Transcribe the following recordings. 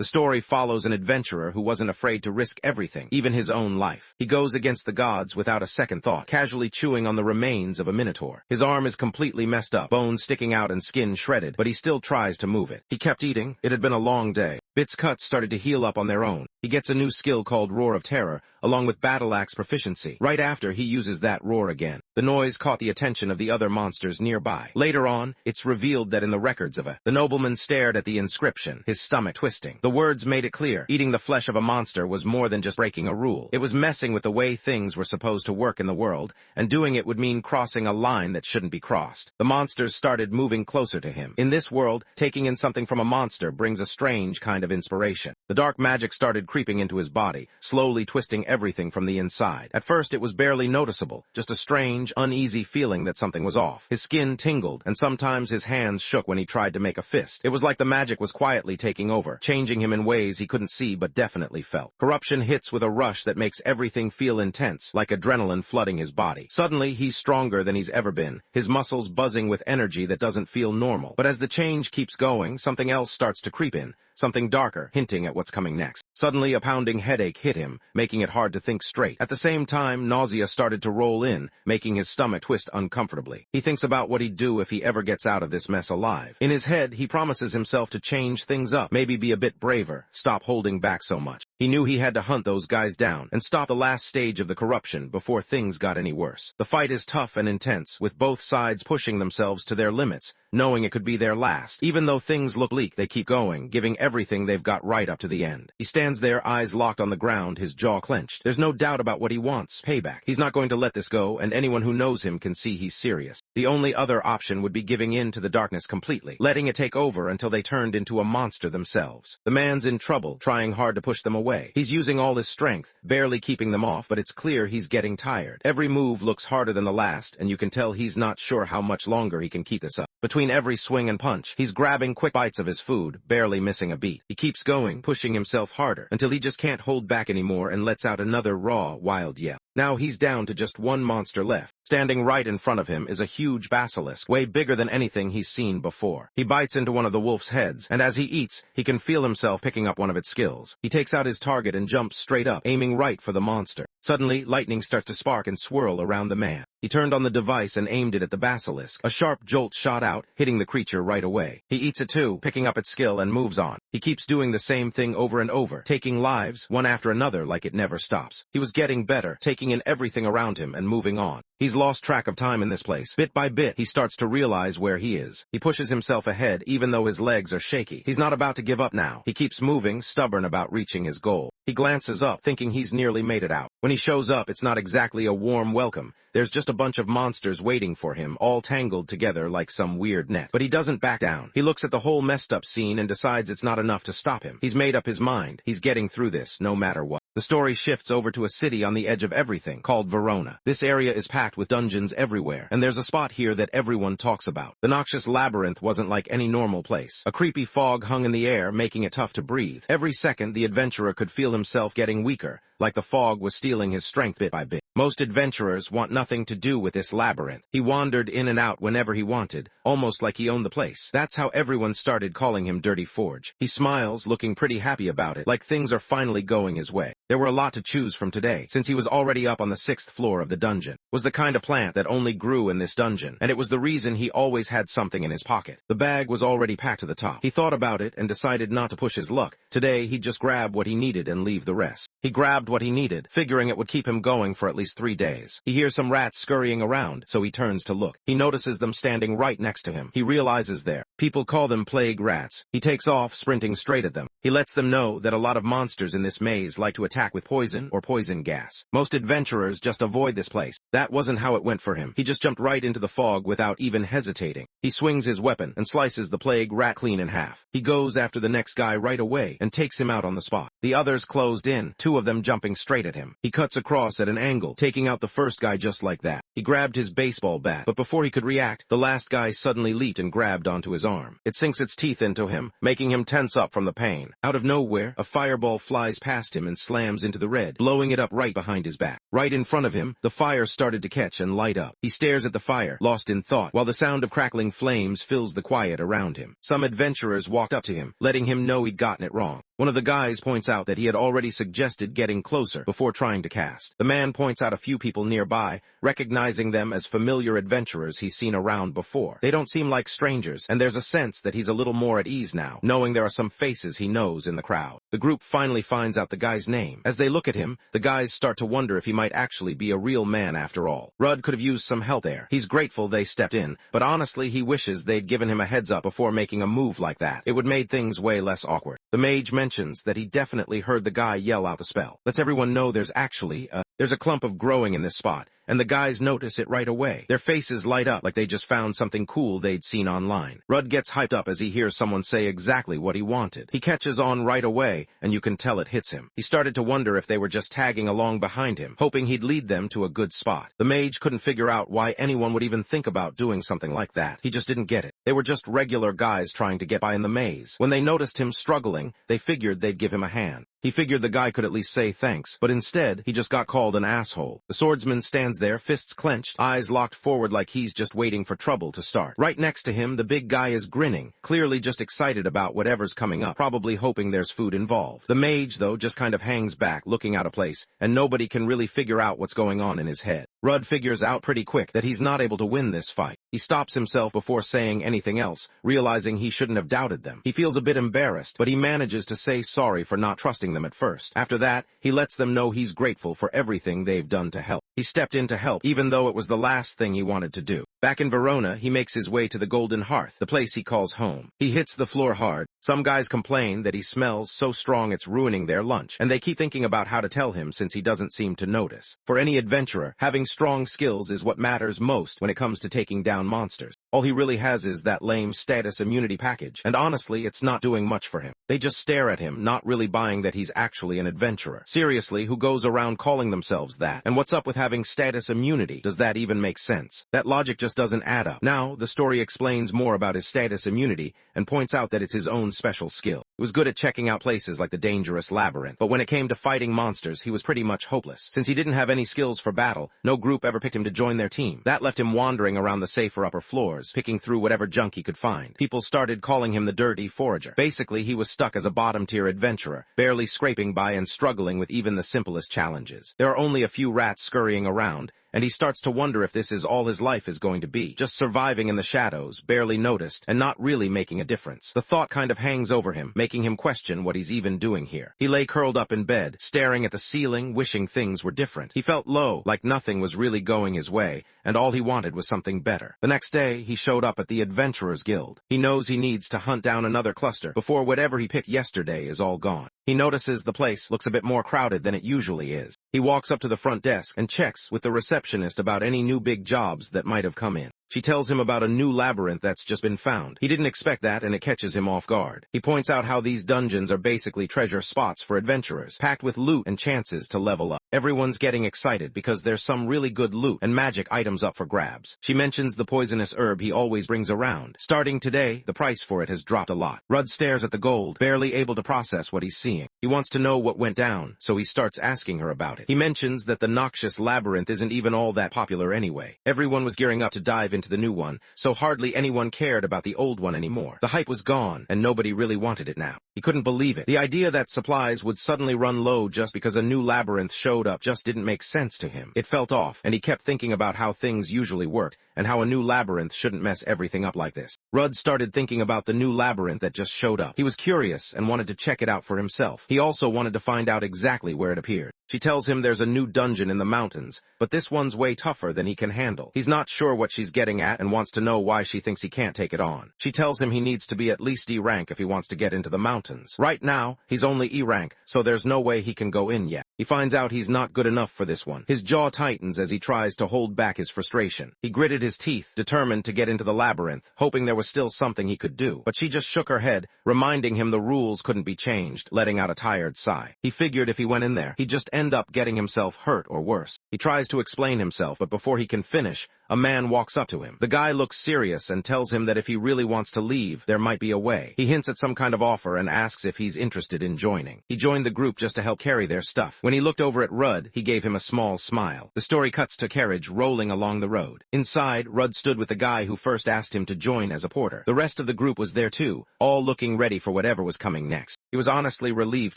The story follows an adventurer who wasn't afraid to risk everything, even his own life. He goes against the gods without a second thought, casually chewing on the remains of a minotaur. His arm is completely messed up, bones sticking out and skin shredded, but he still tries to move it. He kept eating. It had been a long day. Bit's cuts started to heal up on their own. He gets a new skill called Roar of Terror, along with Battle Axe proficiency. Right after, he uses that roar again. The noise caught the attention of the other monsters nearby. Later on, it's revealed that in the records of the nobleman stared at the inscription, his stomach twisting. The words made it clear. Eating the flesh of a monster was more than just breaking a rule. It was messing with the way things were supposed to work in the world, and doing it would mean crossing a line that shouldn't be crossed. The monsters started moving closer to him. In this world, taking in something from a monster brings a strange kind of inspiration. The dark magic started creeping into his body, slowly twisting everything from the inside. At first, it was barely noticeable, just a strange, uneasy feeling that something was off. His skin tingled, and sometimes his hands shook when he tried to make a fist. It was like the magic was quietly taking over, changing him in ways he couldn't see but definitely felt. Corruption hits with a rush that makes everything feel intense, like adrenaline flooding his body. Suddenly, he's stronger than he's ever been, his muscles buzzing with energy that doesn't feel normal. But as the change keeps going, something else starts to creep in. Something darker, hinting at what's coming next. Suddenly, a pounding headache hit him, making it hard to think straight. At the same time, nausea started to roll in, making his stomach twist uncomfortably. He thinks about what he'd do if he ever gets out of this mess alive. In his head, he promises himself to change things up, maybe be a bit braver, stop holding back so much. He knew he had to hunt those guys down and stop the last stage of the corruption before things got any worse. The fight is tough and intense, with both sides pushing themselves to their limits, knowing it could be their last. Even though things look bleak, they keep going, giving everything they've got right up to the end. He stands there, eyes locked on the ground, his jaw clenched. There's no doubt about what he wants, payback. He's not going to let this go, and anyone who knows him can see he's serious. The only other option would be giving in to the darkness completely, letting it take over until they turned into a monster themselves. The man's in trouble, trying hard to push them away. He's using all his strength, barely keeping them off, but it's clear he's getting tired. Every move looks harder than the last, and you can tell he's not sure how much longer he can keep this up. Between every swing and punch, he's grabbing quick bites of his food, barely missing a beat. He keeps going, pushing himself harder, until he just can't hold back anymore and lets out another raw, wild yell. Now he's down to just one monster left. Standing right in front of him is a huge basilisk, way bigger than anything he's seen before. He bites into one of the wolf's heads, and as he eats, he can feel himself picking up one of its skills. He takes out his target and jumps straight up, aiming right for the monster. Suddenly, lightning starts to spark and swirl around the man. He turned on the device and aimed it at the basilisk. A sharp jolt shot out, hitting the creature right away. He eats it too, picking up its skill and moves on. He keeps doing the same thing over and over, taking lives, one after another like it never stops. He was getting better, taking in everything around him and moving on. He's lost track of time in this place. Bit by bit, he starts to realize where he is. He pushes himself ahead, even though his legs are shaky. He's not about to give up now. He keeps moving, stubborn about reaching his goal. He glances up, thinking he's nearly made it out. When he shows up, it's not exactly a warm welcome. There's just a bunch of monsters waiting for him, all tangled together like some weird net. But he doesn't back down. He looks at the whole messed up scene and decides it's not enough to stop him. He's made up his mind. He's getting through this, no matter what. The story shifts over to a city on the edge of everything, called Verona. This area is packed with dungeons everywhere, and there's a spot here that everyone talks about. The noxious labyrinth wasn't like any normal place. A creepy fog hung in the air, making it tough to breathe. Every second, the adventurer could feel himself getting weaker, like the fog was stealing his strength bit by bit. Most adventurers want nothing to do with this labyrinth. He wandered in and out whenever he wanted, almost like he owned the place. That's how everyone started calling him Dirty Forge. He smiles, looking pretty happy about it, like things are finally going his way. There were a lot to choose from today, since he was already up on the 6th floor of the dungeon. It was the kind of plant that only grew in this dungeon, and it was the reason he always had something in his pocket. The bag was already packed to the top. He thought about it and decided not to push his luck. Today, he'd just grab what he needed and leave the rest. He grabbed what he needed, figuring it would keep him going for at least 3 days. He hears some rats scurrying around, so he turns to look. He notices them standing right next to him. He realizes people call them plague rats. He takes off, sprinting straight at them. He lets them know that a lot of monsters in this maze like to attack with poison or poison gas. Most adventurers just avoid this place. That wasn't how it went for him. He just jumped right into the fog without even hesitating. He swings his weapon and slices the plague rat clean in half. He goes after the next guy right away and takes him out on the spot. The others closed in, 2 of them jumping straight at him. He cuts across at an angle, taking out the first guy just like that. He grabbed his baseball bat, but before he could react, the last guy suddenly leaped and grabbed onto his arm. It sinks its teeth into him, making him tense up from the pain. Out of nowhere, a fireball flies past him and slams into the red, blowing it up right behind his back. Right in front of him, the fire started to catch and light up. He stares at the fire, lost in thought, while the sound of crackling flames fills the quiet around him. Some adventurers walked up to him, letting him know he'd gotten it wrong. One of the guys points out that he had already suggested getting closer before trying to cast. The man points out a few people nearby, recognizing them as familiar adventurers he's seen around before. They don't seem like strangers, and there's a sense that he's a little more at ease now, knowing there are some faces he knows in the crowd. The group finally finds out the guy's name. As they look at him, the guys start to wonder if he might actually be a real man after all. Rudd could have used some help there. He's grateful they stepped in, but honestly he wishes they'd given him a heads up before making a move like that. It would made things way less awkward. The mage mentions that he definitely heard the guy yell out the spell. Lets everyone know there's a clump of growing in this spot, and the guys notice it right away. Their faces light up like they just found something cool they'd seen online. Rudd gets hyped up as he hears someone say exactly what he wanted. He catches on right away, and you can tell it hits him. He started to wonder if they were just tagging along behind him, hoping he'd lead them to a good spot. The mage couldn't figure out why anyone would even think about doing something like that. He just didn't get it. They were just regular guys trying to get by in the maze. When they noticed him struggling, they figured they'd give him a hand. He figured the guy could at least say thanks, but instead, he just got called an asshole. The swordsman stands there, fists clenched, eyes locked forward like he's just waiting for trouble to start. Right next to him, the big guy is grinning, clearly just excited about whatever's coming up, probably hoping there's food involved. The mage, though, just kind of hangs back, looking out of place, and nobody can really figure out what's going on in his head. Rudd figures out pretty quick that he's not able to win this fight. He stops himself before saying anything else, realizing he shouldn't have doubted them. He feels a bit embarrassed, but he manages to say sorry for not trusting them at first. After that, he lets them know he's grateful for everything they've done to help. He stepped in to help, even though it was the last thing he wanted to do. Back in Verona, he makes his way to the Golden Hearth, the place he calls home. He hits the floor hard. Some guys complain that he smells so strong it's ruining their lunch, and they keep thinking about how to tell him since he doesn't seem to notice. For any adventurer, having strong skills is what matters most when it comes to taking down monsters. All he really has is that lame status immunity package, and honestly, it's not doing much for him. They just stare at him, not really buying that he's actually an adventurer. Seriously, who goes around calling themselves that? And what's up with having status immunity? Does that even make sense? That logic just doesn't add up. Now, the story explains more about his status immunity and points out that it's his own special skill. He was good at checking out places like the dangerous labyrinth, but when it came to fighting monsters, he was pretty much hopeless. Since he didn't have any skills for battle, no group ever picked him to join their team. That left him wandering around the safer upper floors, picking through whatever junk he could find. People started calling him the Dirty Forager. Basically, he was stuck as a bottom-tier adventurer, barely scraping by and struggling with even the simplest challenges. There are only a few rats scurrying around, and he starts to wonder if this is all his life is going to be, just surviving in the shadows, barely noticed, and not really making a difference. The thought kind of hangs over him, making him question what he's even doing here. He lay curled up in bed, staring at the ceiling, wishing things were different. He felt low, like nothing was really going his way, and all he wanted was something better. The next day, he showed up at the Adventurers Guild. He knows he needs to hunt down another cluster before whatever he picked yesterday is all gone. He notices the place looks a bit more crowded than it usually is. He walks up to the front desk and checks with the receptionist about any new big jobs that might have come in. She tells him about a new labyrinth that's just been found. He didn't expect that, and it catches him off guard. He points out how these dungeons are basically treasure spots for adventurers, packed with loot and chances to level up. Everyone's getting excited because there's some really good loot and magic items up for grabs. She mentions the poisonous herb he always brings around. Starting today, the price for it has dropped a lot. Rudd stares at the gold, barely able to process what he's seeing. He wants to know what went down, so he starts asking her about it. He mentions that the noxious labyrinth isn't even all that popular anyway. Everyone was gearing up to dive into the new one, so hardly anyone cared about the old one anymore. The hype was gone, and nobody really wanted it now. He couldn't believe it. The idea that supplies would suddenly run low just because a new labyrinth showed up just didn't make sense to him. It felt off, and he kept thinking about how things usually worked, and how a new labyrinth shouldn't mess everything up like this. Rudd started thinking about the new labyrinth that just showed up. He was curious and wanted to check it out for himself. He also wanted to find out exactly where it appeared. She tells him there's a new dungeon in the mountains, but this one's way tougher than he can handle. He's not sure what she's getting at and wants to know why she thinks he can't take it on. She tells him he needs to be at least E rank if he wants to get into the mountains. Right now, he's only E rank, so there's no way he can go in yet. He finds out he's not good enough for this one. His jaw tightens as he tries to hold back his frustration. He gritted his teeth, determined to get into the labyrinth, hoping there was still something he could do. But she just shook her head, reminding him the rules couldn't be changed, letting out a tired sigh. He figured if he went in there, he'd just end up getting himself hurt or worse. He tries to explain himself, but before he can finish, a man walks up to him. The guy looks serious and tells him that if he really wants to leave, there might be a way. He hints at some kind of offer and asks if he's interested in joining. He joined the group just to help carry their stuff. When he looked over at Rudd, he gave him a small smile. The story cuts to carriage rolling along the road. Inside, Rudd stood with the guy who first asked him to join as a porter. The rest of the group was there too, all looking ready for whatever was coming next. He was honestly relieved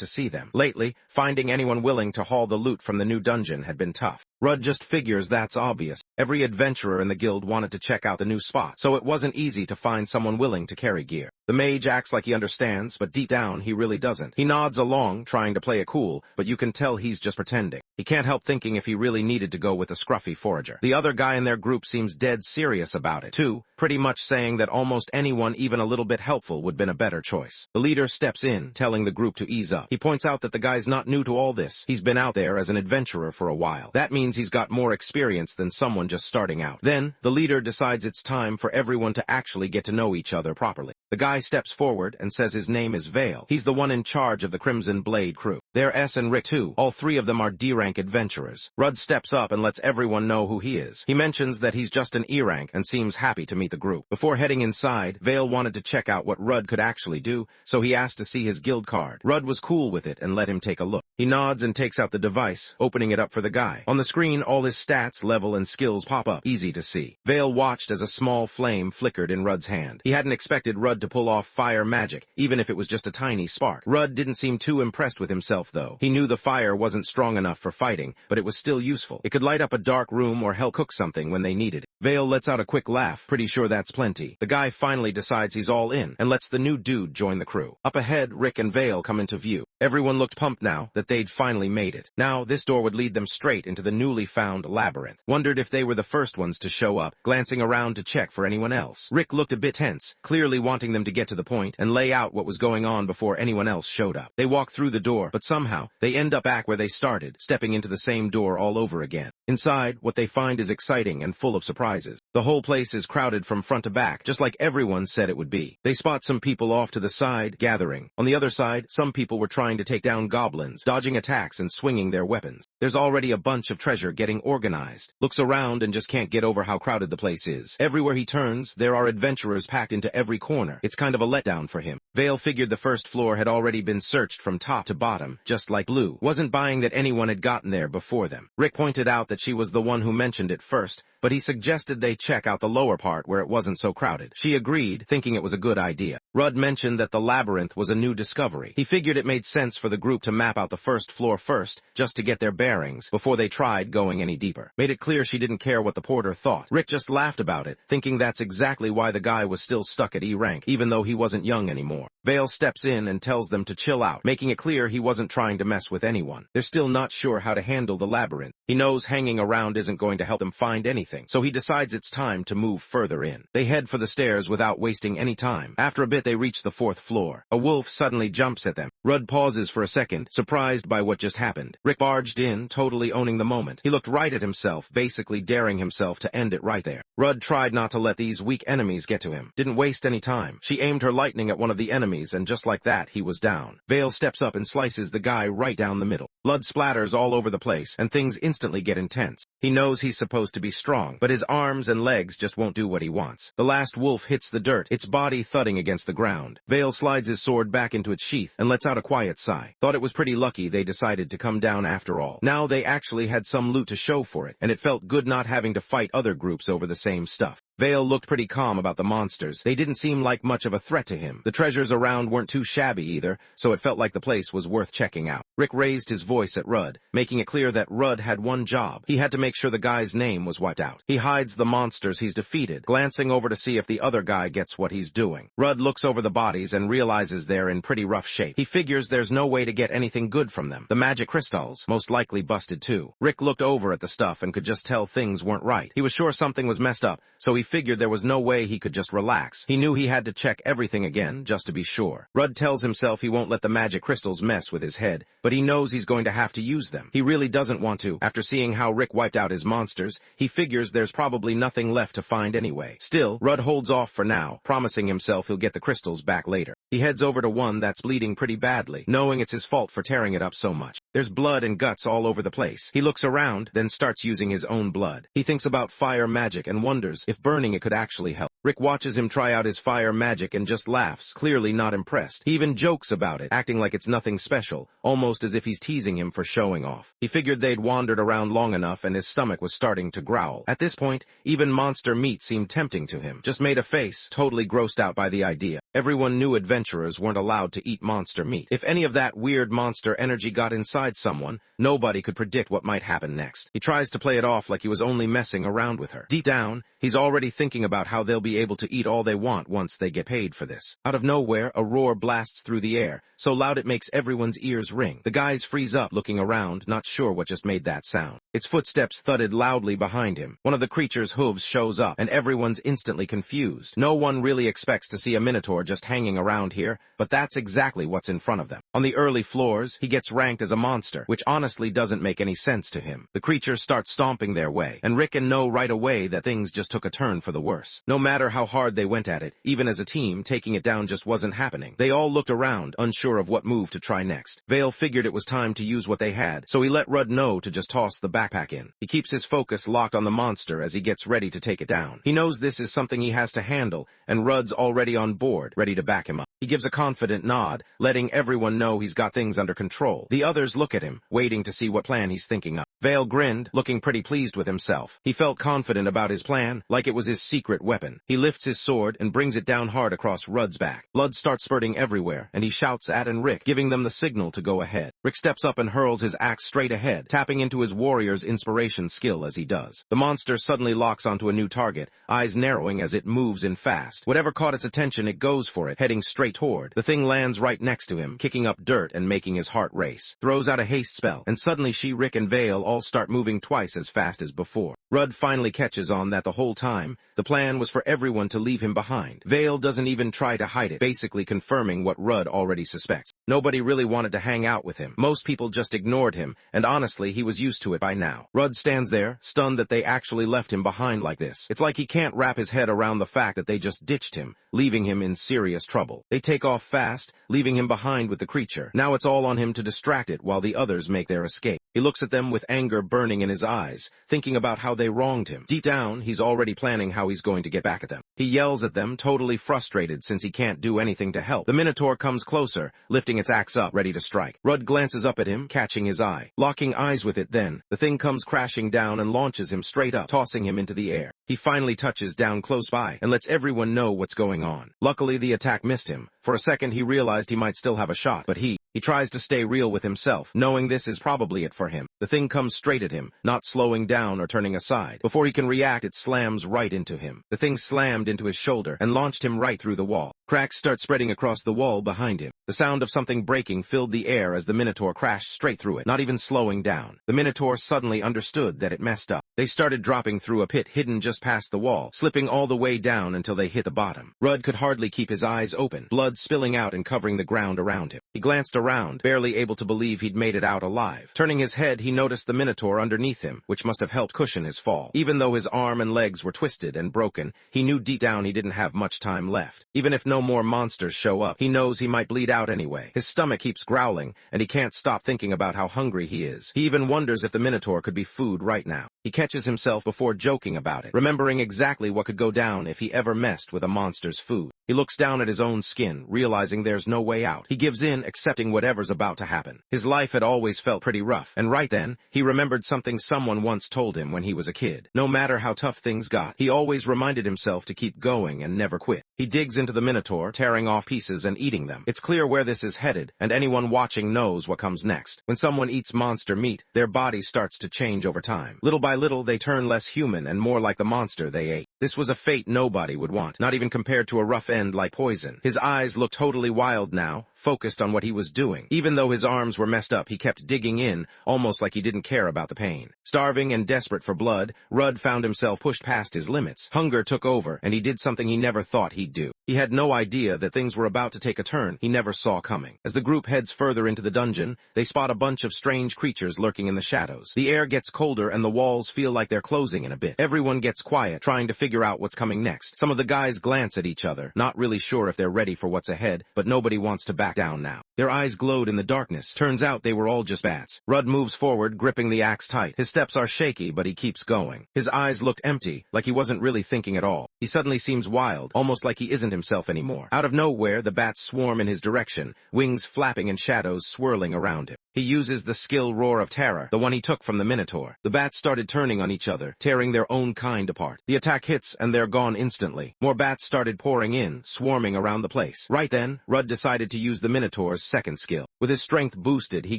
to see them. Lately, finding anyone willing to haul the loot from the new dungeon had been tough. Rudd just figures that's obvious. Every adventurer in the guild wanted to check out the new spot, so it wasn't easy to find someone willing to carry gear. The mage acts like he understands, but deep down he really doesn't. He nods along, trying to play it cool, but you can tell he's just pretending. He can't help thinking if he really needed to go with a scruffy forager. The other guy in their group seems dead serious about it, too, pretty much saying that almost anyone even a little bit helpful would have been a better choice. The leader steps in, telling the group to ease up. He points out that the guy's not new to all this. He's been out there as an adventurer for a while. That means he's got more experience than someone just starting out. Then, the leader decides it's time for everyone to actually get to know each other properly. The guy steps forward and says his name is Vale. He's the one in charge of the Crimson Blade crew. They're S and Rick too. All three of them are D-rank adventurers. Rudd steps up and lets everyone know who he is. He mentions that he's just an E-rank and seems happy to meet the group. Before heading inside, Vale wanted to check out what Rudd could actually do, so he asked to see his guild card. Rudd was cool with it and let him take a look. He nods and takes out the device, opening it up for the guy. On the screen, all his stats, level, and skills pop up, easy to see. Vale watched as a small flame flickered in Rudd's hand. He hadn't expected Rudd to pull off fire magic, even if it was just a tiny spark. Rudd didn't seem too impressed with himself, though. He knew the fire wasn't strong enough for fighting, but it was still useful. It could light up a dark room or help cook something when they needed it. Vale lets out a quick laugh, pretty sure that's plenty. The guy finally decides he's all in, and lets the new dude join the crew. Up ahead, Rick and Vale come into view. Everyone looked pumped now that they'd finally made it. Now, this door would lead them straight into the newly found labyrinth. Wondered if they were the first ones to show up, glancing around to check for anyone else. Rick looked a bit tense, clearly wanting them to get to the point and lay out what was going on before anyone else showed up. They walk through the door, but somehow, they end up back where they started, stepping into the same door all over again. Inside, what they find is exciting and full of surprises. The whole place is crowded from front to back, just like everyone said it would be. They spot some people off to the side, gathering. On the other side, some people were trying to take down goblins, dodging attacks and swinging their weapons. There's already a bunch of treasure getting organized. Looks around and just can't get over how crowded the place is. Everywhere he turns, there are adventurers packed into every corner. It's kind of a letdown for him. Vale figured the first floor had already been searched from top to bottom, just like Blue. Wasn't buying that anyone had gotten there before them. Rick pointed out that she was the one who mentioned it first, but he suggested they check out the lower part where it wasn't so crowded. She agreed, thinking it was a good idea. Rudd mentioned that the labyrinth was a new discovery. He figured it made sense for the group to map out the first floor first, just to get their bearings, before they tried going any deeper. Made it clear she didn't care what the porter thought. Rick just laughed about it, thinking that's exactly why the guy was still stuck at E rank, even though he wasn't young anymore. Vale steps in and tells them to chill out, making it clear he wasn't trying to mess with anyone. They're still not sure how to handle the labyrinth. He knows hanging around isn't going to help them find anything, so he decides it's time to move further in. They head for the stairs without wasting any time. After a bit, they reach the fourth floor. A wolf suddenly jumps at them. Rudd pauses for a second, surprised by what just happened. Rick barged in, totally owning the moment. He looked right at himself, basically daring himself to end it right there. Rudd tried not to let these weak enemies get to him. Didn't waste any time. She aimed her lightning at one of the enemies, and just like that, he was down. Vale steps up and slices the guy right down the middle. Blood splatters all over the place, and things instantly get intense. He knows he's supposed to be strong, but his arms and legs just won't do what he wants. The last wolf hits the dirt, its body thudding against the ground. Vale slides his sword back into its sheath and lets out a quiet sigh. Thought it was pretty lucky they decided to come down after all. Now they actually had some loot to show for it, and it felt good not having to fight other groups over the same stuff. Vale looked pretty calm about the monsters. They didn't seem like much of a threat to him. The treasures around weren't too shabby either, so it felt like the place was worth checking out. Rick raised his voice at Rudd, making it clear that Rudd had one job. He had to make sure the guy's name was wiped out. He hides the monsters he's defeated, glancing over to see if the other guy gets what he's doing. Rudd looks over the bodies and realizes they're in pretty rough shape. He figures there's no way to get anything good from them. The magic crystals, most likely busted too. Rick looked over at the stuff and could just tell things weren't right. He was sure something was messed up, so he figured there was no way he could just relax. He knew he had to check everything again, just to be sure. Rudd tells himself he won't let the magic crystals mess with his head, but he knows he's going to have to use them. He really doesn't want to. After seeing how Rick wiped out his monsters, he figures there's probably nothing left to find anyway. Still, Rudd holds off for now, promising himself he'll get the crystals back later. He heads over to one that's bleeding pretty badly, knowing it's his fault for tearing it up so much. There's blood and guts all over the place. He looks around, then starts using his own blood. He thinks about fire magic and wonders if burning it could actually help. Rick watches him try out his fire magic and just laughs, clearly not impressed. He even jokes about it, acting like it's nothing special, almost as if he's teasing him for showing off. He figured they'd wandered around long enough and his stomach was starting to growl. At this point, even monster meat seemed tempting to him. Just made a face, totally grossed out by the idea. Everyone knew adventurers weren't allowed to eat monster meat. If any of that weird monster energy got inside someone, nobody could predict what might happen next. He tries to play it off like he was only messing around with her. Deep down, he's already thinking about how they'll be able to eat all they want once they get paid for this. Out of nowhere, a roar blasts through the air, so loud it makes everyone's ears ring. The guys freeze up, looking around, not sure what just made that sound. Its footsteps thudded loudly behind him. One of the creature's hooves shows up, and everyone's instantly confused. No one really expects to see a minotaur just hanging around here, but that's exactly what's in front of them. On the early floors, he gets ranked as a monster, which honestly doesn't make any sense to him. The creature starts stomping their way, and Rick can know right away that things just took a turn for the worse. No matter how hard they went at it, even as a team, taking it down just wasn't happening. They all looked around, unsure of what move to try next. Vale figured it was time to use what they had, so he let Rudd know to just toss the backpack in. He keeps his focus locked on the monster as he gets ready to take it down. He knows this is something he has to handle, and Rudd's already on board, ready to back him up. He gives a confident nod, letting everyone know he's got things under control. The others look at him, waiting to see what plan he's thinking of. Vale grinned, looking pretty pleased with himself. He felt confident about his plan, like it was his secret weapon. He lifts his sword and brings it down hard across Rudd's back. Blood starts spurting everywhere, and he shouts at Rick, giving them the signal to go ahead. Rick steps up and hurls his axe straight ahead, tapping into his warrior's inspiration skill as he does. The monster suddenly locks onto a new target, eyes narrowing as it moves in fast. Whatever caught its attention, it goes for it, heading straight toward. The thing lands right next to him, kicking up dirt and making his heart race. Throws out a haste spell, and suddenly Rick and Vale all start moving twice as fast as before. Rudd finally catches on that the whole time, the plan was for everyone to leave him behind. Vale doesn't even try to hide it, basically confirming what Rudd already suspects. Nobody really wanted to hang out with him. Most people just ignored him, and honestly, he was used to it by now. Rudd stands there, stunned that they actually left him behind like this. It's like he can't wrap his head around the fact that they just ditched him, leaving him in serious trouble. They take off fast, leaving him behind with the creature. Now it's all on him to distract it while the others make their escape. He looks at them with anger burning in his eyes, thinking about how they wronged him. Deep down, he's already planning how he's going to get back at them. He yells at them, totally frustrated since he can't do anything to help. The Minotaur comes closer, lifting its axe up, ready to strike. Rudd glances up at him, catching his eye. Locking eyes with it then, the thing comes crashing down and launches him straight up, tossing him into the air. He finally touches down close by and lets everyone know what's going on. Luckily, the attack missed him. For a second, he realized he might still have a shot, but he tries to stay real with himself, knowing this is probably it for him. The thing comes straight at him, not slowing down or turning aside. Before he can react, it slams right into him. The thing slammed into his shoulder and launched him right through the wall. Cracks start spreading across the wall behind him. The sound of something breaking filled the air as the Minotaur crashed straight through it, not even slowing down. The Minotaur suddenly understood that it messed up. They started dropping through a pit hidden just past the wall, slipping all the way down until they hit the bottom. Rudd could hardly keep his eyes open, blood spilling out and covering the ground around him. He glanced around, barely able to believe he'd made it out alive. Turning his head, he noticed the Minotaur underneath him, which must have helped cushion his fall. Even though his arm and legs were twisted and broken, he knew deep down he didn't have much time left. Even if no more monsters show up, he knows he might bleed out anyway. His stomach keeps growling, and he can't stop thinking about how hungry he is. He even wonders if the Minotaur could be food right now. He catches himself before joking about it, remembering exactly what could go down if he ever messed with a monster's food. He looks down at his own skin, realizing there's no way out. He gives in, accepting whatever's about to happen. His life had always felt pretty rough, and right then, he remembered something someone once told him when he was a kid. No matter how tough things got, he always reminded himself to keep going and never quit. He digs into the Minotaur, tearing off pieces and eating them. It's clear where this is headed, and anyone watching knows what comes next. When someone eats monster meat, their body starts to change over time. Little by by little, they turn less human and more like the monster they ate. This was a fate nobody would want, not even compared to a rough end like poison. His eyes looked totally wild now, focused on what he was doing. Even though his arms were messed up, he kept digging in, almost like he didn't care about the pain. Starving and desperate for blood, Rudd found himself pushed past his limits. Hunger took over, and he did something he never thought he'd do. He had no idea that things were about to take a turn he never saw coming. As the group heads further into the dungeon, they spot a bunch of strange creatures lurking in the shadows. The air gets colder and the walls feel like they're closing in a bit. Everyone gets quiet, trying to figure out what's coming next. Some of the guys glance at each other, not really sure if they're ready for what's ahead, but nobody wants to back down now. Their eyes glowed in the darkness. Turns out they were all just bats. Rudd moves forward, gripping the axe tight. His steps are shaky, but he keeps going. His eyes looked empty, like he wasn't really thinking at all. He suddenly seems wild, almost like he isn't himself anymore. Out of nowhere, the bats swarm in his direction, wings flapping and shadows swirling around him. He uses the skill Roar of Terror, the one he took from the Minotaur. The bats started turning on each other, tearing their own kind apart. The attack hits, and they're gone instantly. More bats started pouring in, swarming around the place. Right then, Rudd decided to use the Minotaur's second skill. With his strength boosted, he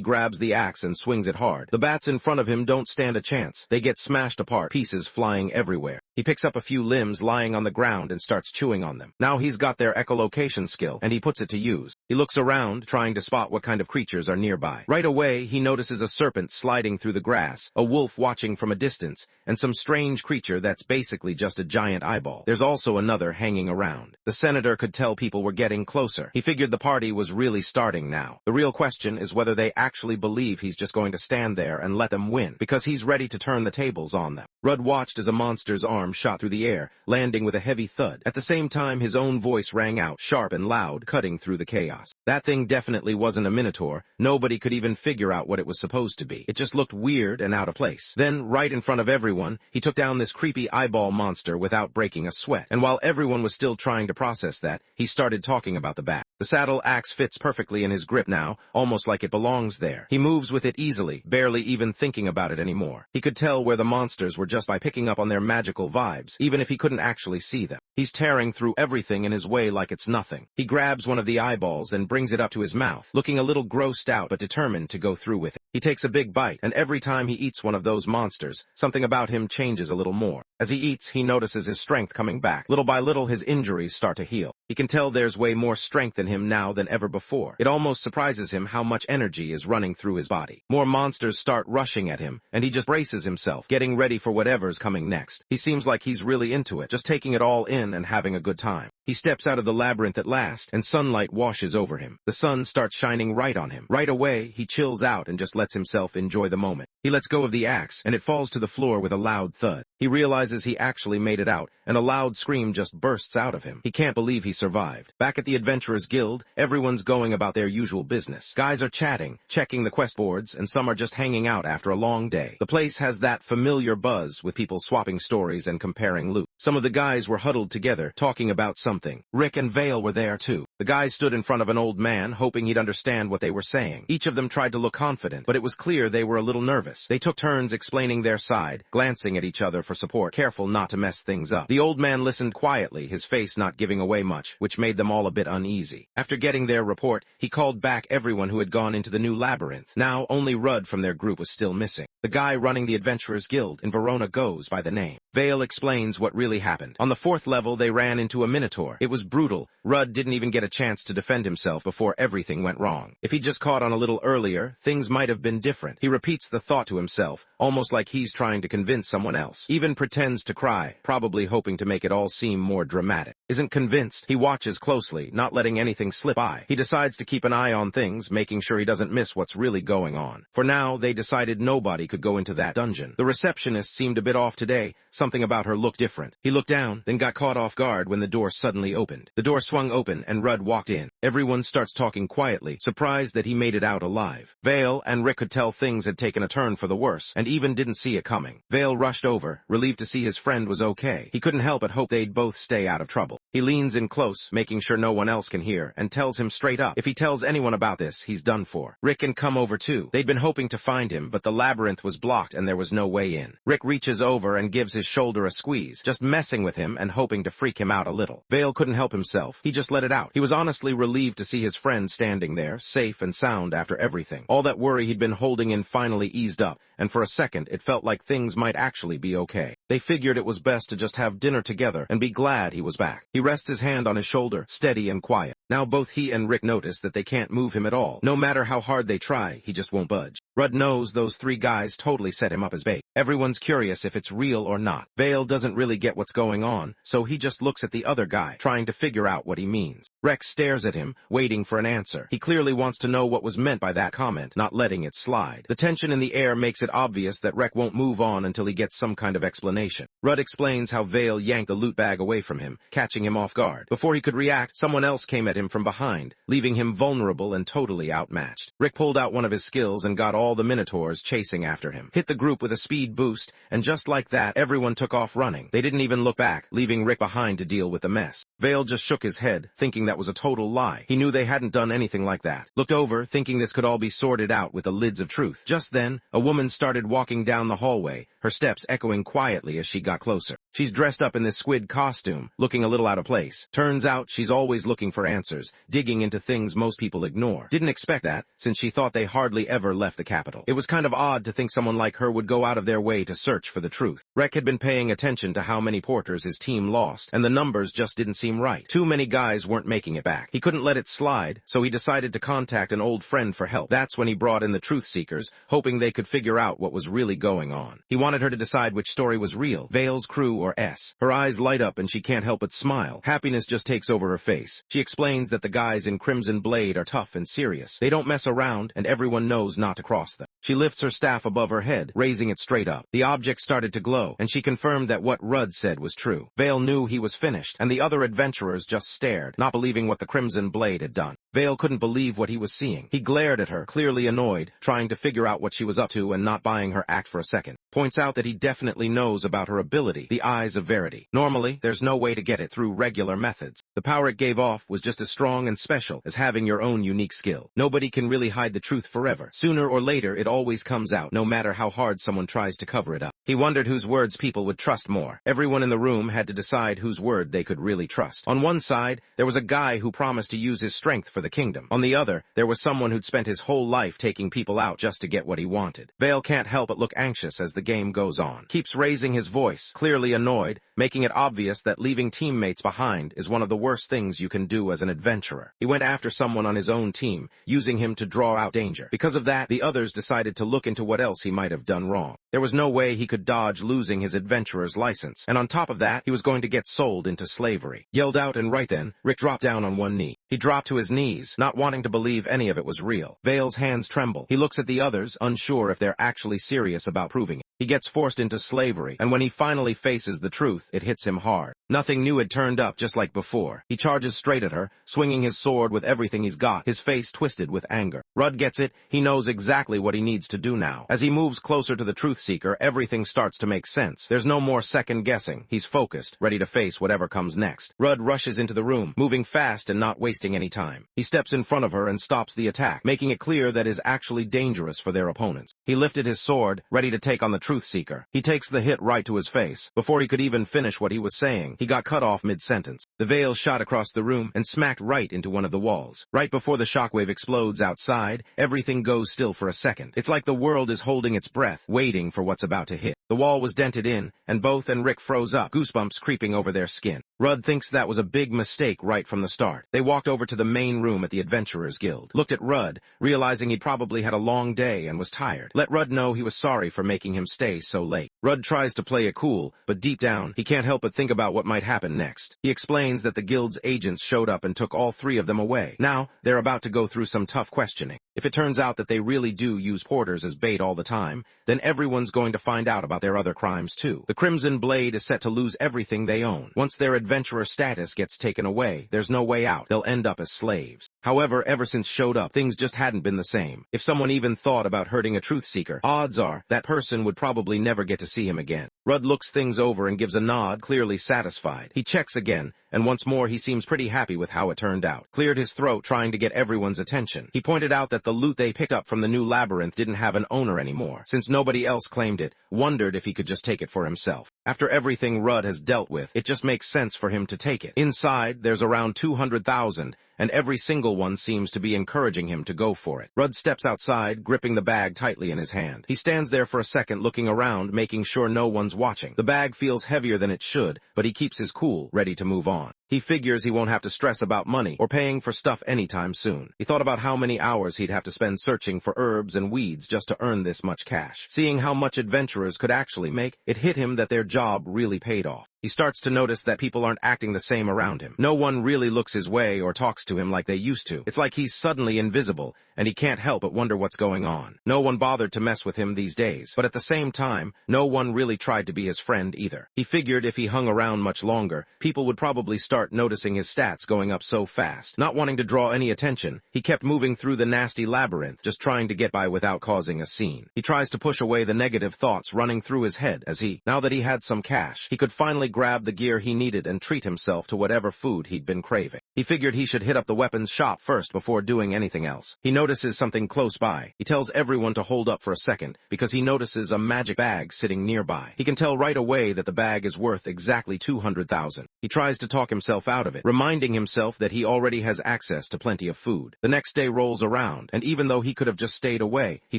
grabs the axe and swings it hard. The bats in front of him don't stand a chance. They get smashed apart, pieces flying everywhere. He picks up a few limbs lying on the ground and starts chewing on them. Now he's got their echolocation skill, and he puts it to use. He looks around, trying to spot what kind of creatures are nearby. Right away, he notices a serpent sliding through the grass, a wolf watching from a distance, and some strange creature that's basically just a giant eyeball. There's also another hanging around. The senator could tell people were getting closer. He figured the party was really starting now. The real question is whether they actually believe he's just going to stand there and let them win, because he's ready to turn the tables on them. Rudd watched as a monster's arm shot through the air, landing with a heavy thud. At the same time, his own voice rang out, sharp and loud, cutting through the chaos. That thing definitely wasn't a minotaur. Nobody could even figure out what it was supposed to be. It just looked weird and out of place. Then, right in front of everyone, he took down this creepy eyeball monster without breaking a sweat. And while everyone was still trying to process that, he started talking about the bat. The saddle axe fits perfectly in his grip now, almost like it belongs there. He moves with it easily, barely even thinking about it anymore. He could tell where the monsters were just by picking up on their magical vibes, even if he couldn't actually see them. He's tearing through everything in his way like it's nothing. He grabs one of the eyeballs and brings it up to his mouth, looking a little grossed out but determined to go through with it. He takes a big bite, and every time he eats one of those monsters, something about him changes a little more. As he eats, he notices his strength coming back. Little by little, his injuries start to heal. He can tell there's way more strength in him now than ever before. It almost surprises him how much energy is running through his body. More monsters start rushing at him, and he just braces himself, getting ready for whatever's coming next. He seems like he's really into it, just taking it all in and having a good time. He steps out of the labyrinth at last, and sunlight washes over him. The sun starts shining right on him. Right away, he chills out and just lets himself enjoy the moment. He lets go of the axe, and it falls to the floor with a loud thud. He realizes he actually made it out, and a loud scream just bursts out of him. He can't believe he survived. Back at the Adventurers Guild, everyone's going about their usual business. Guys are chatting, checking the quest boards, and some are just hanging out after a long day. The place has that familiar buzz with people swapping stories and comparing loot. Some of the guys were huddled together, talking about something. Rick and Vale were there too. The guys stood in front of an old man, hoping he'd understand what they were saying. Each of them tried to look confident, but it was clear they were a little nervous. They took turns explaining their side, glancing at each other for support, careful not to mess things up. The old man listened quietly, his face not giving away much, which made them all a bit uneasy. After getting their report, he called back everyone who had gone into the new labyrinth. Now, only Rudd from their group was still missing. The guy running the Adventurers Guild in Verona goes by the name. Vale explains what really happened. On the 4th level, they ran into a minotaur. It was brutal. Rudd didn't even get a chance to defend himself before everything went wrong. If he'd just caught on a little earlier, things might have been different. He repeats the thought to himself, almost like he's trying to convince someone else. Even pretends to cry, probably hoping to make it all seem more dramatic. Isn't convinced. He watches closely, not letting anything slip by. He decides to keep an eye on things, making sure he doesn't miss what's really going on. For now, they decided nobody could go into that dungeon. The receptionist seemed a bit off today. Something about her looked different. He looked down, then got caught off guard when the door suddenly opened. The door swung open, and Rudd walked in. Everyone starts talking quietly, surprised that he made it out alive. Vale and Rick could tell things had taken a turn for the worse, and even didn't see it coming. Vale rushed over, relieved to see his friend was okay. He couldn't help but hope they'd both stay out of trouble. He leans in close, making sure no one else can hear, and tells him straight up, if he tells anyone about this, he's done for. Rick can come over too. They'd been hoping to find him, but the labyrinth was blocked and there was no way in. Rick reaches over and gives his shoulder a squeeze, just messing with him and hoping to freak him out a little. Vale couldn't help himself. He just let it out. He was honestly relieved to see his friend standing there, safe and sound after everything. All that worry he'd been holding in finally eased up, and for a second it felt like things might actually be okay. They figured it was best to just have dinner together and be glad he was back. He rests his hand on his shoulder, steady and quiet. Now both he and Rick notice that they can't move him at all. No matter how hard they try, he just won't budge. Rudd knows those three guys totally set him up as bait. Everyone's curious if it's real or not. Vale doesn't really get what's going on, so he just looks at the other guy, trying to figure out what he means. Rex stares at him, waiting for an answer. He clearly wants to know what was meant by that comment, not letting it slide. The tension in the air makes it obvious that Rex won't move on until he gets some kind of explanation. Rudd explains how Vale yanked the loot bag away from him, catching him off guard. Before he could react, someone else came at him from behind, leaving him vulnerable and totally outmatched. Rick pulled out one of his skills and got all the Minotaurs chasing after him. Hit the group with a speed boost, and just like that, everyone took off running. They didn't even look back, leaving Rick behind to deal with the mess. Vale just shook his head, thinking that was a total lie. He knew they hadn't done anything like that. Looked over, thinking this could all be sorted out with the lids of truth. Just then, a woman started walking down the hallway, her steps echoing quietly as she got closer. She's dressed up in this squid costume, looking a little out of place. Turns out she's always looking for answers, digging into things most people ignore. Didn't expect that, since she thought they hardly ever left the capital. It was kind of odd to think someone like her would go out of their way to search for the truth. Rek had been paying attention to how many porters his team lost, and the numbers just didn't seem right. Too many guys weren't making it back. He couldn't let it slide, so he decided to contact an old friend for help. That's when he brought in the truth seekers, hoping they could figure out what was really going on. He wanted her to decide which story was real, Vale's crew or S. Her eyes light up and she can't help but smile. Happiness just takes over her face. She explains that the guys in Crimson Blade are tough and serious. They don't mess around, and everyone knows not to cross them. She lifts her staff above her head, raising it straight up. The object started to glow, and she confirmed that what Rudd said was true. Vale knew he was finished, and the other adventurers just stared, not believing what the Crimson Blade had done. Vale couldn't believe what he was seeing. He glared at her, clearly annoyed, trying to figure out what she was up to and not buying her act for a second. Points out that he definitely knows about her ability, the Eyes of Verity. Normally, there's no way to get it through regular methods. The power it gave off was just as strong and special as having your own unique skill. Nobody can really hide the truth forever. Sooner or later, it always comes out, no matter how hard someone tries to cover it up. He wondered whose words people would trust more. Everyone in the room had to decide whose word they could really trust. On one side, there was a guy who promised to use his strength for the kingdom. On the other, there was someone who'd spent his whole life taking people out just to get what he wanted. Vale can't help but look anxious as the game goes on. Keeps raising his voice, clearly annoyed, making it obvious that leaving teammates behind is one of the worst things you can do as an adventurer. He went after someone on his own team, using him to draw out danger. Because of that, the others decided to look into what else he might have done wrong. There was no way he could dodge losing his adventurer's license, and on top of that, he was going to get sold into slavery. Yelled out, and right then, Rick dropped down on one knee. He dropped to his knees, not wanting to believe any of it was real. Vale's hands tremble. He looks at the others, unsure if they're actually serious about proving it. He gets forced into slavery, and when he finally faces the truth, it hits him hard. Nothing new had turned up just like before. He charges straight at her, swinging his sword with everything he's got, his face twisted with anger. Rudd gets it. He knows exactly what he needs to do now. As he moves closer to the truth seeker, everything starts to make sense. There's no more second guessing. He's focused, ready to face whatever comes next. Rudd rushes into the room, moving fast and not wasting any time. He steps in front of her and stops the attack, making it clear that is actually dangerous for their opponents. He lifted his sword, ready to take on the truth seeker. He takes the hit right to his face. Before he could even finish what he was saying, he got cut off mid-sentence. The veil shot across the room and smacked right into one of the walls. Right before the shockwave explodes outside, everything goes still for a second. It's like the world is holding its breath, waiting for what's about to hit. The wall was dented in, and both and Rick froze up, goosebumps creeping over their skin. Rudd thinks that was a big mistake right from the start. They walked over to the main room at the Adventurers Guild, looked at Rudd, realizing he probably had a long day and was tired. Let Rudd know he was sorry for making him stay so late. Rudd tries to play it cool, but deep down, he can't help but think about what might happen next. He explains that the guild's agents showed up and took all three of them away. Now, they're about to go through some tough questioning. If it turns out that they really do use porters as bait all the time, then everyone's going to find out about their other crimes too. The Crimson Blade is set to lose everything they own. Once their adventurer status gets taken away, there's no way out. They'll end up as slaves. However, ever since showed up, things just hadn't been the same. If someone even thought about hurting a truth seeker, odds are that person would probably never get to see him again. Rudd looks things over and gives a nod, clearly satisfied. He checks again, and once more he seems pretty happy with how it turned out. Cleared his throat trying to get everyone's attention. He pointed out that the loot they picked up from the new labyrinth didn't have an owner anymore. Since nobody else claimed it, wondered if he could just take it for himself. After everything Rudd has dealt with, it just makes sense for him to take it. Inside, there's around 200,000, and every single one seems to be encouraging him to go for it. Rudd steps outside, gripping the bag tightly in his hand. He stands there for a second looking around, making sure no one's watching. The bag feels heavier than it should, but he keeps his cool, ready to move on. He figures he won't have to stress about money or paying for stuff anytime soon. He thought about how many hours he'd have to spend searching for herbs and weeds just to earn this much cash. Seeing how much adventurers could actually make, it hit him that their job really paid off. He starts to notice that people aren't acting the same around him. No one really looks his way or talks to him like they used to. It's like he's suddenly invisible, and he can't help but wonder what's going on. No one bothered to mess with him these days, but at the same time, no one really tried to be his friend either. He figured if he hung around much longer, people would probably start noticing his stats going up so fast. Not wanting to draw any attention, he kept moving through the nasty labyrinth, just trying to get by without causing a scene. He tries to push away the negative thoughts running through his head as now that he had some cash, he could finally grab the gear he needed and treat himself to whatever food he'd been craving. He figured he should hit up the weapons shop first before doing anything else. He notices something close by. He tells everyone to hold up for a second because he notices a magic bag sitting nearby. He can tell right away that the bag is worth exactly 200,000. He tries to talk himself out of it, reminding himself that he already has access to plenty of food. The next day rolls around, and even though he could have just stayed away, he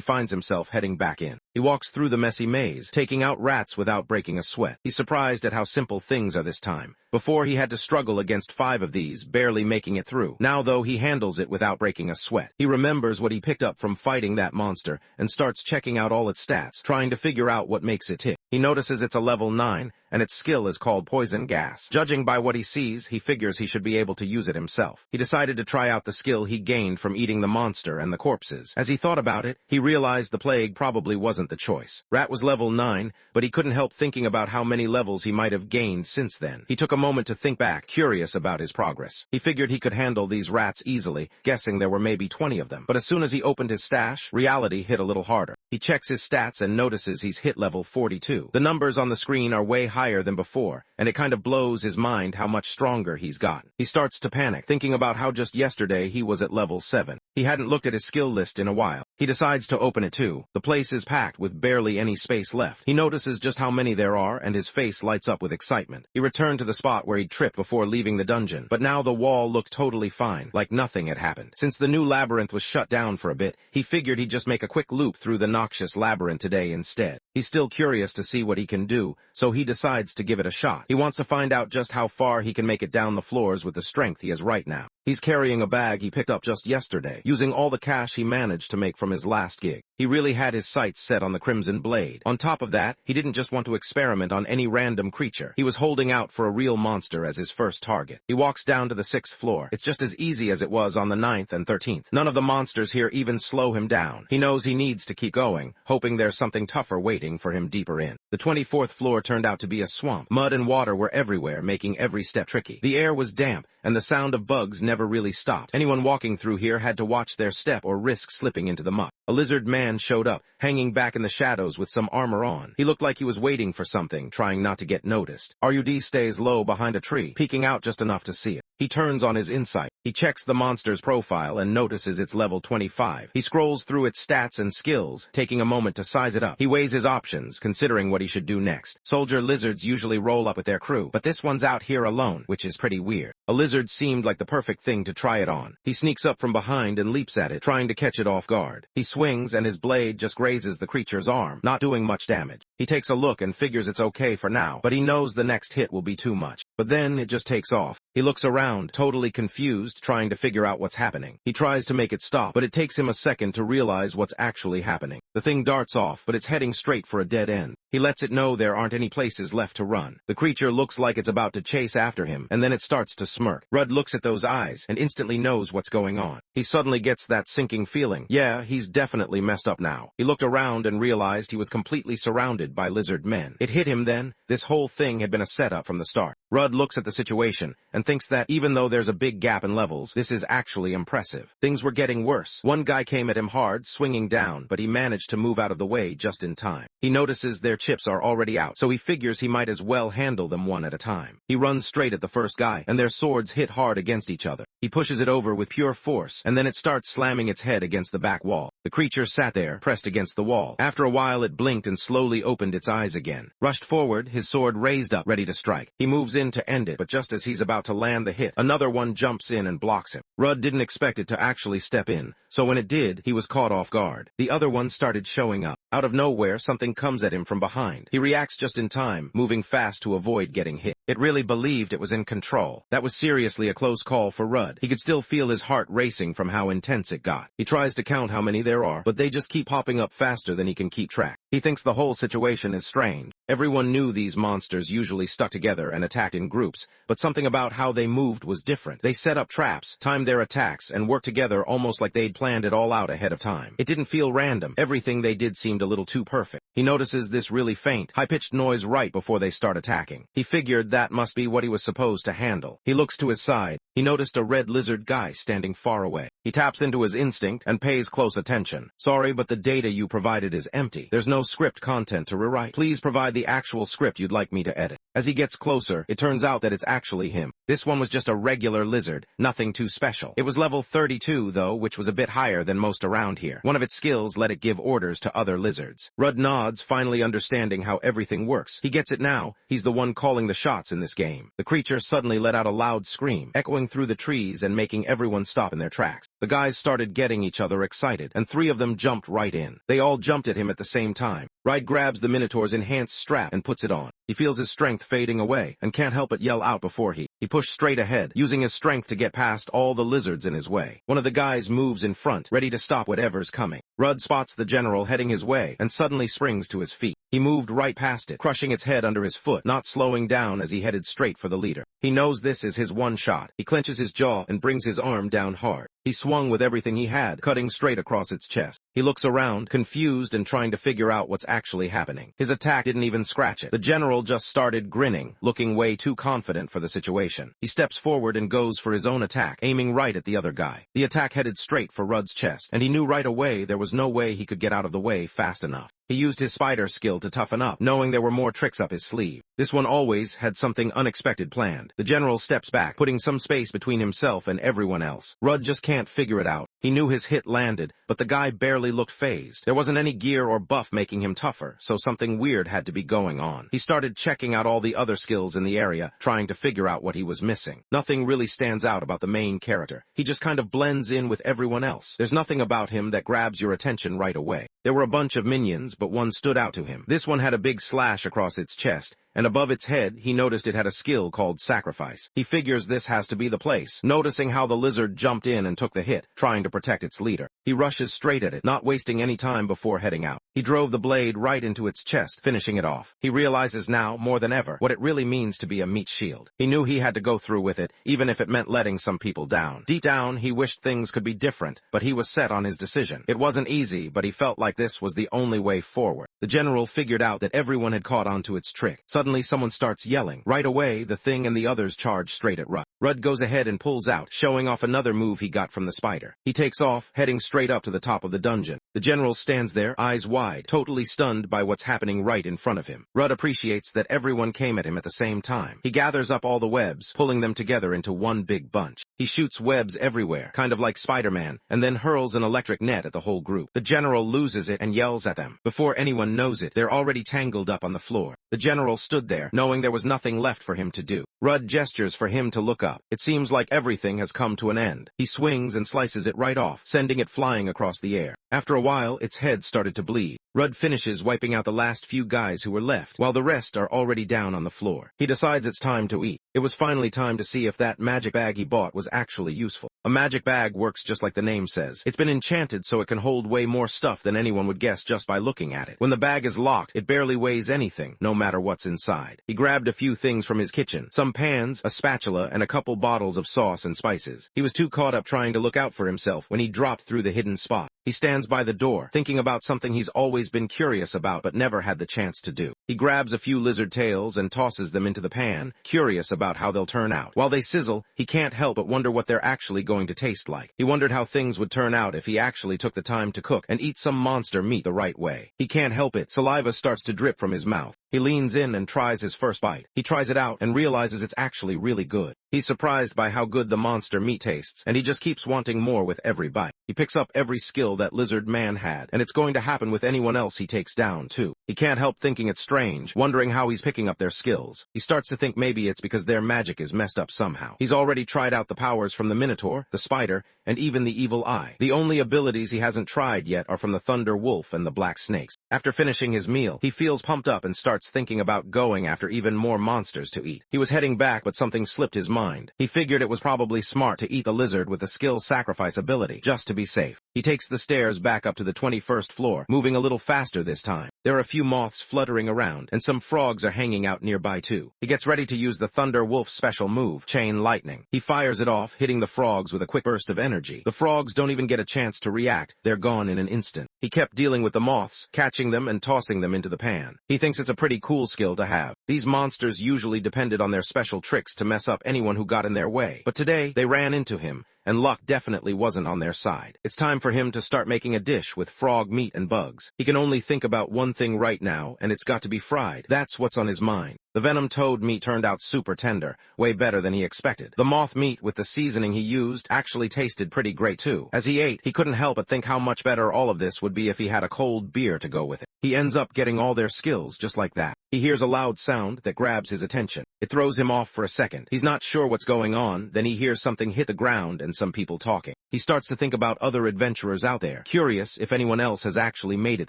finds himself heading back in. He walks through the messy maze, taking out rats without breaking a sweat. He's surprised at how simple things are this time. Before, he had to struggle against 5 of these, barely making it through. Now, though, he handles it without breaking a sweat. He remembers what he picked up from fighting that monster and starts checking out all its stats, trying to figure out what makes it tick. He notices it's a level 9, and its skill is called Poison Gas. Judging by what he sees, he figures he should be able to use it himself. He decided to try out the skill he gained from eating the monster and the corpses. As he thought about it, he realized the plague probably wasn't the choice. Rat was level 9, but he couldn't help thinking about how many levels he might have gained since then. He took a moment to think back, curious about his progress. He figured he could handle these rats easily, guessing there were maybe 20 of them. But as soon as he opened his stash, reality hit a little harder. He checks his stats and notices he's hit level 42. The numbers on the screen are way higher than before, and it kind of blows his mind how much stronger he's gotten. He starts to panic, thinking about how just yesterday he was at level 7. He hadn't looked at his skill list in a while. He decides to open it too. The place is packed with barely any space left. He notices just how many there are, and his face lights up with excitement. He returned to the spot where he'd tripped before leaving the dungeon, but now the wall looked totally fine, like nothing had happened. Since the new labyrinth was shut down for a bit, he figured he'd just make a quick loop through the noxious labyrinth today instead. He's still curious to see what he can do, so he decides to give it a shot. He wants to find out just how far he can make it down the floors with the strength he has right now. He's carrying a bag he picked up just yesterday, using all the cash he managed to make from his last gig. He really had his sights set on the Crimson Blade. On top of that, he didn't just want to experiment on any random creature. He was holding out for a real monster as his first target. He walks down to the 6th floor. It's just as easy as it was on the 9th and 13th. None of the monsters here even slow him down. He knows he needs to keep going, hoping there's something tougher waiting for him deeper in. The 24th floor turned out to be a swamp. Mud and water were everywhere, making every step tricky. The air was damp, and the sound of bugs never really stopped. Anyone walking through here had to watch their step or risk slipping into the muck. A lizard man showed up, hanging back in the shadows with some armor on. He looked like he was waiting for something, trying not to get noticed. RUD stays low behind a tree, peeking out just enough to see it. He turns on his insight. He checks the monster's profile and notices it's level 25. He scrolls through its stats and skills, taking a moment to size it up. He weighs his options, considering what he should do next. Soldier lizards usually roll up with their crew, but this one's out here alone, which is pretty weird. A lizard seemed like the perfect thing to try it on. He sneaks up from behind and leaps at it, trying to catch it off guard. He swings and his blade just grazes the creature's arm, not doing much damage. He takes a look and figures it's okay for now, but he knows the next hit will be too much. But then it just takes off. He looks around, totally confused, trying to figure out what's happening. He tries to make it stop, but it takes him a second to realize what's actually happening. The thing darts off, but it's heading straight for a dead end. He lets it know there aren't any places left to run. The creature looks like it's about to chase after him, and then it starts to smirk. Rudd looks at those eyes and instantly knows what's going on. He suddenly gets that sinking feeling. Yeah, he's definitely messed up now. He looked around and realized he was completely surrounded by lizard men. It hit him then. This whole thing had been a setup from the start. Rudd looks at the situation and thinks that even though there's a big gap in levels, this is actually impressive. Things were getting worse. One guy came at him hard, swinging down, but he managed to move out of the way just in time. He notices their chips are already out, so he figures he might as well handle them one at a time. He runs straight at the first guy, and their swords hit hard against each other. He pushes it over with pure force, and then it starts slamming its head against the back wall. The creature sat there, pressed against the wall. After a while, it blinked and slowly opened its eyes again. Rushed forward, his sword raised up, ready to strike. He moves in to end it, but just as he's about to land the hit, another one jumps in and blocks him. Rudd didn't expect it to actually step in, so when it did, he was caught off guard. The other one started showing up. Out of nowhere, something comes at him from behind. He reacts just in time, moving fast to avoid getting hit. It really believed it was in control. That was seriously a close call for Rudd. He could still feel his heart racing from how intense it got. He tries to count how many there are, but they just keep popping up faster than he can keep track. He thinks the whole situation is strange. Everyone knew these monsters usually stuck together and attacked in groups, but something about how they moved was different. They set up traps, timed their attacks, and worked together almost like they'd planned it all out ahead of time. It didn't feel random. Everything they did seemed a little too perfect. He notices this really faint, high-pitched noise right before they start attacking. He figured that must be what he was supposed to handle. He looks to his side. He noticed a red lizard guy standing far away. He taps into his instinct and pays close attention. Sorry, but the data you provided is empty. There's no script content to rewrite. Please provide the actual script you'd like me to edit. As he gets closer, it turns out that it's actually him. This one was just a regular lizard, nothing too special. It was level 32, though, which was a bit higher than most around here. One of its skills let it give orders to other lizards. Rudd nods, finally understanding how everything works. He gets it now. He's the one calling the shots in this game. The creature suddenly let out a loud scream, echoing through the trees and making everyone stop in their tracks. The guys started getting each other excited, and 3 of them jumped right in. They all jumped at him at the same time. Rudd grabs the Minotaur's enhanced strap and puts it on. He feels his strength fading away and can't help but yell out before he pushed straight ahead, using his strength to get past all the lizards in his way. One of the guys moves in front, ready to stop whatever's coming. Rudd spots the general heading his way and suddenly springs to his feet. He moved right past it, crushing its head under his foot, not slowing down as he headed straight for the leader. He knows this is his one shot. He clenches his jaw and brings his arm down hard. He swung with everything he had, cutting straight across its chest. He looks around, confused and trying to figure out what's actually happening. His attack didn't even scratch it. The general just started grinning, looking way too confident for the situation. He steps forward and goes for his own attack, aiming right at the other guy. The attack headed straight for Rudd's chest, and he knew right away there was no way he could get out of the way fast enough. He used his spider skill to toughen up, knowing there were more tricks up his sleeve. This one always had something unexpected planned. The general steps back, putting some space between himself and everyone else. Rudd just can't figure it out. He knew his hit landed, but the guy barely looked phased. There wasn't any gear or buff making him tougher, so something weird had to be going on. He started checking out all the other skills in the area, trying to figure out what he was missing. Nothing really stands out about the main character. He just kind of blends in with everyone else. There's nothing about him that grabs your attention right away. There were a bunch of minions, but one stood out to him. This one had a big slash across its chest, and above its head, he noticed it had a skill called Sacrifice. He figures this has to be the place, noticing how the lizard jumped in and took the hit, trying to protect its leader. He rushes straight at it, not wasting any time before heading out. He drove the blade right into its chest, finishing it off. He realizes now, more than ever, what it really means to be a meat shield. He knew he had to go through with it, even if it meant letting some people down. Deep down, he wished things could be different, but he was set on his decision. It wasn't easy, but he felt like this was the only way forward. The general figured out that everyone had caught on to its trick. Suddenly, someone starts yelling. Right away, the thing and the others charge straight at Rudd. Rudd goes ahead and pulls out, showing off another move he got from the spider. He takes off, heading straight up to the top of the dungeon. The general stands there, eyes wide, totally stunned by what's happening right in front of him. Rudd appreciates that everyone came at him at the same time. He gathers up all the webs, pulling them together into one big bunch. He shoots webs everywhere, kind of like Spider-Man, and then hurls an electric net at the whole group. The general loses it and yells at them. Before anyone knows it, they're already tangled up on the floor. The general stood there, knowing there was nothing left for him to do. Rudd gestures for him to look up. It seems like everything has come to an end. He swings and slices it right off, sending it flying across the air. After a while, its head started to bleed. Rudd finishes wiping out the last few guys who were left, while the rest are already down on the floor. He decides it's time to eat. It was finally time to see if that magic bag he bought was actually useful. A magic bag works just like the name says. It's been enchanted so it can hold way more stuff than anyone would guess just by looking at it. When the bag is locked, it barely weighs anything, no matter what's inside. He grabbed a few things from his kitchen, some pans, a spatula, and a couple bottles of sauce and spices. He was too caught up trying to look out for himself when he dropped through the hidden spot. He stands by the door, thinking about something he's always been curious about but never had the chance to do. He grabs a few lizard tails and tosses them into the pan, curious about how they'll turn out. While they sizzle, he can't help but wonder what they're actually going to taste like. He wondered how things would turn out if he actually took the time to cook and eat some monster meat the right way. He can't help it. Saliva starts to drip from his mouth. He leans in and tries his first bite. He tries it out and realizes it's actually really good. He's surprised by how good the monster meat tastes, and he just keeps wanting more with every bite. He picks up every skill that lizard man had, and it's going to happen with anyone else he takes down, too. He can't help thinking it's strange, wondering how he's picking up their skills. He starts to think maybe it's because their magic is messed up somehow. He's already tried out the powers from the Minotaur, the Spider, and even the Evil Eye. The only abilities he hasn't tried yet are from the Thunder Wolf and the Black Snakes. After finishing his meal, he feels pumped up and starts thinking about going after even more monsters to eat. He was heading back, but something slipped his mind. He figured it was probably smart to eat the lizard with the skill sacrifice ability, just to be safe. He takes the stairs back up to the 21st floor, moving a little faster this time. There are a few moths fluttering around, and some frogs are hanging out nearby too. He gets ready to use the Thunder Wolf's special move, Chain Lightning. He fires it off, hitting the frogs with a quick burst of energy. The frogs don't even get a chance to react. They're gone in an instant. He kept dealing with the moths, catching them and tossing them into the pan. He thinks it's a pretty cool skill to have. These monsters usually depended on their special tricks to mess up anyone who got in their way. But today, they ran into him, and luck definitely wasn't on their side. It's time for him to start making a dish with frog meat and bugs. He can only think about one thing right now, and it's got to be fried. That's what's on his mind. The venom toad meat turned out super tender, way better than he expected. The moth meat with the seasoning he used actually tasted pretty great too. As he ate, he couldn't help but think how much better all of this would be if he had a cold beer to go with it. He ends up getting all their skills just like that. He hears a loud sound that grabs his attention. It throws him off for a second. He's not sure what's going on, then he hears something hit the ground and some people talking. He starts to think about other adventurers out there, curious if anyone else has actually made it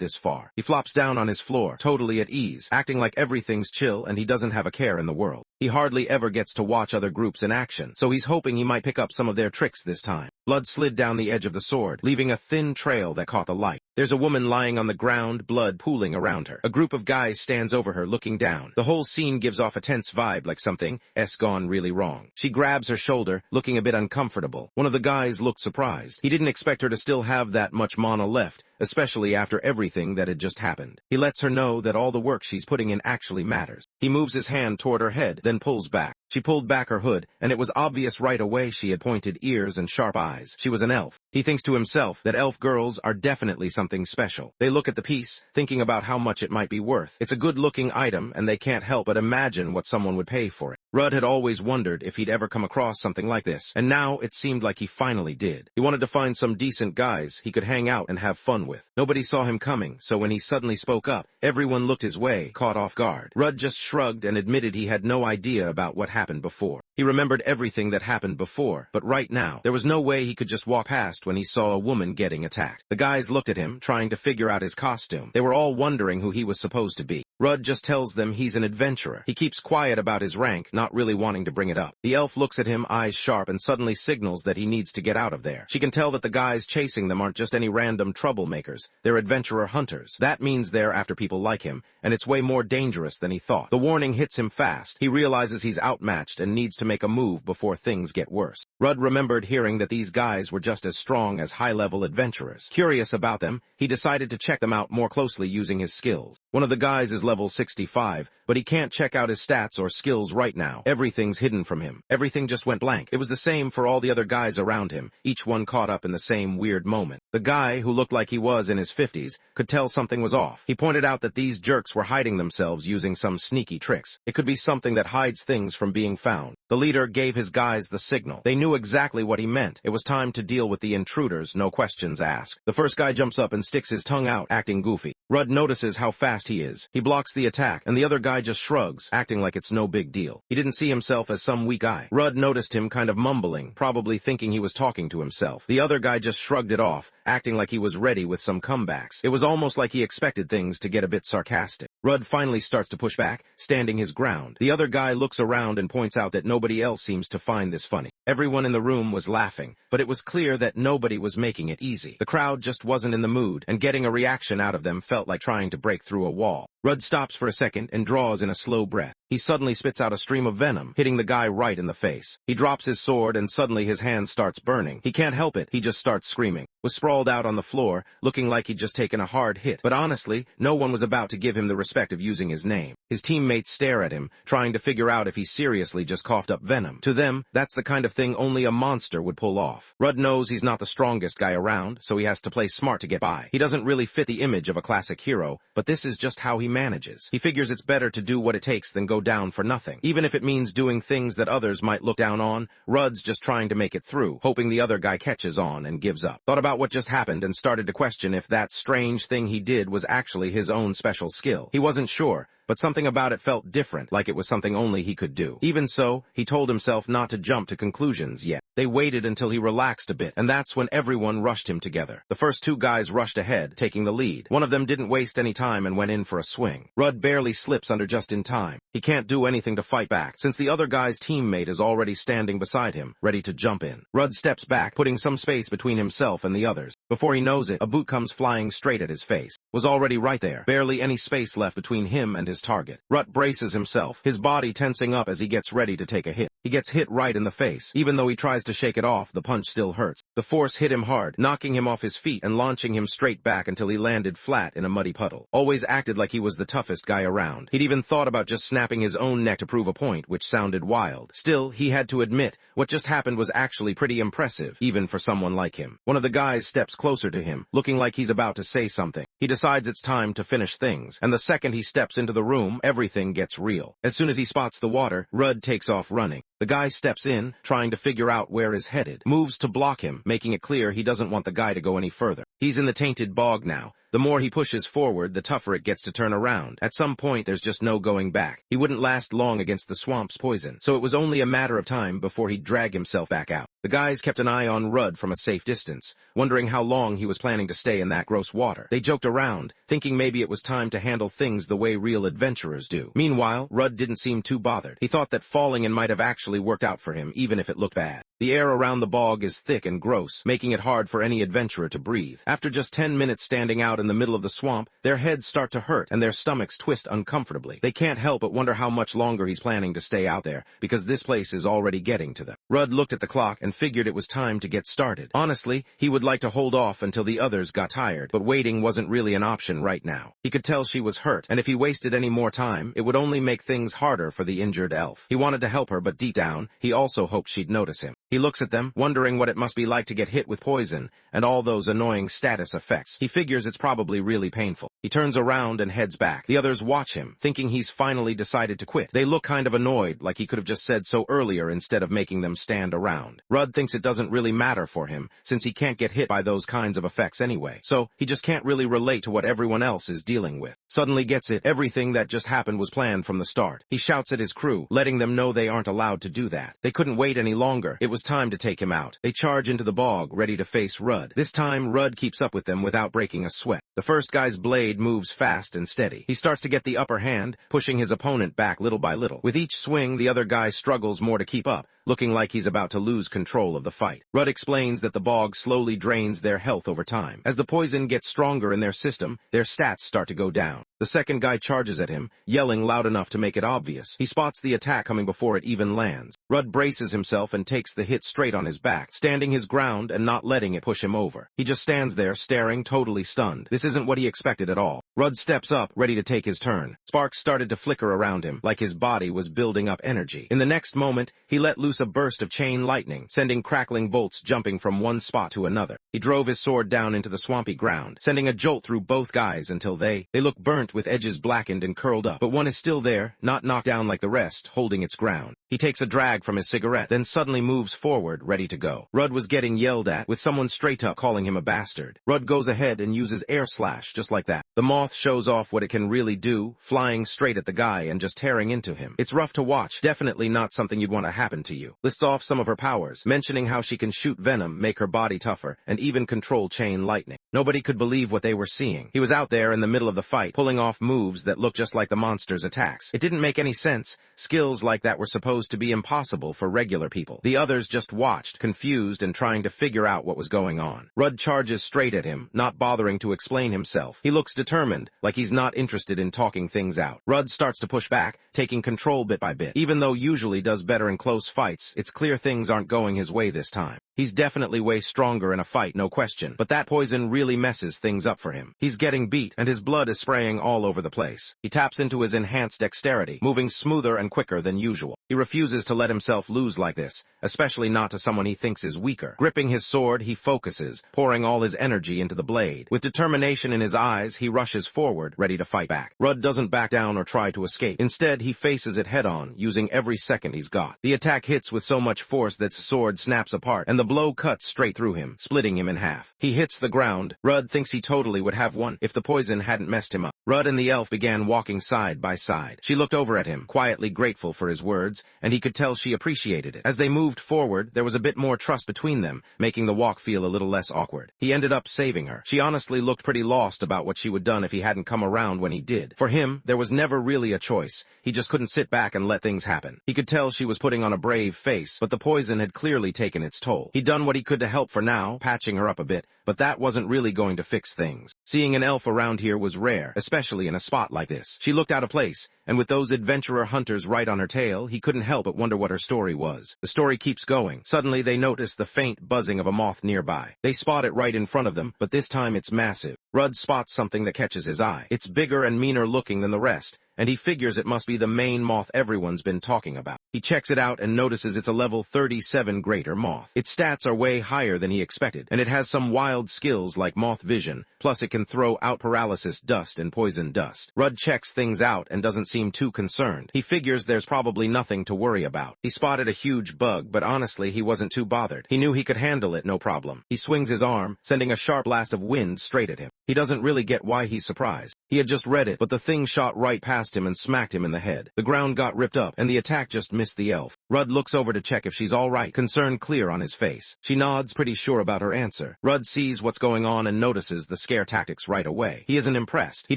this far. He flops down on his floor, totally at ease, acting like everything's chill and he doesn't have a care in the world. He hardly ever gets to watch other groups in action, so he's hoping he might pick up some of their tricks this time. Blood slid down the edge of the sword, leaving a thin trail that caught the light. There's a woman lying on the ground, blood pooling around her. A group of guys stands over her, looking down. The whole scene gives off a tense vibe, like something's gone really wrong. She grabs her shoulder, looking a bit uncomfortable. One of the guys looked surprised. He didn't expect her to still have that much mana left, especially after everything that had just happened. He lets her know that all the work she's putting in actually matters. He moves his hand toward her head, then pulls back. She pulled back her hood, and it was obvious right away she had pointed ears and sharp eyes. She was an elf. He thinks to himself that elf girls are definitely something special. They look at the piece, thinking about how much it might be worth. It's a good-looking item, and they can't help but imagine what someone would pay for it. Rudd had always wondered if he'd ever come across something like this, and now it seemed like he finally did. He wanted to find some decent guys he could hang out and have fun with. Nobody saw him coming, so when he suddenly spoke up, everyone looked his way, caught off guard. Rudd just shrugged and admitted he had no idea about what happened before. He remembered everything that happened before, but right now, there was no way he could just walk past when he saw a woman getting attacked. The guys looked at him, trying to figure out his costume. They were all wondering who he was supposed to be. Rudd just tells them he's an adventurer. He keeps quiet about his rank, not really wanting to bring it up. The elf looks at him, eyes sharp, and suddenly signals that he needs to get out of there. She can tell that the guys chasing them aren't just any random troublemakers. They're adventurer hunters. That means they're after people like him, and it's way more dangerous than he thought. The warning hits him fast. He realizes he's outmatched and needs to make a move before things get worse. Rudd remembered hearing that these guys were just as strong as high-level adventurers. Curious about them, he decided to check them out more closely using his skills. One of the guys is level 65, but he can't check out his stats or skills right now. Everything's hidden from him. Everything just went blank. It was the same for all the other guys around him, each one caught up in the same weird moment. The guy, who looked like he was in his 50s, could tell something was off. He pointed out that these jerks were hiding themselves using some sneaky tricks. It could be something that hides things from being found. The leader gave his guys the signal. They knew exactly what he meant. It was time to deal with the intruders, no questions asked. The first guy jumps up and sticks his tongue out, acting goofy. Rudd notices how fast he is. He blocks the attack, and the other guy just shrugs, acting like it's no big deal. He didn't see himself as some weak guy. Rudd noticed him kind of mumbling, probably thinking he was talking to himself. The other guy just shrugged it off, acting like he was ready with some comebacks. It was almost like he expected things to get a bit sarcastic. Rudd finally starts to push back, standing his ground. The other guy looks around and points out that nobody else seems to find this funny. Everyone in the room was laughing, but it was clear that nobody was making it easy. The crowd just wasn't in the mood, and getting a reaction out of them felt like trying to break through a wall. Rudd stops for a second and draws in a slow breath. He suddenly spits out a stream of venom, hitting the guy right in the face. He drops his sword and suddenly his hand starts burning. He can't help it, he just starts screaming. was sprawled out on the floor, looking like he'd just taken a hard hit. But honestly, no one was about to give him the respect of using his name. His teammates stare at him, trying to figure out if he seriously just coughed up venom. To them, that's the kind of thing only a monster would pull off. Rudd knows he's not the strongest guy around, so he has to play smart to get by. He doesn't really fit the image of a classic hero, but this is just how he manages. He figures it's better to do what it takes than go down for nothing. Even if it means doing things that others might look down on, Rudd's just trying to make it through, hoping the other guy catches on and gives up. Thought about what just happened and started to question if that strange thing he did was actually his own special skill. He wasn't sure, but something about it felt different, like it was something only he could do. Even so, he told himself not to jump to conclusions yet. They waited until he relaxed a bit, and that's when everyone rushed him together. The first two guys rushed ahead, taking the lead. One of them didn't waste any time and went in for a swing. Rudd barely slips under just in time. He can't do anything to fight back, since the other guy's teammate is already standing beside him, ready to jump in. Rudd steps back, putting some space between himself and the others. Before he knows it, a boot comes flying straight at his face. Was already right there, barely any space left between him and his target. Rudd braces himself, his body tensing up as he gets ready to take a hit. He gets hit right in the face. Even though he tries to shake it off, the punch still hurts. The force hit him hard, knocking him off his feet and launching him straight back until he landed flat in a muddy puddle. Always acted like he was the toughest guy around. He'd even thought about just snapping his own neck to prove a point, which sounded wild. Still, he had to admit, what just happened was actually pretty impressive, even for someone like him. One of the guys steps closer to him, looking like he's about to say something. He decides it's time to finish things, and the second he steps into the room, everything gets real. As soon as he spots the water, Rudd takes off running. The guy steps in, trying to figure out where he's headed, moves to block him, making it clear he doesn't want the guy to go any further. He's in the tainted bog now. The more he pushes forward, the tougher it gets to turn around. At some point, there's just no going back. He wouldn't last long against the swamp's poison, so it was only a matter of time before he'd drag himself back out. The guys kept an eye on Rudd from a safe distance, wondering how long he was planning to stay in that gross water. They joked around, thinking maybe it was time to handle things the way real adventurers do. Meanwhile, Rudd didn't seem too bothered. He thought that falling in might have actually worked out for him, even if it looked bad. The air around the bog is thick and gross, making it hard for any adventurer to breathe. After just 10 minutes standing out in the middle of the swamp, their heads start to hurt and their stomachs twist uncomfortably. They can't help but wonder how much longer he's planning to stay out there, because this place is already getting to them. Rudd looked at the clock and figured it was time to get started. Honestly, he would like to hold off until the others got tired, but waiting wasn't really an option right now. He could tell she was hurt, and if he wasted any more time, it would only make things harder for the injured elf. He wanted to help her, but deep down, he also hoped she'd notice him. He looks at them, wondering what it must be like to get hit with poison and all those annoying status effects. He figures it's probably really painful. He turns around and heads back. The others watch him, thinking he's finally decided to quit. They look kind of annoyed, like he could have just said so earlier instead of making them stand around. Rudd thinks it doesn't really matter for him, since he can't get hit by those kinds of effects anyway, so he just can't really relate to what everyone else is dealing with. Suddenly gets it, everything that just happened was planned from the start. He shouts at his crew, letting them know they aren't allowed to do that. They couldn't wait any longer. It was time to take him out. They charge into the bog, ready to face Rudd. This time, Rudd keeps up with them without breaking a sweat. The first guy's blade moves fast and steady. He starts to get the upper hand, pushing his opponent back little by little. With each swing, the other guy struggles more to keep up, looking like he's about to lose control of the fight. Rudd explains that the bog slowly drains their health over time. As the poison gets stronger in their system, their stats start to go down. The second guy charges at him, yelling loud enough to make it obvious. He spots the attack coming before it even lands. Rudd braces himself and takes the hit straight on his back, standing his ground and not letting it push him over. He just stands there, staring, totally stunned. This isn't what he expected at all. Rudd steps up, ready to take his turn. Sparks started to flicker around him, like his body was building up energy. In the next moment, he let loose a burst of chain lightning, sending crackling bolts jumping from one spot to another. He drove his sword down into the swampy ground, sending a jolt through both guys until they look burnt with edges blackened and curled up. But one is still there, not knocked down like the rest, holding its ground. He takes a drag from his cigarette, then suddenly moves forward, ready to go. Rudd was getting yelled at, with someone straight up calling him a bastard. Rudd goes ahead and uses air slash, just like that. The moth shows off what it can really do, flying straight at the guy and just tearing into him. It's rough to watch, definitely not something you'd want to happen to you. Lists off some of her powers, mentioning how she can shoot venom, make her body tougher, and even control chain lightning. Nobody could believe what they were seeing. He was out there in the middle of the fight, pulling pulling off moves that looked just like the monster's attacks. It didn't make any sense. Skills like that were supposed to be impossible for regular people. The others just watched, confused and trying to figure out what was going on. Rudd charges straight at him, not bothering to explain himself. He looks determined, like he's not interested in talking things out. Rudd starts to push back, taking control bit by bit. Even though usually does better in close fights, it's clear things aren't going his way this time. He's definitely way stronger in a fight, no question, but that poison really messes things up for him. He's getting beat, and his blood is spraying all over the place. He taps into his enhanced dexterity, moving smoother and quicker than usual. He refuses to let himself lose like this, especially not to someone he thinks is weaker. Gripping his sword, he focuses, pouring all his energy into the blade. With determination in his eyes, he rushes forward, ready to fight back. Rudd doesn't back down or try to escape. Instead, he faces it head-on, using every second he's got. The attack hits with so much force that his sword snaps apart, and the blow cuts straight through him, splitting him in half. He hits the ground. Rudd thinks he totally would have won if the poison hadn't messed him up. Rudd and the elf began walking side by side. She looked over at him, quietly grateful for his words, and he could tell she appreciated it. As they moved forward, there was a bit more trust between them, making the walk feel a little less awkward. He ended up saving her. She honestly looked pretty lost about what she would done if he hadn't come around when he did. For him, there was never really a choice. He just couldn't sit back and let things happen. He could tell she was putting on a brave face, but the poison had clearly taken its toll. He'd done what he could to help for now, patching her up a bit, but that wasn't really going to fix things. Seeing an elf around here was rare, especially in a spot like this. She looked out of place, and with those adventurer hunters right on her tail, he couldn't help but wonder what her story was. The story keeps going. Suddenly they notice the faint buzzing of a moth nearby. They spot it right in front of them, but this time it's massive. Rudd spots something that catches his eye. It's bigger and meaner looking than the rest, and he figures it must be the main moth everyone's been talking about. He checks it out and notices it's a level 37 greater moth. Its stats are way higher than he expected, and it has some wild skills like moth vision, plus it can throw out paralysis dust and poison dust. Rudd checks things out and doesn't seem too concerned. He figures there's probably nothing to worry about. He spotted a huge bug, but honestly he wasn't too bothered. He knew he could handle it no problem. He swings his arm, sending a sharp blast of wind straight at him. He doesn't really get why he's surprised. He had just read it, but the thing shot right past him and smacked him in the head. The ground got ripped up, and the attack just missed the elf. Rudd looks over to check if she's all right, concern clear on his face. She nods, pretty sure about her answer. Rudd sees what's going on and notices the scare tactics right away. He isn't impressed. He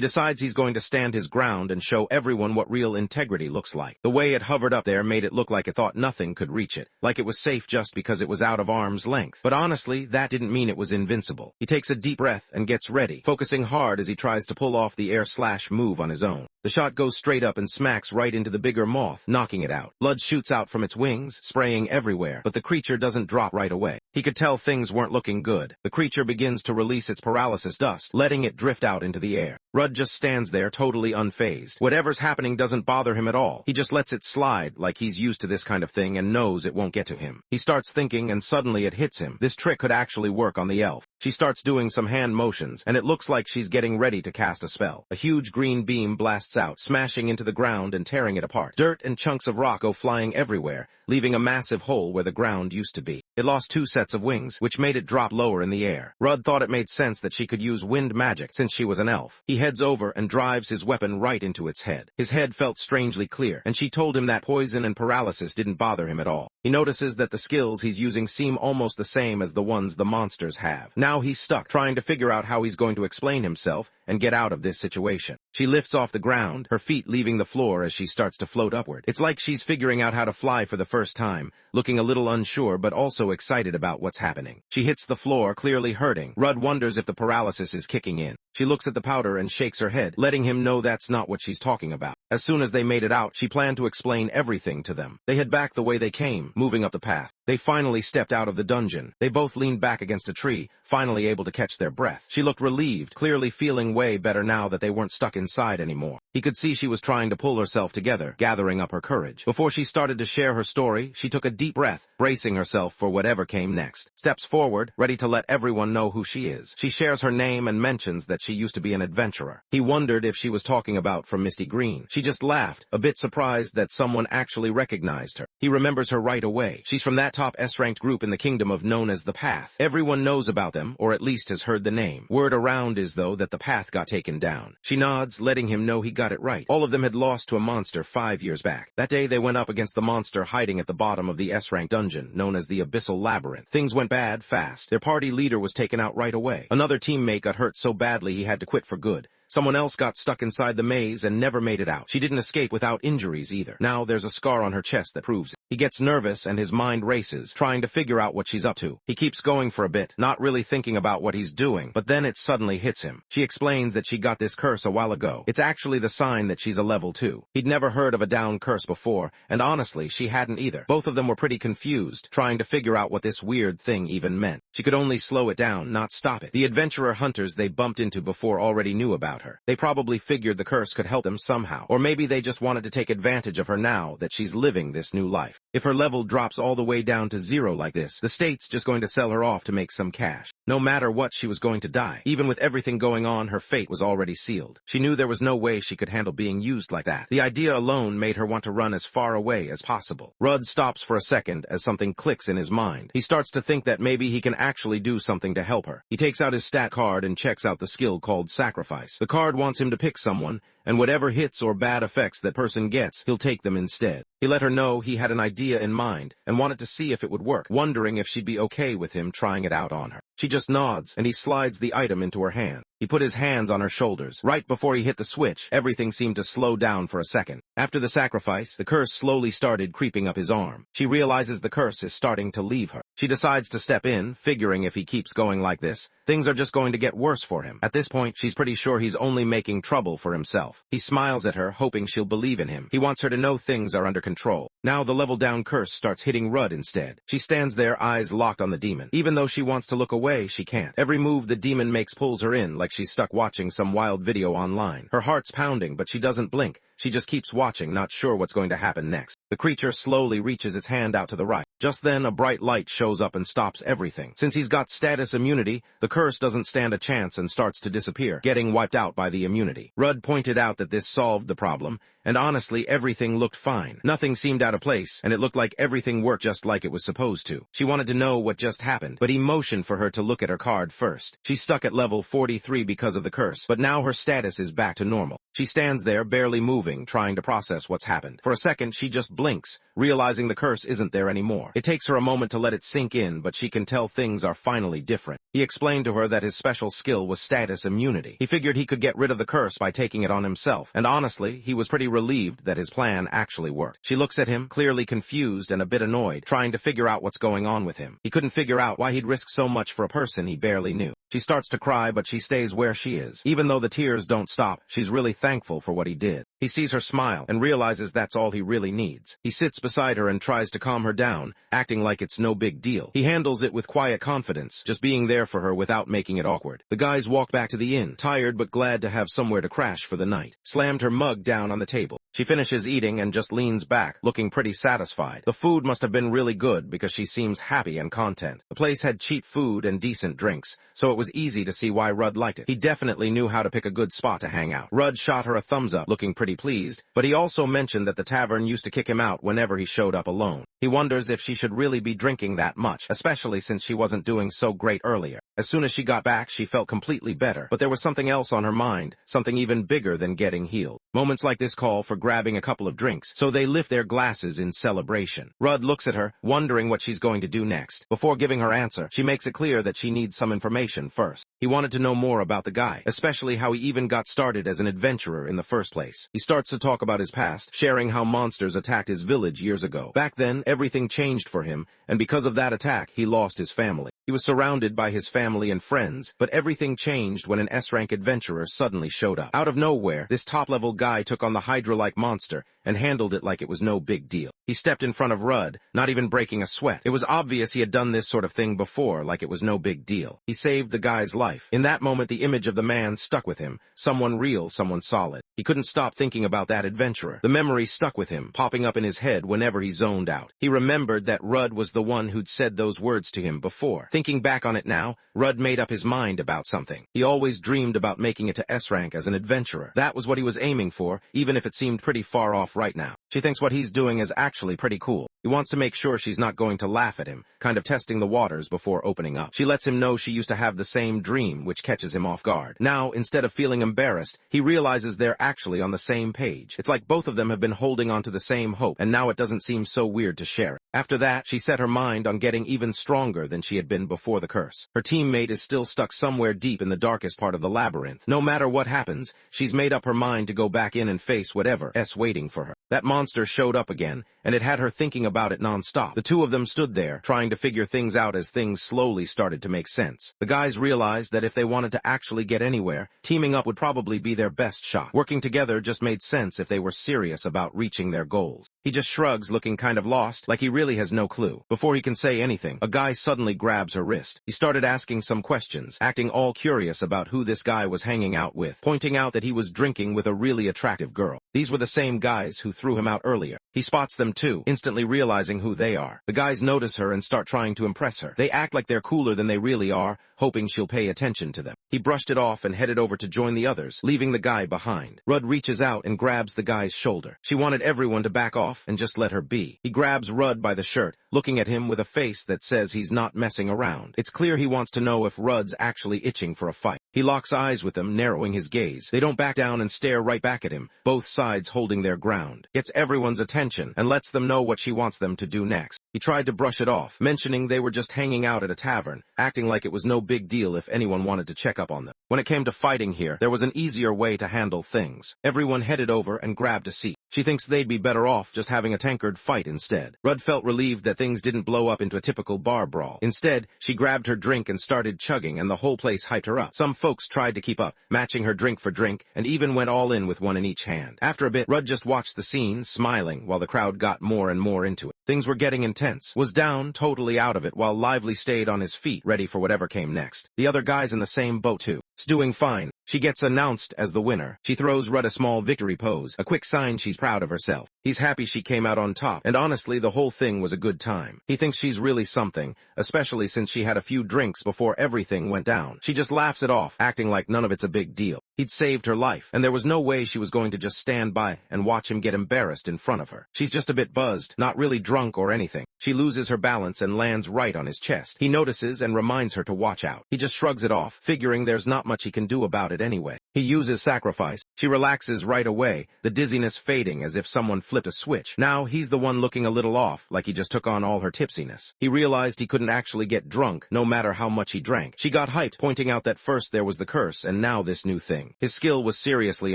decides he's going to stand his ground and show everyone what real integrity looks like. The way it hovered up there made it look like it thought nothing could reach it, like it was safe just because it was out of arm's length. But honestly, that didn't mean it was invincible. He takes a deep breath and gets ready, focusing hard as he tries to pull off the air slash move on his own. The shot goes straight up and smacks right into the bigger moth, knocking it out. Blood shoots out from its wings, spraying everywhere, but the creature doesn't drop right away. He could tell things weren't looking good. The creature begins to release its paralysis dust, letting it drift out into the air. Rudd just stands there totally unfazed. Whatever's happening doesn't bother him at all. He just lets it slide like he's used to this kind of thing and knows it won't get to him. He starts thinking and suddenly it hits him. This trick could actually work on the elf. She starts doing some hand motions, and it looks like she's getting ready to cast a spell. A huge green beam blasts out, smashing into the ground and tearing it apart. Dirt and chunks of rock go flying everywhere, leaving a massive hole where the ground used to be. It lost 2 sets of wings, which made it drop lower in the air. Rudd thought it made sense that she could use wind magic since she was an elf. He heads over and drives his weapon right into its head. His head felt strangely clear, and she told him that poison and paralysis didn't bother him at all. He notices that the skills he's using seem almost the same as the ones the monsters have. Now he's stuck, trying to figure out how he's going to explain himself and get out of this situation. She lifts off the ground, her feet leaving the floor as she starts to float upward. It's like she's figuring out how to fly for the first time, looking a little unsure but also excited about what's happening. She hits the floor, clearly hurting. Rudd wonders if the paralysis is kicking in. She looks at the powder and shakes her head, letting him know that's not what she's talking about. As soon as they made it out, she planned to explain everything to them. They head back the way they came, moving up the path. They finally stepped out of the dungeon. They both leaned back against a tree, finally able to catch their breath. She looked relieved, clearly feeling way better now that they weren't stuck inside anymore. He could see she was trying to pull herself together, gathering up her courage. Before she started to share her story, she took a deep breath, bracing herself for whatever came next. Steps forward, ready to let everyone know who she is. She shares her name and mentions that she used to be an adventurer. He wondered if she was talking about from Misty Green. She just laughed, a bit surprised that someone actually recognized her. He remembers her right away. She's from that top S-ranked group in the kingdom of known as the Path. Everyone knows about them, or at least has heard the name. Word around is, though, that the Path got taken down. She nods, letting him know he got it right. All of them had lost to a monster 5 years back. That day they went up against the monster hiding at the bottom of the S-ranked dungeon, known as the Abyssal Labyrinth. Things went bad fast. Their party leader was taken out right away. Another teammate got hurt so badly he had to quit for good, Someone else got stuck inside the maze and never made it out. She didn't escape without injuries either. Now there's a scar on her chest that proves it. He gets nervous and his mind races, trying to figure out what she's up to. He keeps going for a bit, not really thinking about what he's doing, but then it suddenly hits him. She explains that she got this curse a while ago. It's actually the sign that she's a level 2. He'd never heard of a down curse before, and honestly, she hadn't either. Both of them were pretty confused, trying to figure out what this weird thing even meant. She could only slow it down, not stop it. The adventurer hunters they bumped into before already knew about her. They probably figured the curse could help them somehow, or maybe they just wanted to take advantage of her now that she's living this new life. If her level drops all the way down to 0 like this, the state's just going to sell her off to make some cash. No matter what, she was going to die. Even with everything going on, her fate was already sealed. She knew there was no way she could handle being used like that. The idea alone made her want to run as far away as possible. Rudd stops for a second as something clicks in his mind. He starts to think that maybe he can actually do something to help her. He takes out his stat card and checks out the skill called Sacrifice. The card wants him to pick someone, and whatever hits or bad effects that person gets, he'll take them instead. He let her know he had an idea in mind and wanted to see if it would work, wondering if she'd be okay with him trying it out on her. She just nods, and he slides the item into her hand. He put his hands on her shoulders. Right before he hit the switch, everything seemed to slow down for a second. After the sacrifice, the curse slowly started creeping up his arm. She realizes the curse is starting to leave her. She decides to step in, figuring if he keeps going like this, things are just going to get worse for him. At this point, she's pretty sure he's only making trouble for himself. He smiles at her, hoping she'll believe in him. He wants her to know things are under control. Now the level-down curse starts hitting Rudd instead. She stands there, eyes locked on the demon. Even though she wants to look away, she can't. Every move the demon makes pulls her in, like she's stuck watching some wild video online. Her heart's pounding, but she doesn't blink. She just keeps watching, not sure what's going to happen next. The creature slowly reaches its hand out to the right. Just then, a bright light shows up and stops everything. Since he's got status immunity, the curse doesn't stand a chance and starts to disappear, getting wiped out by the immunity. Rudd pointed out that this solved the problem, and honestly, everything looked fine. Nothing seemed out of place, and it looked like everything worked just like it was supposed to. She wanted to know what just happened, but he motioned for her to look at her card first. She's stuck at level 43 because of the curse, but now her status is back to normal. She stands there, barely moving, trying to process what's happened. For a second, she just blinks, realizing the curse isn't there anymore. It takes her a moment to let it sink in, but she can tell things are finally different. He explained to her that his special skill was status immunity. He figured he could get rid of the curse by taking it on himself, and honestly, he was pretty relieved that his plan actually worked. She looks at him, clearly confused and a bit annoyed, trying to figure out what's going on with him. He couldn't figure out why he'd risk so much for a person he barely knew. She starts to cry, but she stays where she is. Even though the tears don't stop, she's really thankful for what he did. He sees her smile and realizes that's all he really needs. He sits beside her and tries to calm her down, acting like it's no big deal. He handles it with quiet confidence, just being there for her without making it awkward. The guys walk back to the inn, tired but glad to have somewhere to crash for the night. Slammed her mug down on the table. She finishes eating and just leans back, looking pretty satisfied. The food must have been really good because she seems happy and content. The place had cheap food and decent drinks, so it was easy to see why Rudd liked it. He definitely knew how to pick a good spot to hang out. Rudd shot her a thumbs up, looking pretty pleased, but he also mentioned that the tavern used to kick him out whenever he showed up alone. He wonders if she should really be drinking that much, especially since she wasn't doing so great earlier. As soon as she got back, she felt completely better, but there was something else on her mind, something even bigger than getting healed. Moments like this call for grabbing a couple of drinks, so they lift their glasses in celebration. Rudd looks at her, wondering what she's going to do next. Before giving her answer, she makes it clear that she needs some information first. He wanted to know more about the guy, especially how he even got started as an adventurer in the first place. He starts to talk about his past, sharing how monsters attacked his village years ago. Back then, everything changed for him, and because of that attack, he lost his family. He was surrounded by his family and friends, but everything changed when an S-rank adventurer suddenly showed up. Out of nowhere, this top-level guy took on the Hydra-like monster and handled it like it was no big deal. He stepped in front of Rudd, not even breaking a sweat. It was obvious he had done this sort of thing before, like it was no big deal. He saved the guy's life. In that moment, the image of the man stuck with him. Someone real, someone solid. He couldn't stop thinking about that adventurer. The memory stuck with him, popping up in his head whenever he zoned out. He remembered that Rudd was the one who'd said those words to him before. Thinking back on it now, Rudd made up his mind about something. He always dreamed about making it to S-rank as an adventurer. That was what he was aiming for, even if it seemed pretty far off right now. She thinks what he's doing is actually pretty cool. He wants to make sure she's not going to laugh at him, kind of testing the waters before opening up. She lets him know she used to have the same dream, which catches him off guard. Now, instead of feeling embarrassed, he realizes they're actually on the same page. It's like both of them have been holding on to the same hope, and now it doesn't seem so weird to share it. After that, she set her mind on getting even stronger than she had been before the curse. Her teammate is still stuck somewhere deep in the darkest part of the labyrinth. No matter what happens, she's made up her mind to go back in and face whatever's waiting for her. That monster showed up again, and it had her thinking about it non-stop. The two of them stood there, trying to figure things out as things slowly started to make sense. The guys realized that if they wanted to actually get anywhere, teaming up would probably be their best shot. Working together just made sense if they were serious about reaching their goals. He just shrugs, looking kind of lost, like he really has no clue. Before he can say anything, a guy suddenly grabs her wrist. He started asking some questions, acting all curious about who this guy was hanging out with, pointing out that he was drinking with a really attractive girl. These were the same guys who threw him out earlier. He spots them too, instantly realizing who they are. The guys notice her and start trying to impress her. They act like they're cooler than they really are, hoping she'll pay attention to them. He brushed it off and headed over to join the others, leaving the guy behind. Rudd reaches out and grabs the guy's shoulder. She wanted everyone to back off and just let her be. He grabs Rudd by the shirt, looking at him with a face that says he's not messing around. It's clear he wants to know if Rudd's actually itching for a fight. He locks eyes with them, narrowing his gaze. They don't back down and stare right back at him, both sides holding their ground. Gets everyone's attention and lets them know what she wants them to do next. He tried to brush it off, mentioning they were just hanging out at a tavern, acting like it was no big deal if anyone wanted to check up on them. When it came to fighting here, there was an easier way to handle things. Everyone headed over and grabbed a seat. She thinks they'd be better off just having a tankard fight instead. Rudd felt relieved that things didn't blow up into a typical bar brawl. Instead, she grabbed her drink and started chugging, and the whole place hyped her up. Some folks tried to keep up, matching her drink for drink, and even went all in with one in each hand. After a bit, Rudd just watched the scene, smiling, while the crowd got more and more into it. Things were getting intense. Was down, totally out of it, while Lively stayed on his feet, ready for whatever came next. The other guys in the same boat too. It's doing fine. She gets announced as the winner. She throws Rudd a small victory pose, a quick sign she's proud of herself. He's happy she came out on top, and honestly, the whole thing was a good time. He thinks she's really something, especially since she had a few drinks before everything went down. She just laughs it off, acting like none of it's a big deal. He'd saved her life, and there was no way she was going to just stand by and watch him get embarrassed in front of her. She's just a bit buzzed, not really drunk or anything. She loses her balance and lands right on his chest. He notices and reminds her to watch out. He just shrugs it off, figuring there's not much he can do about it anyway. He uses sacrifice. She relaxes right away, the dizziness fading as if someone flipped a switch. Now he's the one looking a little off, like he just took on all her tipsiness. He realized he couldn't actually get drunk, no matter how much he drank. She got hyped, pointing out that first there was the curse and now this new thing. His skill was seriously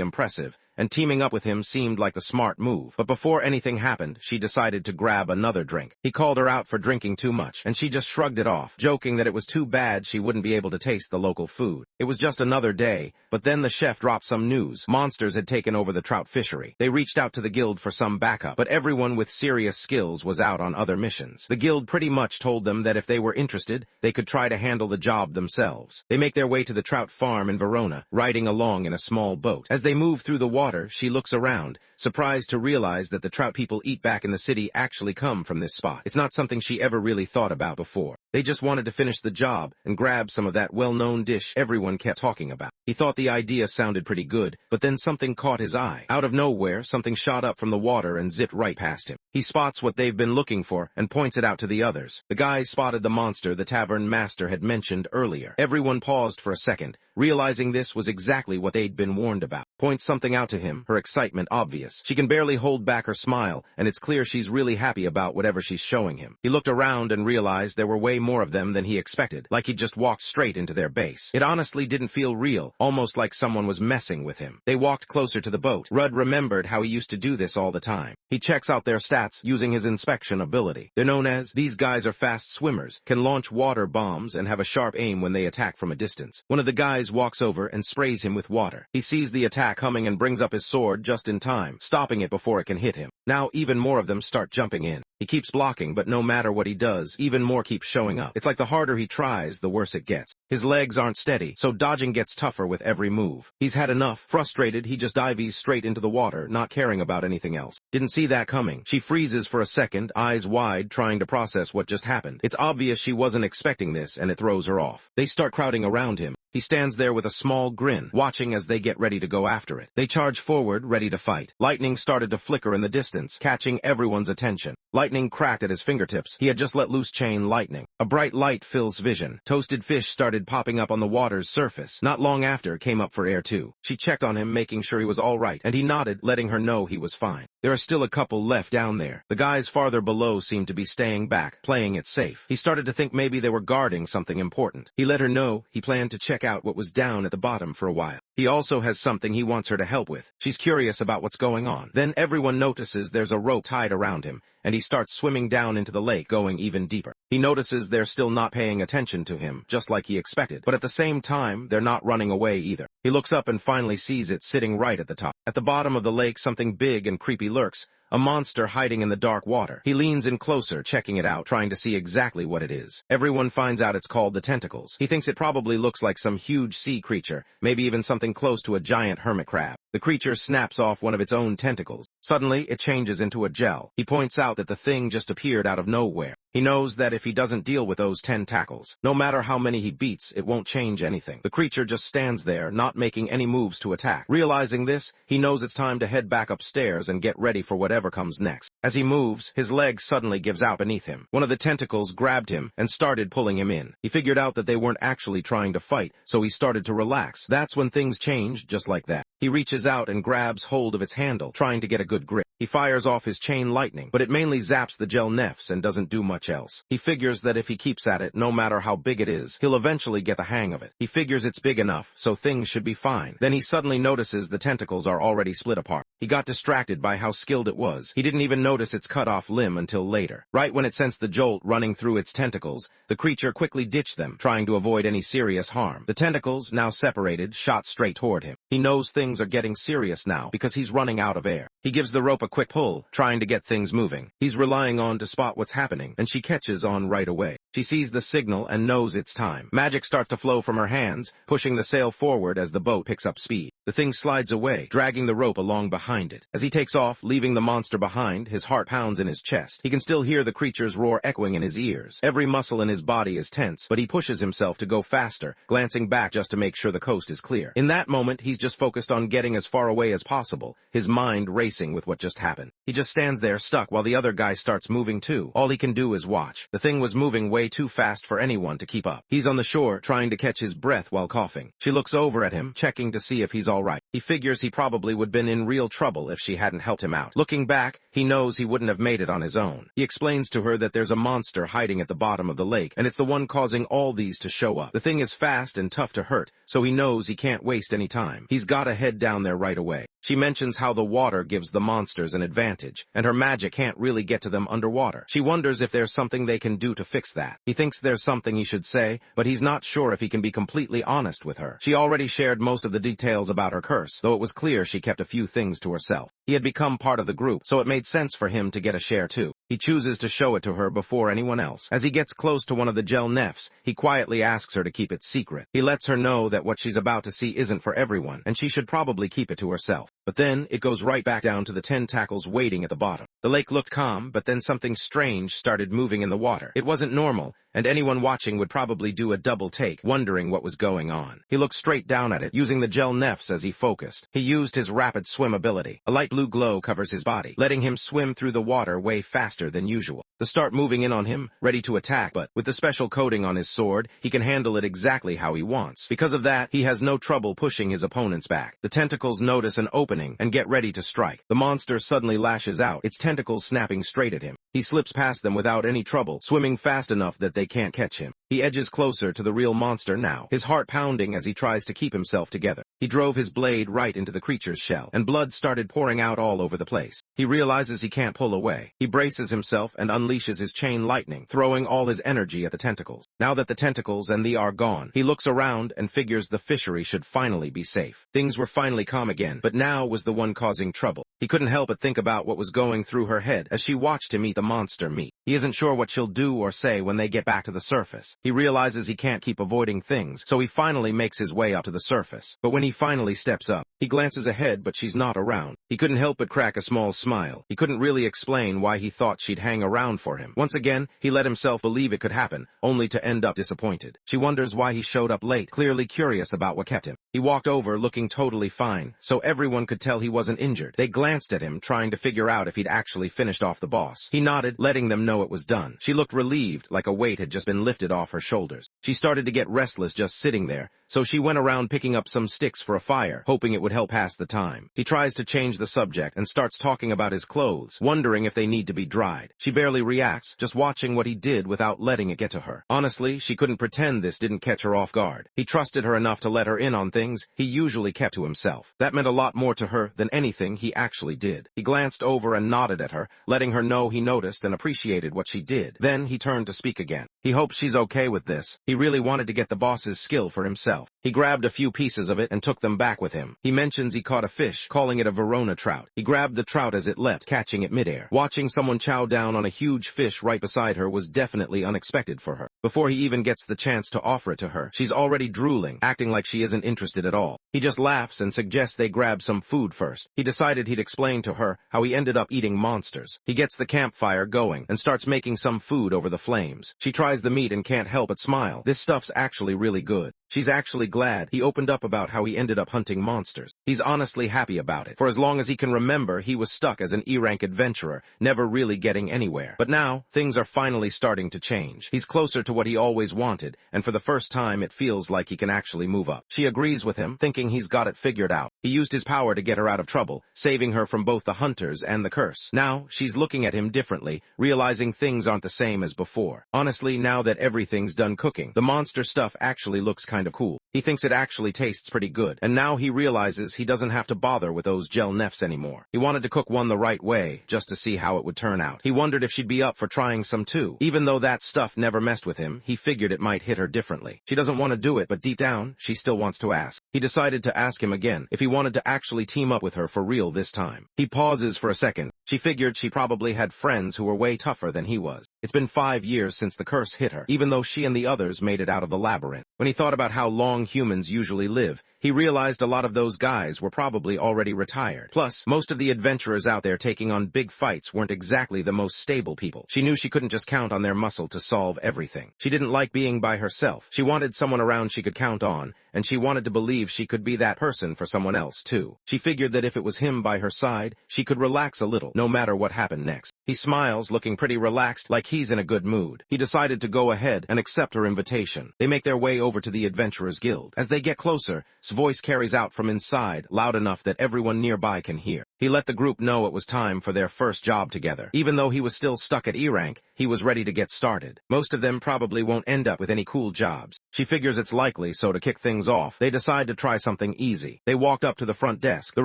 impressive, and teaming up with him seemed like the smart move. But before anything happened, she decided to grab another drink. He called her out for drinking too much, and she just shrugged it off, joking that it was too bad she wouldn't be able to taste the local food. It was just another day, but then the chef dropped some news. Monsters had taken over the trout fishery. They reached out to the guild for some backup, but everyone with serious skills was out on other missions. The guild pretty much told them that if they were interested, they could try to handle the job themselves. They make their way to the trout farm in Verona, riding along in a small boat. As they move through the water, she looks around, surprised to realize that the trout people eat back in the city actually come from this spot. It's not something she ever really thought about before. They just wanted to finish the job and grab some of that well-known dish everyone kept talking about. He thought the idea sounded pretty good, but then something caught his eye. Out of nowhere, something shot up from the water and zipped right past him. He spots what they've been looking for and points it out to the others. The guys spotted the monster the tavern master had mentioned earlier. Everyone paused for a second, realizing this was exactly what they'd been warned about. Points something out to him, her excitement obvious. She can barely hold back her smile, and it's clear she's really happy about whatever she's showing him. He looked around and realized there were way more of them than he expected, like he'd just walked straight into their base. It honestly didn't feel real, almost like someone was messing with him. They walked closer to the boat. Rudd remembered how he used to do this all the time. He checks out their stats using his inspection ability. They're known as, these guys are fast swimmers, can launch water bombs, and have a sharp aim when they attack from a distance. One of the guys walks over and sprays him with water. He sees the attack coming and brings up his sword just in time, stopping it before it can hit him. Now even more of them start jumping in. He keeps blocking, but no matter what he does, even more keep showing up. It's like the harder he tries, the worse it gets. His legs aren't steady, so dodging gets tougher with every move. He's had enough. Frustrated, he just dives straight into the water, not caring about anything else. Didn't see that coming. She freezes for a second, eyes wide, trying to process what just happened. It's obvious she wasn't expecting this, and it throws her off. They start crowding around him. He stands there with a small grin, watching as they get ready to go after it. They charge forward, ready to fight. Lightning started to flicker in the distance, catching everyone's attention. Lightning cracked at his fingertips. He had just let loose chain lightning. A bright light fills vision. Toasted fish started popping up on the water's surface. Not long after, came up for air too. She checked on him, making sure he was all right, and he nodded, letting her know he was fine. There are still a couple left down there. The guys farther below seemed to be staying back, playing it safe. He started to think maybe they were guarding something important. He let her know he planned to check out what was down at the bottom for a while. He also has something he wants her to help with. She's curious about what's going on. Then everyone notices there's a rope tied around him, and he starts swimming down into the lake, going even deeper. He notices they're still not paying attention to him, just like he expected, but at the same time, they're not running away either. He looks up and finally sees it sitting right at the top. At the bottom of the lake, something big and creepy lurks, a monster hiding in the dark water. He leans in closer, checking it out, trying to see exactly what it is. Everyone finds out it's called the tentacles. He thinks it probably looks like some huge sea creature, maybe even something close to a giant hermit crab. The creature snaps off one of its own tentacles. Suddenly, it changes into a gel. He points out that the thing just appeared out of nowhere. He knows that if he doesn't deal with those 10 tackles, no matter how many he beats, it won't change anything. The creature just stands there, not making any moves to attack. Realizing this, he knows it's time to head back upstairs and get ready for whatever comes next. As he moves, his leg suddenly gives out beneath him. One of the tentacles grabbed him and started pulling him in. He figured out that they weren't actually trying to fight, so he started to relax. That's when things changed, just like that. He reaches out and grabs hold of its handle, trying to get a good grip. He fires off his chain lightning, but it mainly zaps the gel nefs and doesn't do much else. He figures that if he keeps at it, no matter how big it is, he'll eventually get the hang of it. He figures it's big enough, so things should be fine. Then he suddenly notices the tentacles are already split apart. He got distracted by how skilled it was. He didn't even notice its cut off limb until later. Right when it sensed the jolt running through its tentacles, the creature quickly ditched them, trying to avoid any serious harm. The tentacles, now separated, shot straight toward him. He knows things are getting serious now because he's running out of air. He gives the rope a quick pull, trying to get things moving. He's relying on to spot what's happening, and she catches on right away. She sees the signal and knows it's time. Magic starts to flow from her hands, pushing the sail forward as the boat picks up speed. The thing slides away, dragging the rope along behind it. As he takes off, leaving the monster behind, his heart pounds in his chest. He can still hear the creature's roar echoing in his ears. Every muscle in his body is tense, but he pushes himself to go faster, glancing back just to make sure the coast is clear. In that moment, he's just focused on getting as far away as possible, his mind racing with what just happened. He just stands there stuck while the other guy starts moving too. All he can do is watch. The thing was moving way too fast for anyone to keep up. He's on the shore, trying to catch his breath while coughing. She looks over at him, checking to see if he's all right. He figures he probably would have been in real trouble if she hadn't helped him out. Looking back, he knows he wouldn't have made it on his own. He explains to her that there's a monster hiding at the bottom of the lake, and it's the one causing all these to show up. The thing is fast and tough to hurt, so he knows he can't waste any time. He's gotta head down there right away. She mentions how the water gives the monsters an advantage, and her magic can't really get to them underwater. She wonders if there's something they can do to fix that. He thinks there's something he should say, but he's not sure if he can be completely honest with her. She already shared most of the details about her curse, though it was clear she kept a few things to herself. He had become part of the group, so it made sense for him to get a share too. He chooses to show it to her before anyone else. As he gets close to one of the gel nefs, he quietly asks her to keep it secret. He lets her know that what she's about to see isn't for everyone, and she should probably keep it to herself. But then, it goes right back down to the 10 tackles waiting at the bottom. The lake looked calm, but then something strange started moving in the water. It wasn't normal, and anyone watching would probably do a double take, wondering what was going on. He looked straight down at it, using the gel nefs as he focused. He used his rapid swim ability. A light blue glow covers his body, letting him swim through the water way faster than usual. They start moving in on him, ready to attack, but with the special coating on his sword, he can handle it exactly how he wants. Because of that, he has no trouble pushing his opponents back. The tentacles notice an opening and get ready to strike. The monster suddenly lashes out, its tentacles snapping straight at him. He slips past them without any trouble, swimming fast enough that they can't catch him. He edges closer to the real monster now, his heart pounding as he tries to keep himself together. He drove his blade right into the creature's shell, and blood started pouring out all over the place. He realizes he can't pull away. He braces himself and unleashes his chain lightning, throwing all his energy at the tentacles. Now that the tentacles and the are gone, he looks around and figures the fishery should finally be safe. Things were finally calm again, but now was the one causing trouble. He couldn't help but think about what was going through her head as she watched him eat the monster meat. He isn't sure what she'll do or say when they get back to the surface. He realizes he can't keep avoiding things, so he finally makes his way up to the surface. But when he finally steps up, he glances ahead, but she's not around. He couldn't help but crack a small smile. He couldn't really explain why he thought she'd hang around for him. Once again, he let himself believe it could happen, only to end up disappointed. She wonders why he showed up late, clearly curious about what kept him. He walked over looking totally fine, so everyone could tell he wasn't injured. They glanced at him, trying to figure out if he'd actually finished off the boss. He nodded, letting them know it was done. She looked relieved, like a weight had just been lifted off her shoulders. She started to get restless just sitting there, so she went around picking up some sticks for a fire, hoping it would help pass the time. He tries to change the subject and starts talking about his clothes, wondering if they need to be dried. She barely reacts, just watching what he did without letting it get to her. Honestly, she couldn't pretend this didn't catch her off guard. He trusted her enough to let her in on things he usually kept to himself. That meant a lot more to her than anything he actually did. He glanced over and nodded at her, letting her know he noticed and appreciated what she did. Then he turned to speak again. He hopes she's okay with this. He really wanted to get the boss's skill for himself. He grabbed a few pieces of it and took them back with him. He mentions he caught a fish, calling it a Verona trout. He grabbed the trout as it leapt, catching it midair. Watching someone chow down on a huge fish right beside her was definitely unexpected for her. Before he even gets the chance to offer it to her, she's already drooling, acting like she isn't interested at all. He just laughs and suggests they grab some food first. He decided he'd explain to her how he ended up eating monsters. He gets the campfire going and starts making some food over the flames. She tries the meat and can't help but smile. This stuff's actually really good. She's actually glad he opened up about how he ended up hunting monsters. He's honestly happy about it. For as long as he can remember, he was stuck as an E-rank adventurer, never really getting anywhere. But now, things are finally starting to change. He's closer to what he always wanted, and for the first time it feels like he can actually move up. She agrees with him, thinking he's got it figured out. He used his power to get her out of trouble, saving her from both the hunters and the curse. Now, she's looking at him differently, realizing things aren't the same as before. Honestly, now that everything's done cooking, the monster stuff actually looks kind of cool. He thinks it actually tastes pretty good, and now he realizes he doesn't have to bother with those gel nefs anymore. He wanted to cook one the right way, just to see how it would turn out. He wondered if she'd be up for trying some too. Even though that stuff never messed with him, he figured it might hit her differently. She doesn't want to do it, but deep down, she still wants to ask. He decided to ask him again if he wanted to actually team up with her for real this time. He pauses for a second. She figured she probably had friends who were way tougher than he was. It's been 5 years since the curse hit her, even though she and the others made it out of the labyrinth. When he thought about how long humans usually live, he realized a lot of those guys were probably already retired. Plus, most of the adventurers out there taking on big fights weren't exactly the most stable people. She knew she couldn't just count on their muscle to solve everything. She didn't like being by herself. She wanted someone around she could count on, and she wanted to believe she could be that person for someone else, too. She figured that if it was him by her side, she could relax a little, no matter what happened next. He smiles, looking pretty relaxed, like he's in a good mood. He decided to go ahead and accept her invitation. They make their way over to the Adventurers Guild. As they get closer, his voice carries out from inside, loud enough that everyone nearby can hear. He let the group know it was time for their first job together. Even though he was still stuck at E-rank, he was ready to get started. Most of them probably won't end up with any cool jobs. She figures it's likely, so to kick things off, they decide to try something easy. They walked up to the front desk. The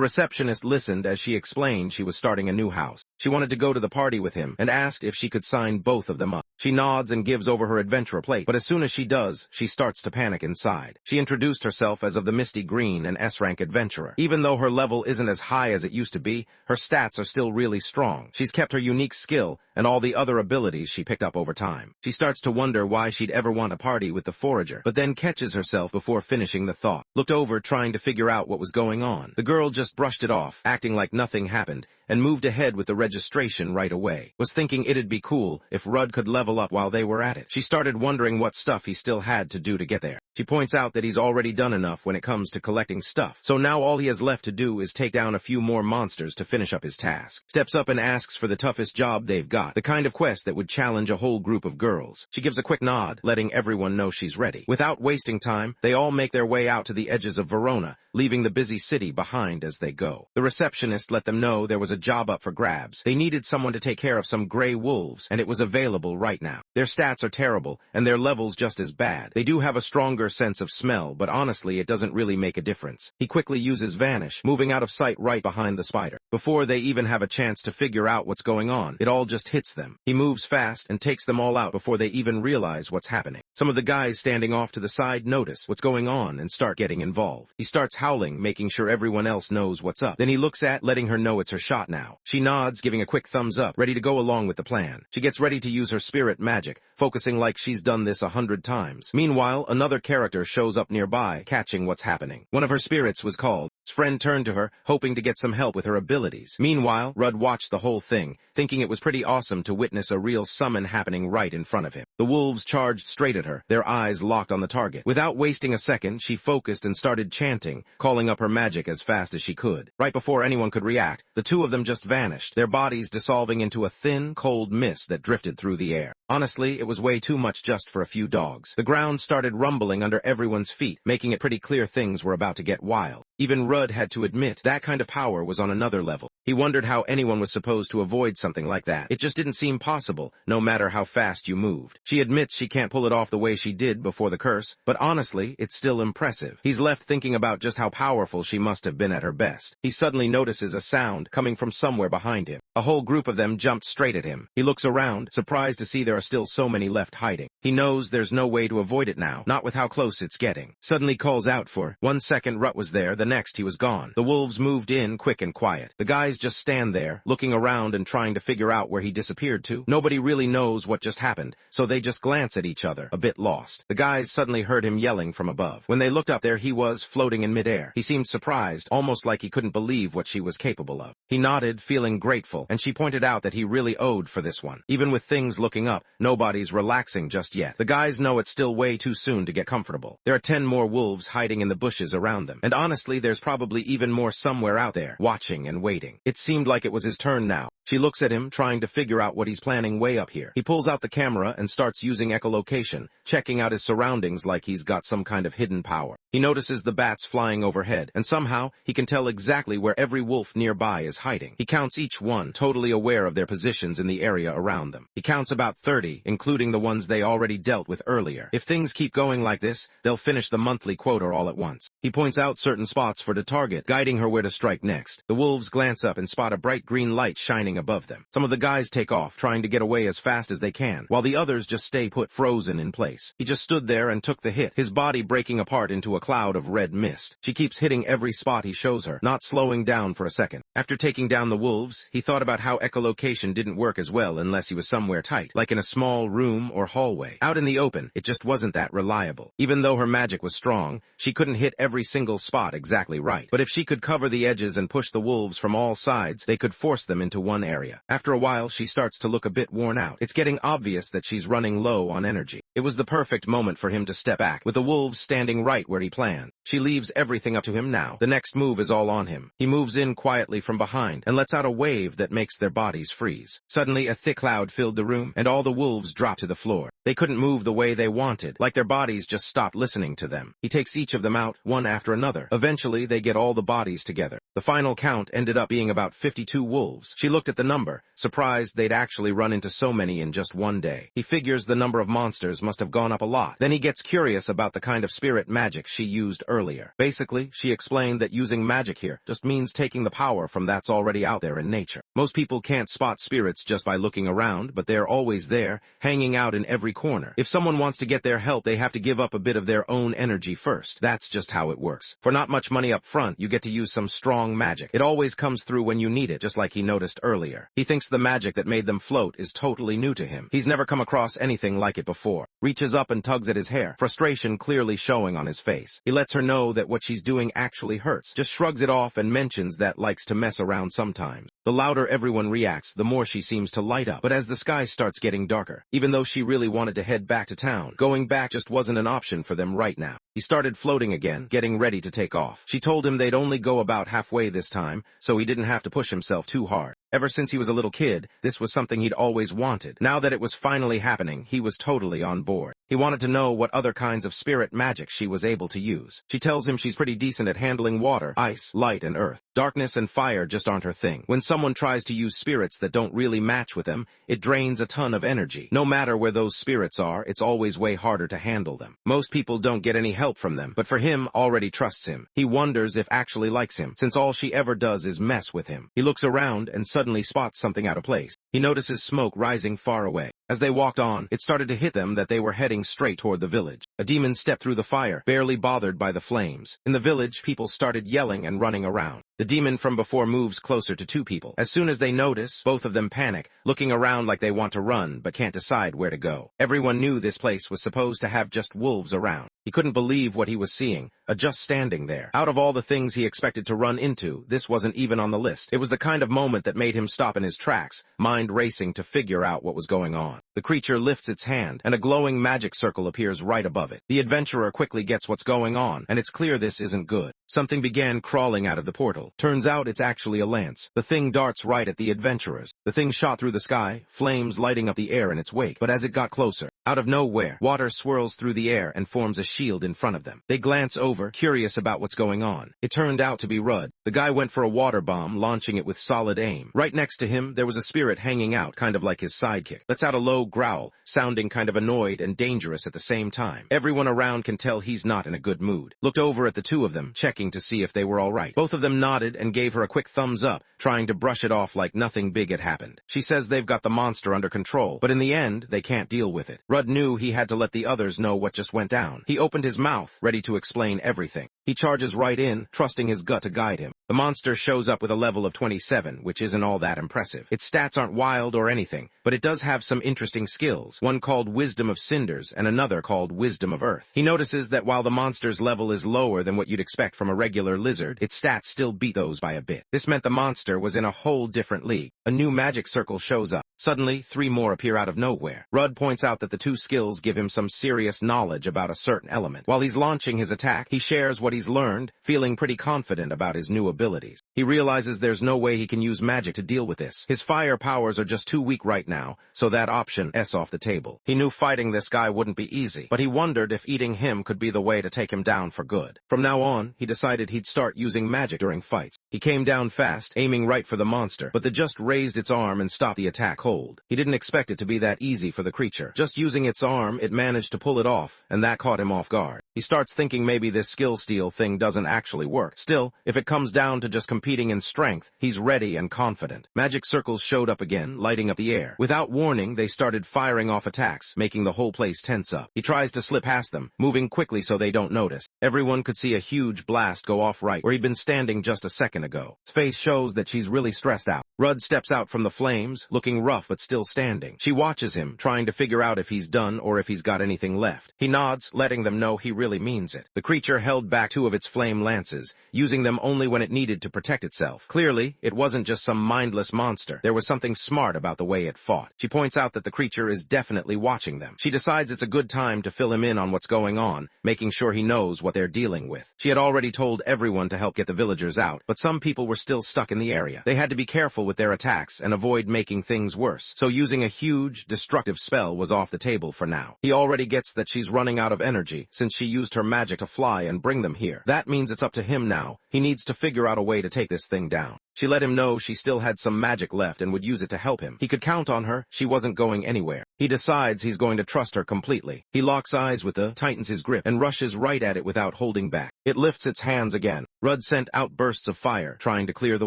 receptionist listened as she explained she was starting a new house. She wanted to go to the party with him and asked if she could sign both of them up. She nods and gives over her adventurer plate, but as soon as she does, she starts to panic inside. She introduced herself as of the Misty Green, an S-rank adventurer. Even though her level isn't as high as it used to be, her stats are still really strong. She's kept her unique skill and all the other abilities she picked up over time. She starts to wonder why she'd ever want a party with the forager, but then catches herself before finishing the thought. Looked over trying to figure out what was going on. The girl just brushed it off, acting like nothing happened, and moved ahead with the registration right away. Was thinking it'd be cool if Rudd could level up while they were at it. She started wondering what stuff he still had to do to get there. She points out that he's already done enough when it comes to collecting stuff, so now all he has left to do is take down a few more monsters to finish up his task. Steps up and asks for the toughest job they've got, the kind of quest that would challenge a whole group of girls. She gives a quick nod, letting everyone know she's ready. Without wasting time, they all make their way out to the edges of Verona, leaving the busy city behind as they go. The receptionist let them know there was a job up for grabs. They needed someone to take care of some gray wolves, and it was available right now. Their stats are terrible, and their levels just as bad. They do have a stronger sense of smell, but honestly it doesn't really make a difference. He quickly uses Vanish, moving out of sight right behind the spider. Before they even have a chance to figure out what's going on, it all just hits them. He moves fast and takes them all out before they even realize what's happening. Some of the guys standing off to the side notice what's going on and start getting involved. He starts howling, making sure everyone else knows what's up. Then he looks at, letting her know it's her shot now. She nods, giving a quick thumbs up, ready to go along with the plan. She gets ready to use her spirit magic, focusing like she's done this 100 times. Meanwhile, another character shows up nearby, catching what's happening. One of her spirits was called. His friend turned to her, hoping to get some help with her abilities. Meanwhile, Rudd watched the whole thing, thinking it was pretty awesome to witness a real summon happening right in front of him. The wolves charged straight at her, their eyes locked on the target. Without wasting a second, she focused and started chanting, calling up her magic as fast as she could. Right before anyone could react, the two of them just vanished, their bodies dissolving into a thin, cold mist that drifted through the air. Honestly, it was way too much just for a few dogs. The ground started rumbling under everyone's feet, making it pretty clear things were about to get wild. Even Rudd had to admit that kind of power was on another level. He wondered how anyone was supposed to avoid something like that. It just didn't seem possible, no matter how fast you moved. She admits she can't pull it off the way she did before the curse, but honestly, it's still impressive. He's left thinking about just how powerful she must have been at her best. He suddenly notices a sound coming from somewhere behind him. A whole group of them jumped straight at him. He looks around, surprised to see there are still so many left hiding. He knows there's no way to avoid it now, not with how close it's getting. Suddenly calls out for. 1 second Rut was there, the next he was gone. The wolves moved in quick and quiet. The guys just stand there, looking around and trying to figure out where he disappeared to. Nobody really knows what just happened, so they just glance at each other, a bit lost. The guys suddenly heard him yelling from above. When they looked up, there he was, floating in midair. He seemed surprised, almost like he couldn't believe what she was capable of. He nodded, feeling grateful, and she pointed out that he really owed for this one. Even with things looking up, nobody's relaxing just yet. The guys know it's still way too soon to get comfortable. There are 10 more wolves hiding in the bushes around them, and honestly, there's probably even more somewhere out there, watching and waiting. It seemed like it was his turn now. She looks at him, trying to figure out what he's planning way up here. He pulls out the camera and starts using echolocation, checking out his surroundings like he's got some kind of hidden power. He notices the bats flying overhead, and somehow he can tell exactly where every wolf nearby is hiding. He counts each one, totally aware of their positions in the area around them. He counts about 30, including the ones they already dealt with earlier. If things keep going like this, they'll finish the monthly quota all at once. He points out certain spots for the target, guiding her where to strike next. The wolves glance up and spot a bright green light shining above them. Some of the guys take off, trying to get away as fast as they can, while the others just stay put, frozen in place. He just stood there and took the hit, his body breaking apart into a cloud of red mist. She keeps hitting every spot he shows her, not slowing down for a second. After taking down the wolves, he thought about how echolocation didn't work as well unless he was somewhere tight, like in a small room or hallway. Out in the open, it just wasn't that reliable. Even though her magic was strong, she couldn't hit every single spot exactly right. But if she could cover the edges and push the wolves from all sides, they could force them into one area. After a while, she starts to look a bit worn out. It's getting obvious that she's running low on energy. It was the perfect moment for him to step back, with the wolves standing right where he planned. She leaves everything up to him now. The next move is all on him. He moves in quietly from behind and lets out a wave that makes their bodies freeze. Suddenly, a thick cloud filled the room, and all the wolves dropped to the floor. They couldn't move the way they wanted, like their bodies just stopped listening to them. He takes each of them out, one after another. Eventually, they get all the bodies together. The final count ended up being about 52 wolves. She looked at the number, surprised they'd actually run into so many in just one day. He figures the number of monsters must have gone up a lot. Then he gets curious about the kind of spirit magic she used earlier. Basically, she explained that using magic here just means taking the power from that's already out there in nature. Most people can't spot spirits just by looking around, but they're always there, hanging out in every corner. If someone wants to get their help, they have to give up a bit of their own energy first. That's just how it works. For not much money up front, you get to use some strong magic. It always comes through when you need it, just like he noticed earlier. He thinks the magic that made them float is totally new to him. He's never come across anything like it before. Reaches up and tugs at his hair, frustration clearly showing on his face. He lets her know that what she's doing actually hurts, just shrugs it off and mentions that likes to mess around sometimes. The louder everyone reacts, the more she seems to light up. But as the sky starts getting darker, even though she really wanted to head back to town, going back just wasn't an option for them right now. He started floating again, getting ready to take off. She told him they'd only go about halfway this time, so he didn't have to push himself too hard. Ever since he was a little kid, this was something he'd always wanted. Now that it was finally happening, he was totally on board. He wanted to know what other kinds of spirit magic she was able to use. She tells him she's pretty decent at handling water, ice, light, and earth. Darkness and fire just aren't her thing. When someone tries to use spirits that don't really match with them, it drains a ton of energy. No matter where those spirits are, it's always way harder to handle them. Most people don't get any help from them, but for him, already trusts him. He wonders if actually likes him, since all she ever does is mess with him. He looks around and suddenly spots something out of place. He notices smoke rising far away. As they walked on, it started to hit them that they were heading straight toward the village. A demon stepped through the fire, barely bothered by the flames. In the village, people started yelling and running around. The demon from before moves closer to two people. As soon as they notice, both of them panic, looking around like they want to run but can't decide where to go. Everyone knew this place was supposed to have just wolves around. He couldn't believe what he was seeing, just standing there. Out of all the things he expected to run into, this wasn't even on the list. It was the kind of moment that made him stop in his tracks, mind racing to figure out what was going on. The creature lifts its hand, and a glowing magic circle appears right above it. The adventurer quickly gets what's going on, and it's clear this isn't good. Something began crawling out of the portal. Turns out it's actually a lance. The thing darts right at the adventurers. The thing shot through the sky, flames lighting up the air in its wake. But as it got closer, out of nowhere, water swirls through the air and forms a shield in front of them. They glance over, curious about what's going on. It turned out to be Rudd. The guy went for a water bomb, launching it with solid aim. Right next to him, there was a spirit hanging out, kind of like his sidekick. Lets out a low growl, sounding kind of annoyed and dangerous at the same time. Everyone around can tell he's not in a good mood. Looked over at the two of them, checking to see if they were all right. Both of them nodded and gave her a quick thumbs up, trying to brush it off like nothing big had happened. She says they've got the monster under control, but in the end, they can't deal with it. Rudd knew he had to let the others know what just went down. He opened his mouth, ready to explain everything. He charges right in, trusting his gut to guide him. The monster shows up with a level of 27, which isn't all that impressive. Its stats aren't wild or anything, but it does have some interesting skills, one called Wisdom of Cinders and another called Wisdom of Earth. He notices that while the monster's level is lower than what you'd expect from a regular lizard, its stats still beat those by a bit. This meant the monster was in a whole different league. A new magic circle shows up. Suddenly, 3 more appear out of nowhere. Rudd points out that the 2 skills give him some serious knowledge about a certain element. While he's launching his attack, he shares what he's learned, feeling pretty confident about his new abilities. He realizes there's no way he can use magic to deal with this. His fire powers are just too weak right now, so that option's off the table. He knew fighting this guy wouldn't be easy, but he wondered if eating him could be the way to take him down for good. From now on, he decided he'd start using magic during fights. He came down fast, aiming right for the monster, but the just raised its arm and stopped the attack cold. He didn't expect it to be that easy for the creature. Just using its arm, it managed to pull it off, and that caught him off guard. He starts thinking maybe this skill steal thing doesn't actually work. Still, if it comes down to just competing in strength, he's ready and confident. Magic circles showed up again, lighting up the air. Without warning, they started firing off attacks, making the whole place tense up. He tries to slip past them, moving quickly so they don't notice. Everyone could see a huge blast go off right where he'd been standing just a second ago. His face shows that she's really stressed out. Rudd steps out from the flames, looking rough but still standing. She watches him, trying to figure out if he's done or if he's got anything left. He nods, letting them know he really means it. The creature held back 2 of its flame lances, using them only when it needed to protect itself. Clearly, it wasn't just some mindless monster. There was something smart about the way it fought. She points out that the creature is definitely watching them. She decides it's a good time to fill him in on what's going on, making sure he knows what they're dealing with. She had already told everyone to help get the villagers out, but some people were still stuck in the area. They had to be careful with their attacks and avoid making things worse, so using a huge, destructive spell was off the table for now. He already gets that she's running out of energy, since she used her magic to fly and bring them here. That means it's up to him now. He needs to figure out a way to take this thing down. She let him know she still had some magic left and would use it to help him. He could count on her. She wasn't going anywhere. He decides he's going to trust her completely. He locks eyes with her, tightens his grip, and rushes right at it without holding back. It lifts its hands again. Rudd sent outbursts of fire, trying to clear the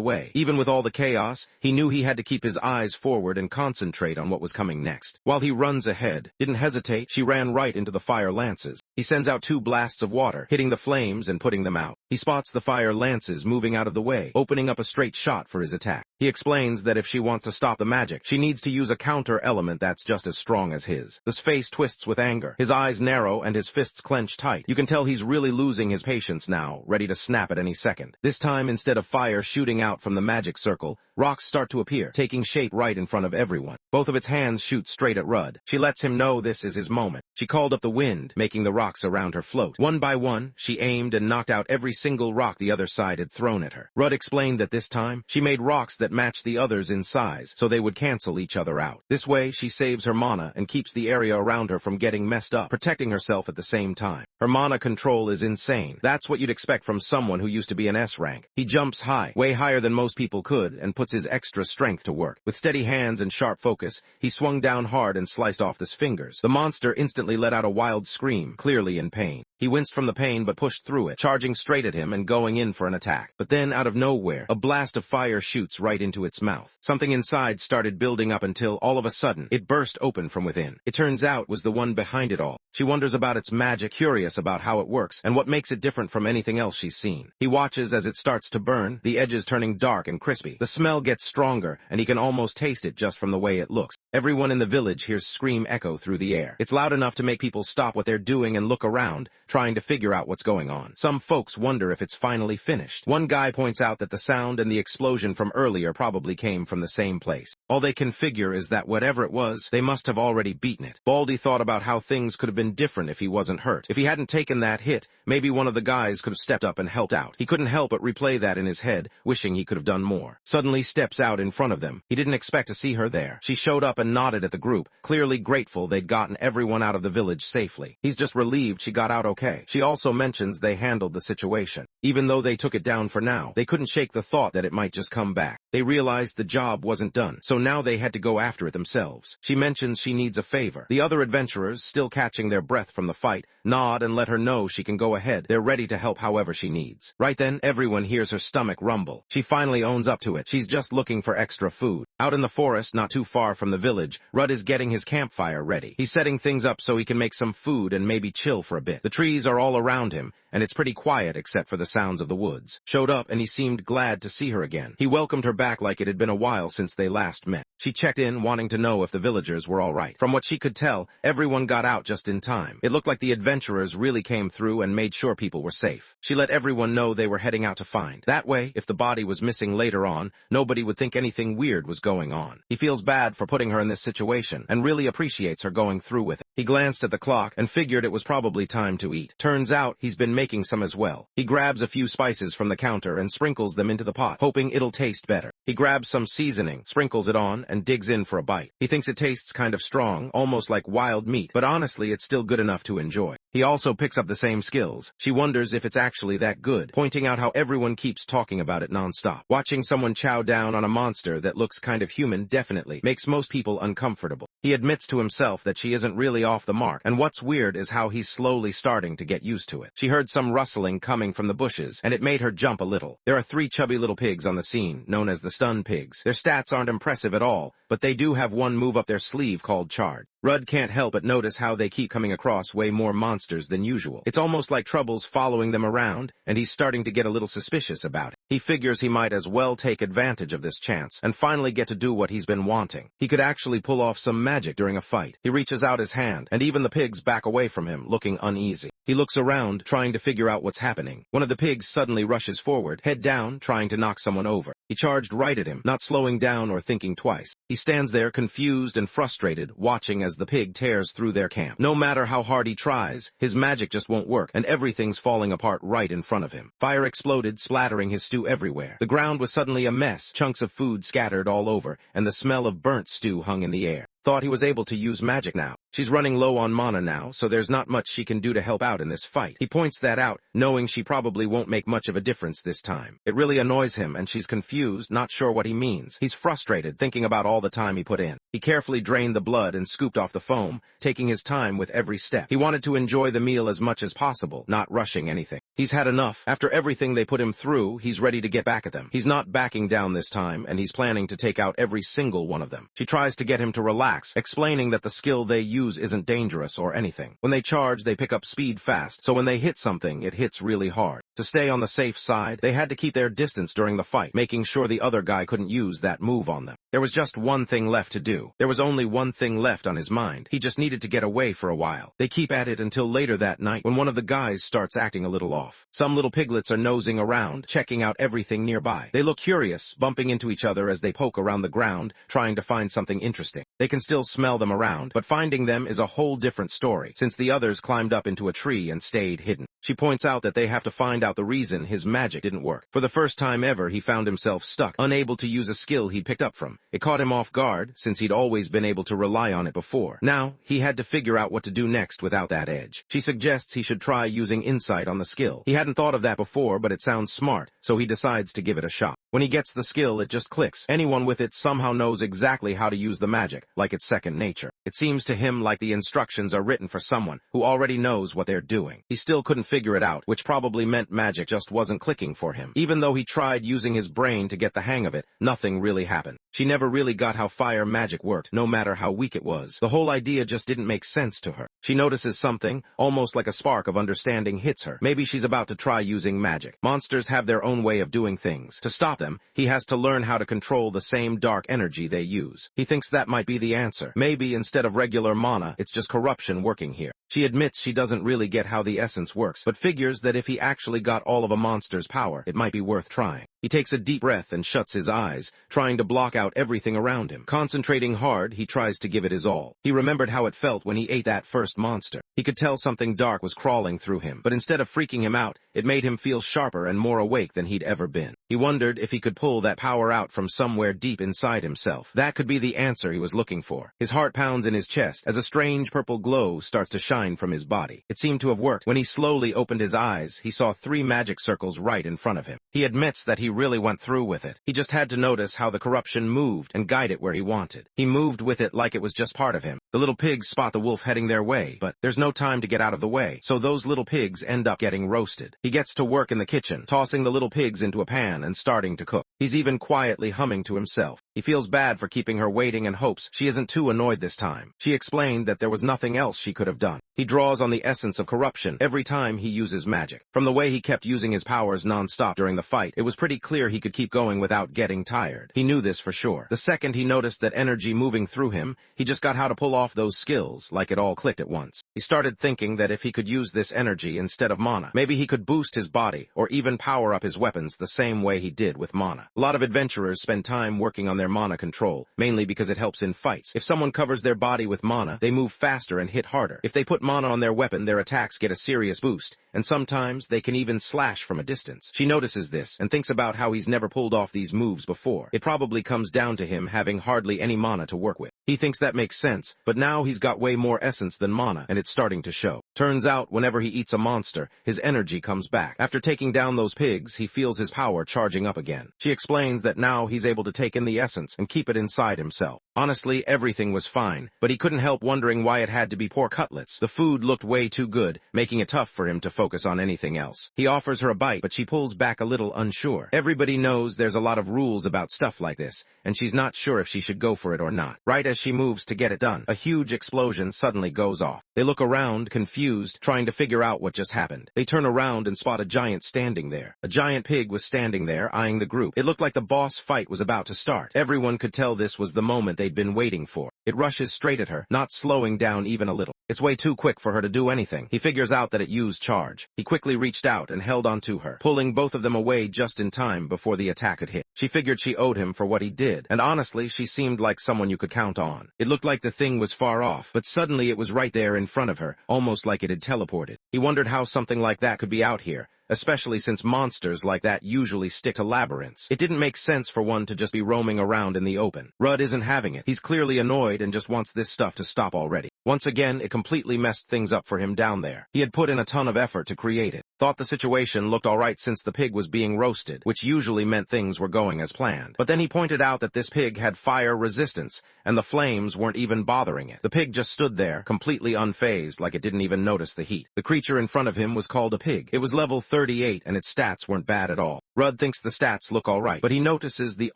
way. Even with all the chaos, he knew he had to keep his eyes forward and concentrate on what was coming next. While he runs ahead, didn't hesitate, she ran right into the fire lances. He sends out 2 blasts of water, hitting the flames and putting them out. He spots the fire lances moving out of the way, opening up a straight shot for his attack. He explains that if she wants to stop the magic, she needs to use a counter element that's just as strong as his. His face twists with anger. His eyes narrow and his fists clench tight. You can tell he's really losing his patience now, ready to snap at any second. This time, instead of fire shooting out from the magic circle, rocks start to appear, taking shape right in front of everyone. Both of its hands shoot straight at Rudd. She lets him know this is his moment. She called up the wind, making the rocks around her float. One by one, she aimed and knocked out every single rock the other side had thrown at her. Rudd explained that this time, she made rocks that that matched the others in size, so they would cancel each other out. This way, she saves her mana and keeps the area around her from getting messed up, protecting herself at the same time. Her mana control is insane. That's what you'd expect from someone who used to be an S rank. He jumps high, way higher than most people could, and puts his extra strength to work. With steady hands and sharp focus, he swung down hard and sliced off his fingers. The monster instantly let out a wild scream, clearly in pain. He winced from the pain but pushed through it, charging straight at him and going in for an attack. But then, out of nowhere, a blast of fire shoots right into its mouth. Something inside started building up until, all of a sudden, it burst open from within. It turns out was the one behind it all. She wonders about its magic, curious about how it works, and what makes it different from anything else she's seen. He watches as it starts to burn, the edges turning dark and crispy. The smell gets stronger, and he can almost taste it just from the way it looks. Everyone in the village hears scream echo through the air. It's loud enough to make people stop what they're doing and look around, trying to figure out what's going on. Some folks wonder if it's finally finished. One guy points out that the sound and the explosion from earlier probably came from the same place. All they can figure is that whatever it was, they must have already beaten it. Baldy thought about how things could have been different if he wasn't hurt. If he hadn't taken that hit, maybe one of the guys could have stepped up and helped out. He couldn't help but replay that in his head, wishing he could have done more. Suddenly steps out in front of them. He didn't expect to see her there. She showed up and nodded at the group, clearly grateful they'd gotten everyone out of the village safely. He's just relieved she got out okay. She also mentions they handled the situation. Even though they took it down for now, they couldn't shake the thought that it might just come back. They realized the job wasn't done, so now they had to go after it themselves. She mentions she needs a favor. The other adventurers, still catching their breath from the fight, nod and let her know she can go ahead. They're ready to help however she needs. Right then, everyone hears her stomach rumble. She finally owns up to it. She's just looking for extra food. Out in the forest, not too far from the village, Rudd is getting his campfire ready. He's setting things up so he can make some food and maybe chill for a bit. The trees are all around him, and it's pretty quiet except for the sounds of the woods. Showed up and he seemed glad to see her again. He welcomed her back like it had been a while since they last met. She checked in, wanting to know if the villagers were all right. From what she could tell, everyone got out just in time. It looked like the adventurers really came through and made sure people were safe. She let everyone know they were heading out to find. That way, if the body was missing later on, nobody would think anything weird was going on. He feels bad for putting her in this situation and really appreciates her going through with it. He glanced at the clock and figured it was probably time to eat. Turns out he's been making some as well. He grabs a few spices from the counter and sprinkles them into the pot, hoping it'll taste better. He grabs some seasoning, sprinkles it on, and digs in for a bite. He thinks it tastes kind of strong, almost like wild meat, but honestly it's still good enough to enjoy. He also picks up the same skills. She wonders if it's actually that good, pointing out how everyone keeps talking about it nonstop. Watching someone chow down on a monster that looks kind of human definitely makes most people uncomfortable. He admits to himself that she isn't really off the mark, and what's weird is how he's slowly starting to get used to it. She heard some rustling coming from the bushes, and it made her jump a little. There are 3 chubby little pigs on the scene, known as the stun pigs. Their stats aren't impressive at all, but they do have one move up their sleeve called charge. Rudd can't help but notice how they keep coming across way more monsters than usual. It's almost like trouble's following them around, and he's starting to get a little suspicious about it. He figures he might as well take advantage of this chance and finally get to do what he's been wanting. He could actually pull off some magic during a fight. He reaches out his hand, and even the pigs back away from him, looking uneasy. He looks around, trying to figure out what's happening. One of the pigs suddenly rushes forward, head down, trying to knock someone over. He charged right at him, not slowing down or thinking twice. He stands there confused and frustrated, watching as the pig tears through their camp. No matter how hard he tries, his magic just won't work, and everything's falling apart right in front of him. Fire exploded, splattering his stew everywhere. The ground was suddenly a mess, chunks of food scattered all over, and the smell of burnt stew hung in the air. Thought he was able to use magic now. She's running low on mana now, so there's not much she can do to help out in this fight. He points that out, knowing she probably won't make much of a difference this time. It really annoys him, and she's confused, not sure what he means. He's frustrated, thinking about all the time he put in. He carefully drained the blood and scooped off the foam, taking his time with every step. He wanted to enjoy the meal as much as possible, not rushing anything. He's had enough. After everything they put him through, he's ready to get back at them. He's not backing down this time, and he's planning to take out every single one of them. She tries to get him to relax, explaining that the skill they use isn't dangerous or anything. When they charge, they pick up speed fast, so when they hit something, it hits really hard. To stay on the safe side, they had to keep their distance during the fight, making sure the other guy couldn't use that move on them. There was just one thing left to do. There was only one thing left on his mind. He just needed to get away for a while. They keep at it until later that night when one of the guys starts acting a little off. Some little piglets are nosing around, checking out everything nearby. They look curious, bumping into each other as they poke around the ground, trying to find something interesting. They can still smell them around, but finding them is a whole different story, since the others climbed up into a tree and stayed hidden. She points out that they have to find out the reason his magic didn't work. For the first time ever, he found himself stuck, unable to use a skill he picked up from. It caught him off guard, since he'd always been able to rely on it before. Now, he had to figure out what to do next without that edge. She suggests he should try using insight on the skill. He hadn't thought of that before, but it sounds smart, so he decides to give it a shot. When he gets the skill, it just clicks. Anyone with it somehow knows exactly how to use the magic, like it's second nature. It seems to him like the instructions are written for someone who already knows what they're doing. He still couldn't figure it out, which probably meant magic just wasn't clicking for him. Even though he tried using his brain to get the hang of it, nothing really happened. She never really got how fire magic worked, no matter how weak it was. The whole idea just didn't make sense to her. She notices something, almost like a spark of understanding hits her. Maybe she's about to try using magic. Monsters have their own way of doing things. To stop them, he has to learn how to control the same dark energy they use. He thinks that might be the answer. Maybe instead of regular mana, it's just corruption working here. She admits she doesn't really get how the essence works, but figures that if he actually got all of a monster's power, it might be worth trying. He takes a deep breath and shuts his eyes, trying to block out everything around him. Concentrating hard, he tries to give it his all. He remembered how it felt when he ate that first monster. He could tell something dark was crawling through him, but instead of freaking him out, it made him feel sharper and more awake than he'd ever been. He wondered if he could pull that power out from somewhere deep inside himself. That could be the answer he was looking for. His heart pounds in his chest as a strange purple glow starts to shine from his body. It seemed to have worked. When he slowly opened his eyes, he saw 3 magic circles right in front of him. He admits that he really went through with it. He just had to notice how the corruption moved and guide it where he wanted. He moved with it like it was just part of him. The little pigs spot the wolf heading their way, but there's no time to get out of the way, so those little pigs end up getting roasted. He gets to work in the kitchen, tossing the little pigs into a pan and starting to cook. He's even quietly humming to himself. He feels bad for keeping her waiting and hopes she isn't too annoyed this time. She explained that there was nothing else she could have done. He draws on the essence of corruption every time he uses magic. From the way he kept using his powers non-stop during the fight, it was pretty clear he could keep going without getting tired. He knew this for sure. The second he noticed that energy moving through him, he just got how to pull off those skills, like it all clicked at once. He started thinking that if he could use this energy instead of mana, maybe he could boost his body or even power up his weapons the same way he did with mana. A lot of adventurers spend time working on their mana control, mainly because it helps in fights. If someone covers their body with mana, they move faster and hit harder. If they put mana on their weapon, their attacks get a serious boost, and sometimes they can even slash from a distance. She notices this and thinks about how he's never pulled off these moves before. It probably comes down to him having hardly any mana to work with. He thinks that makes sense, but now he's got way more essence than mana, and it's starting to show. Turns out, whenever he eats a monster, his energy comes back. After taking down those pigs, he feels his power charging up again. She explains that now he's able to take in the essence and keep it inside himself. Honestly, everything was fine, but he couldn't help wondering why it had to be pork cutlets. The food looked way too good, making it tough for him to focus on anything else. He offers her a bite, but she pulls back a little unsure. Everybody knows there's a lot of rules about stuff like this, and she's not sure if she should go for it or not. Right as she moves to get it done, a huge explosion suddenly goes off. They look around, confused, trying to figure out what just happened. They turn around and spot a giant standing there. A giant pig was standing there, eyeing the group. It looked like the boss fight was about to start. Everyone could tell this was the moment they'd been waiting for. It rushes straight at her, not slowing down even a little. It's way too quick for her to do anything. He figures out that it used charge. He quickly reached out and held onto her, pulling both of them away just in time before the attack had hit. She figured she owed him for what he did, and honestly, she seemed like someone you could count on. It looked like the thing was far off, but suddenly it was right there in front of her, almost like it had teleported. He wondered how something like that could be out here, especially since monsters like that usually stick to labyrinths. It didn't make sense for one to just be roaming around in the open. Rudd isn't having it. He's clearly annoyed and just wants this stuff to stop already. Once again, it completely messed things up for him down there. He had put in a ton of effort to create it. Thought the situation looked alright since the pig was being roasted, which usually meant things were going as planned. But then he pointed out that this pig had fire resistance, and the flames weren't even bothering it. The pig just stood there, completely unfazed, like it didn't even notice the heat. The creature in front of him was called a pig. It was level 38, and its stats weren't bad at all. Rudd thinks the stats look alright, but he notices the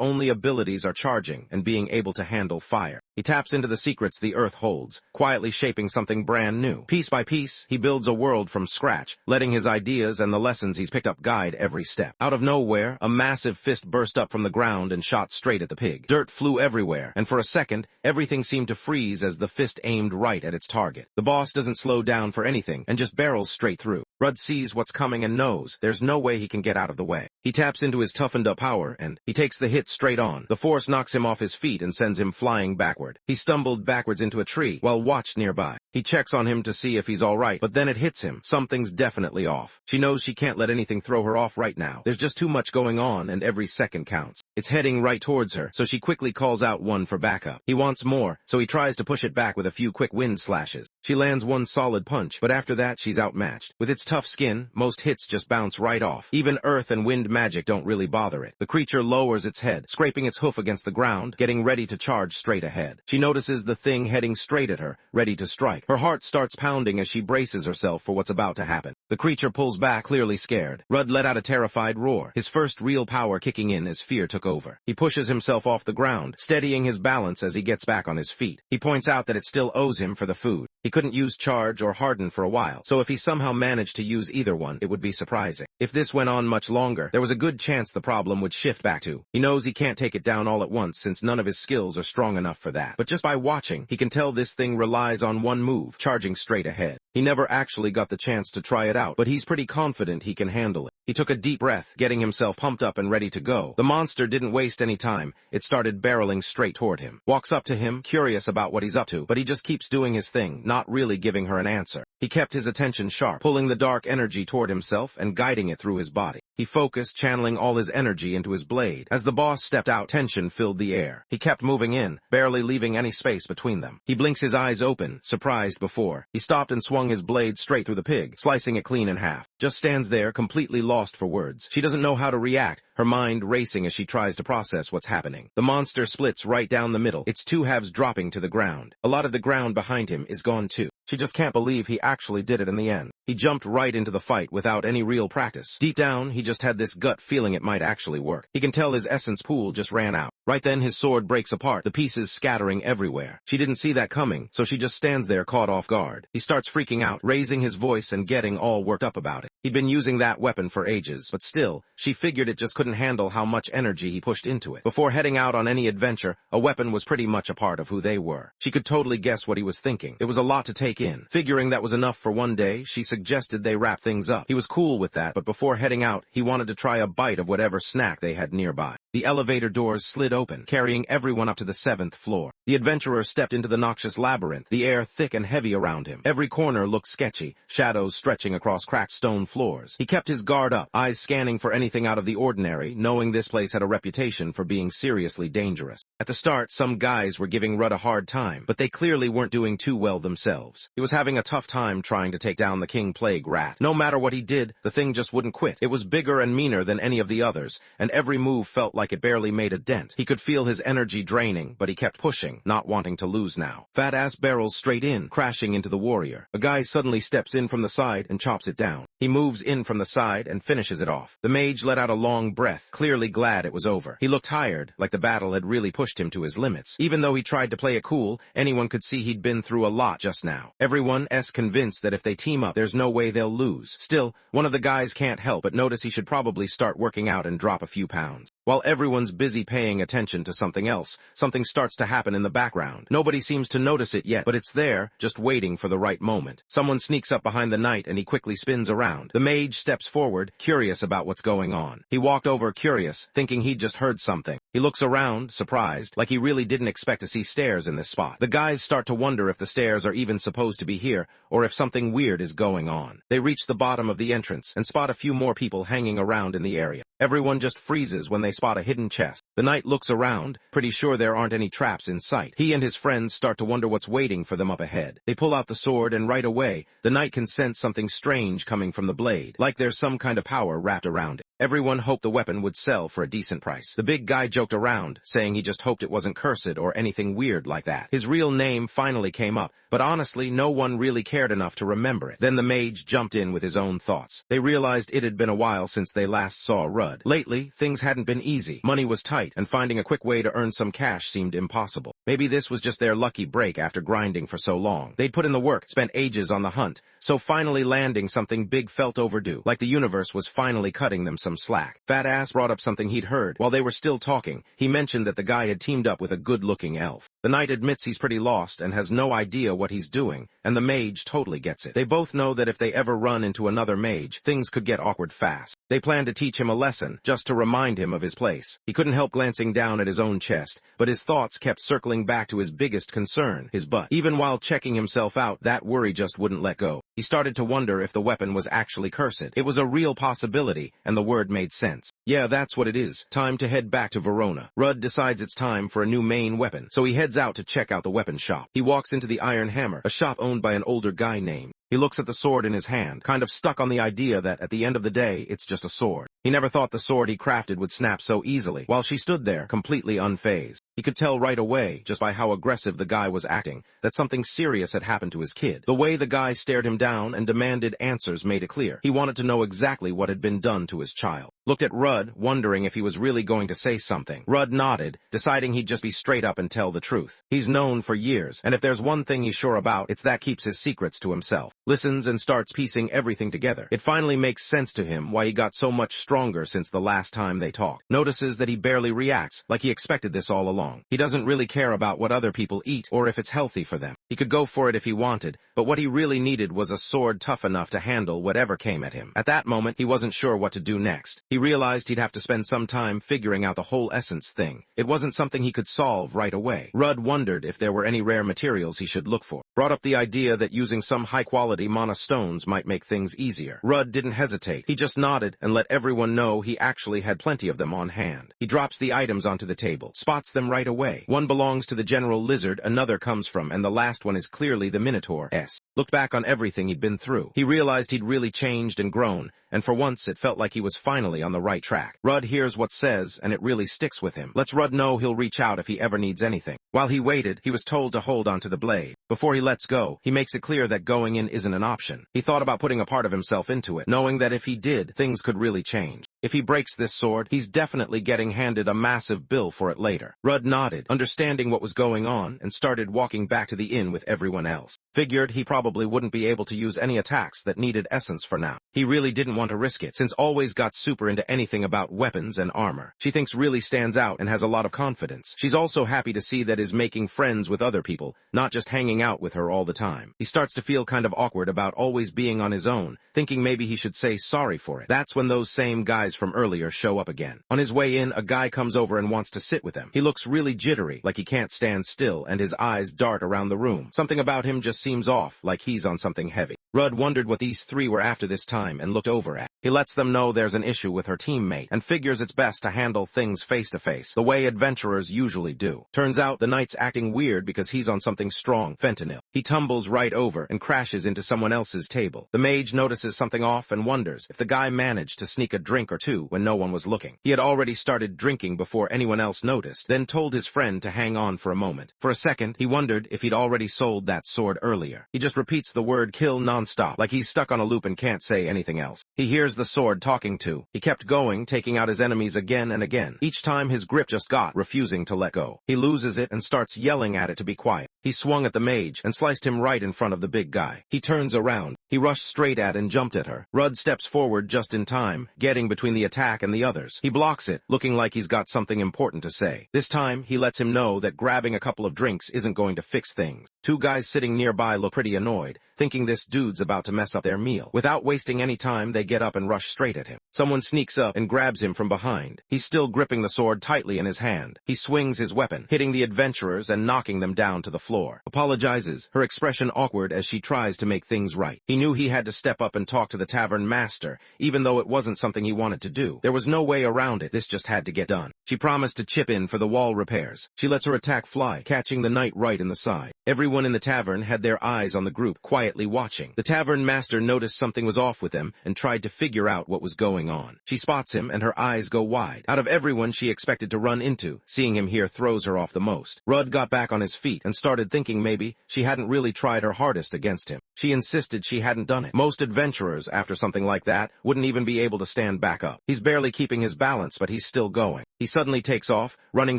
only abilities are charging and being able to handle fire. He taps into the secrets the earth holds, quietly shaping something brand new. Piece by piece, he builds a world from scratch, letting his ideas and the lessons he's picked up guide every step. Out of nowhere, a massive fist burst up from the ground and shot straight at the pig. Dirt flew everywhere, and for a second, everything seemed to freeze as the fist aimed right at its target. The boss doesn't slow down for anything and just barrels straight through. Rudd sees what's coming and knows there's no way he can get out of the way. He taps into his toughened-up power, and he takes the hit straight on. The force knocks him off his feet and sends him flying backward. He stumbled backwards into a tree, while watched nearby. He checks on him to see if he's alright, but then it hits him. Something's definitely off. She knows she can't let anything throw her off right now. There's just too much going on and every second counts. It's heading right towards her, so she quickly calls out one for backup. He wants more, so he tries to push it back with a few quick wind slashes. She lands one solid punch, but after that she's outmatched. With its tough skin, most hits just bounce right off. Even earth and wind magic don't really bother it. The creature lowers its head, scraping its hoof against the ground, getting ready to charge straight ahead. She notices the thing heading straight at her, ready to strike. Her heart starts pounding as she braces herself for what's about to happen. The creature pulls back, clearly scared. Rudd let out a terrified roar, his first real power kicking in as fear took over. He pushes himself off the ground, steadying his balance as he gets back on his feet. He points out that it still owes him for the food. He couldn't use charge or harden for a while, so if he somehow managed to use either one, it would be surprising. If this went on much longer, there was a good chance the problem would shift back to. He knows he can't take it down all at once since none of his skills are strong enough for that. But just by watching, he can tell this thing relies on one move, charging straight ahead. He never actually got the chance to try it out, but he's pretty confident he can handle it. He took a deep breath, getting himself pumped up and ready to go. The monster didn't waste any time. It started barreling straight toward him. Walks up to him, curious about what he's up to, but he just keeps doing his thing, not really giving her an answer. He kept his attention sharp, pulling the dark energy toward himself and guiding it through his body. He focused, channeling all his energy into his blade. As the boss stepped out, tension filled the air. He kept moving in, barely leaving any space between them. He blinks his eyes open, surprised before. He stopped and swung his blade straight through the pig, slicing it clean in half. Just stands there, completely lost for words. She doesn't know how to react, her mind racing as she tries to process what's happening. The monster splits right down the middle, its two halves dropping to the ground. A lot of the ground behind him is gone too. She just can't believe he actually did it in the end. He jumped right into the fight without any real practice. Deep down, he just had this gut feeling it might actually work. He can tell his essence pool just ran out. Right then, his sword breaks apart, the pieces scattering everywhere. She didn't see that coming, so she just stands there caught off guard. He starts freaking out, raising his voice and getting all worked up about it. He'd been using that weapon for ages, but still, she figured it just couldn't handle how much energy he pushed into it. Before heading out on any adventure, a weapon was pretty much a part of who they were. She could totally guess what he was thinking. It was a lot to take in. Figuring that was enough for one day, she suggested they wrap things up. He was cool with that, but before heading out, he wanted to try a bite of whatever snack they had nearby. The elevator doors slid open, carrying everyone up to the 7th floor. The adventurer stepped into the noxious labyrinth, the air thick and heavy around him. Every corner looked sketchy, shadows stretching across cracked stone floors. He kept his guard up, eyes scanning for anything out of the ordinary, knowing this place had a reputation for being seriously dangerous. At the start, some guys were giving Rudd a hard time, but they clearly weren't doing too well themselves. He was having a tough time trying to take down the King Plague rat. No matter what he did, the thing just wouldn't quit. It was bigger and meaner than any of the others, and every move felt like it barely made a dent. He could feel his energy draining, but he kept pushing, not wanting to lose now. Fat ass barrels straight in, crashing into the warrior. A guy suddenly steps in from the side and chops it down. He moves in from the side and finishes it off. The mage let out a long breath, clearly glad it was over. He looked tired, like the battle had really pushed him to his limits. Even though he tried to play it cool, anyone could see he'd been through a lot just now. Everyone's convinced that if they team up, there's no way they'll lose. Still, one of the guys can't help but notice he should probably start working out and drop a few pounds. While everyone's busy paying attention to something else, something starts to happen in the background. Nobody seems to notice it yet, but it's there, just waiting for the right moment. Someone sneaks up behind the knight and he quickly spins around. The mage steps forward, curious about what's going on. He walked over curious, thinking he'd just heard something. He looks around, surprised, like he really didn't expect to see stairs in this spot. The guys start to wonder if the stairs are even supposed to be here, or if something weird is going on. They reach the bottom of the entrance and spot a few more people hanging around in the area. Everyone just freezes when they spot a hidden chest. The knight looks around, pretty sure there aren't any traps in sight. He and his friends start to wonder what's waiting for them up ahead. They pull out the sword and right away, the knight can sense something strange coming from the blade, like there's some kind of power wrapped around it. Everyone hoped the weapon would sell for a decent price. The big guy joked around, saying he just hoped it wasn't cursed or anything weird like that. His real name finally came up, but honestly, no one really cared enough to remember it. Then the mage jumped in with his own thoughts. They realized it had been a while since they last saw Rudd. Lately, things hadn't been easy. Money was tight, and finding a quick way to earn some cash seemed impossible. Maybe this was just their lucky break after grinding for so long. They'd put in the work, spent ages on the hunt, so finally landing something big felt overdue, like the universe was finally cutting them some slack. Fat Ass brought up something he'd heard. While they were still talking, he mentioned that the guy had teamed up with a good-looking elf. The knight admits he's pretty lost and has no idea what he's doing, and the mage totally gets it. They both know that if they ever run into another mage, things could get awkward fast. They planned to teach him a lesson, just to remind him of his place. He couldn't help glancing down at his own chest, but his thoughts kept circling back to his biggest concern, his butt. Even while checking himself out, that worry just wouldn't let go. He started to wonder if the weapon was actually cursed. It was a real possibility, and the word made sense. Yeah, that's what it is. Time to head back to Verona. Rudd decides it's time for a new main weapon, so he heads out to check out the weapon shop. He walks into the Iron Hammer, a shop owned by an older guy named. He looks at the sword in his hand, kind of stuck on the idea that at the end of the day, it's just a sword. He never thought the sword he crafted would snap so easily, while she stood there, completely unfazed. He could tell right away, just by how aggressive the guy was acting, that something serious had happened to his kid. The way the guy stared him down and demanded answers made it clear. He wanted to know exactly what had been done to his child. Looked at Rudd, wondering if he was really going to say something. Rudd nodded, deciding he'd just be straight up and tell the truth. He's known for years, and if there's one thing he's sure about, it's that keeps his secrets to himself. Listens and starts piecing everything together. It finally makes sense to him why he got so much stronger since the last time they talked. Notices that he barely reacts, like he expected this all along. He doesn't really care about what other people eat or if it's healthy for them. He could go for it if he wanted, but what he really needed was a sword tough enough to handle whatever came at him. At that moment, he wasn't sure what to do next. He realized he'd have to spend some time figuring out the whole essence thing. It wasn't something he could solve right away. Rudd wondered if there were any rare materials he should look for. Brought up the idea that using some high-quality mana stones might make things easier. Rudd didn't hesitate. He just nodded and let everyone know he actually had plenty of them on hand. He drops the items onto the table, spots them right away. One belongs to the General Lizard, another comes from, and the last one is clearly the Minotaur. Looked back on everything he'd been through. He realized he'd really changed and grown, and for once it felt like he was finally on the right track. Rudd hears what says, and it really sticks with him. Lets Rudd know he'll reach out if he ever needs anything. While he waited, he was told to hold onto the blade. Before he lets go, he makes it clear that going in isn't an option. He thought about putting a part of himself into it, knowing that if he did, things could really change. If he breaks this sword, he's definitely getting handed a massive bill for it later. Rudd nodded, understanding what was going on, and started walking back to the inn with everyone else. Figured he probably wouldn't be able to use any attacks that needed essence for now. He really didn't want to risk it, since always got super into anything about weapons and armor. She thinks really stands out and has a lot of confidence. She's also happy to see that is making friends with other people, not just hanging out with her all the time. He starts to feel kind of awkward about always being on his own, thinking maybe he should say sorry for it. That's when those same guys from earlier show up again. On his way in, a guy comes over and wants to sit with him. He looks really jittery, like he can't stand still, and his eyes dart around the room. Something about him just seems off, like he's on something heavy. Rudd wondered what these three were after this time and looked over at. He lets them know there's an issue with her teammate and figures it's best to handle things face-to-face, the way adventurers usually do. Turns out the knight's acting weird because he's on something strong, fentanyl. He tumbles right over and crashes into someone else's table. The mage notices something off and wonders if the guy managed to sneak a drink or two when no one was looking. He had already started drinking before anyone else noticed, then told his friend to hang on for a moment. For a second, he wondered if he'd already sold that sword earlier. He just repeats the word kill non-stop, like he's stuck on a loop and can't say anything else. He hears the sword talking to. He kept going, taking out his enemies again and again. Each time his grip just got, refusing to let go. He loses it and starts yelling at it to be quiet. He swung at the mage and sliced him right in front of the big guy. He turns around. He rushed straight at and jumped at her. Rudd steps forward just in time, getting between the attack and the others. He blocks it, looking like he's got something important to say. This time, he lets him know that grabbing a couple of drinks isn't going to fix things. Two guys sitting nearby look pretty annoyed, thinking this dude's about to mess up their meal. Without wasting any time, they get up and rush straight at him. Someone sneaks up and grabs him from behind. He's still gripping the sword tightly in his hand. He swings his weapon, hitting the adventurers and knocking them down to the floor. Apologizes, her expression awkward as she tries to make things right. He knew he had to step up and talk to the tavern master, even though it wasn't something he wanted to do. There was no way around it. This just had to get done. She promised to chip in for the wall repairs. She lets her attack fly, catching the knight right in the side. Everyone in the tavern had their eyes on the group, quietly watching. The tavern master noticed something was off with him and tried to figure out what was going on. She spots him and her eyes go wide. Out of everyone she expected to run into, seeing him here throws her off the most. Rudd got back on his feet and started thinking maybe she hadn't really tried her hardest against him. She insisted she hadn't done it. Most adventurers, after something like that, wouldn't even be able to stand back up. He's barely keeping his balance, but he's still going. He suddenly takes off, running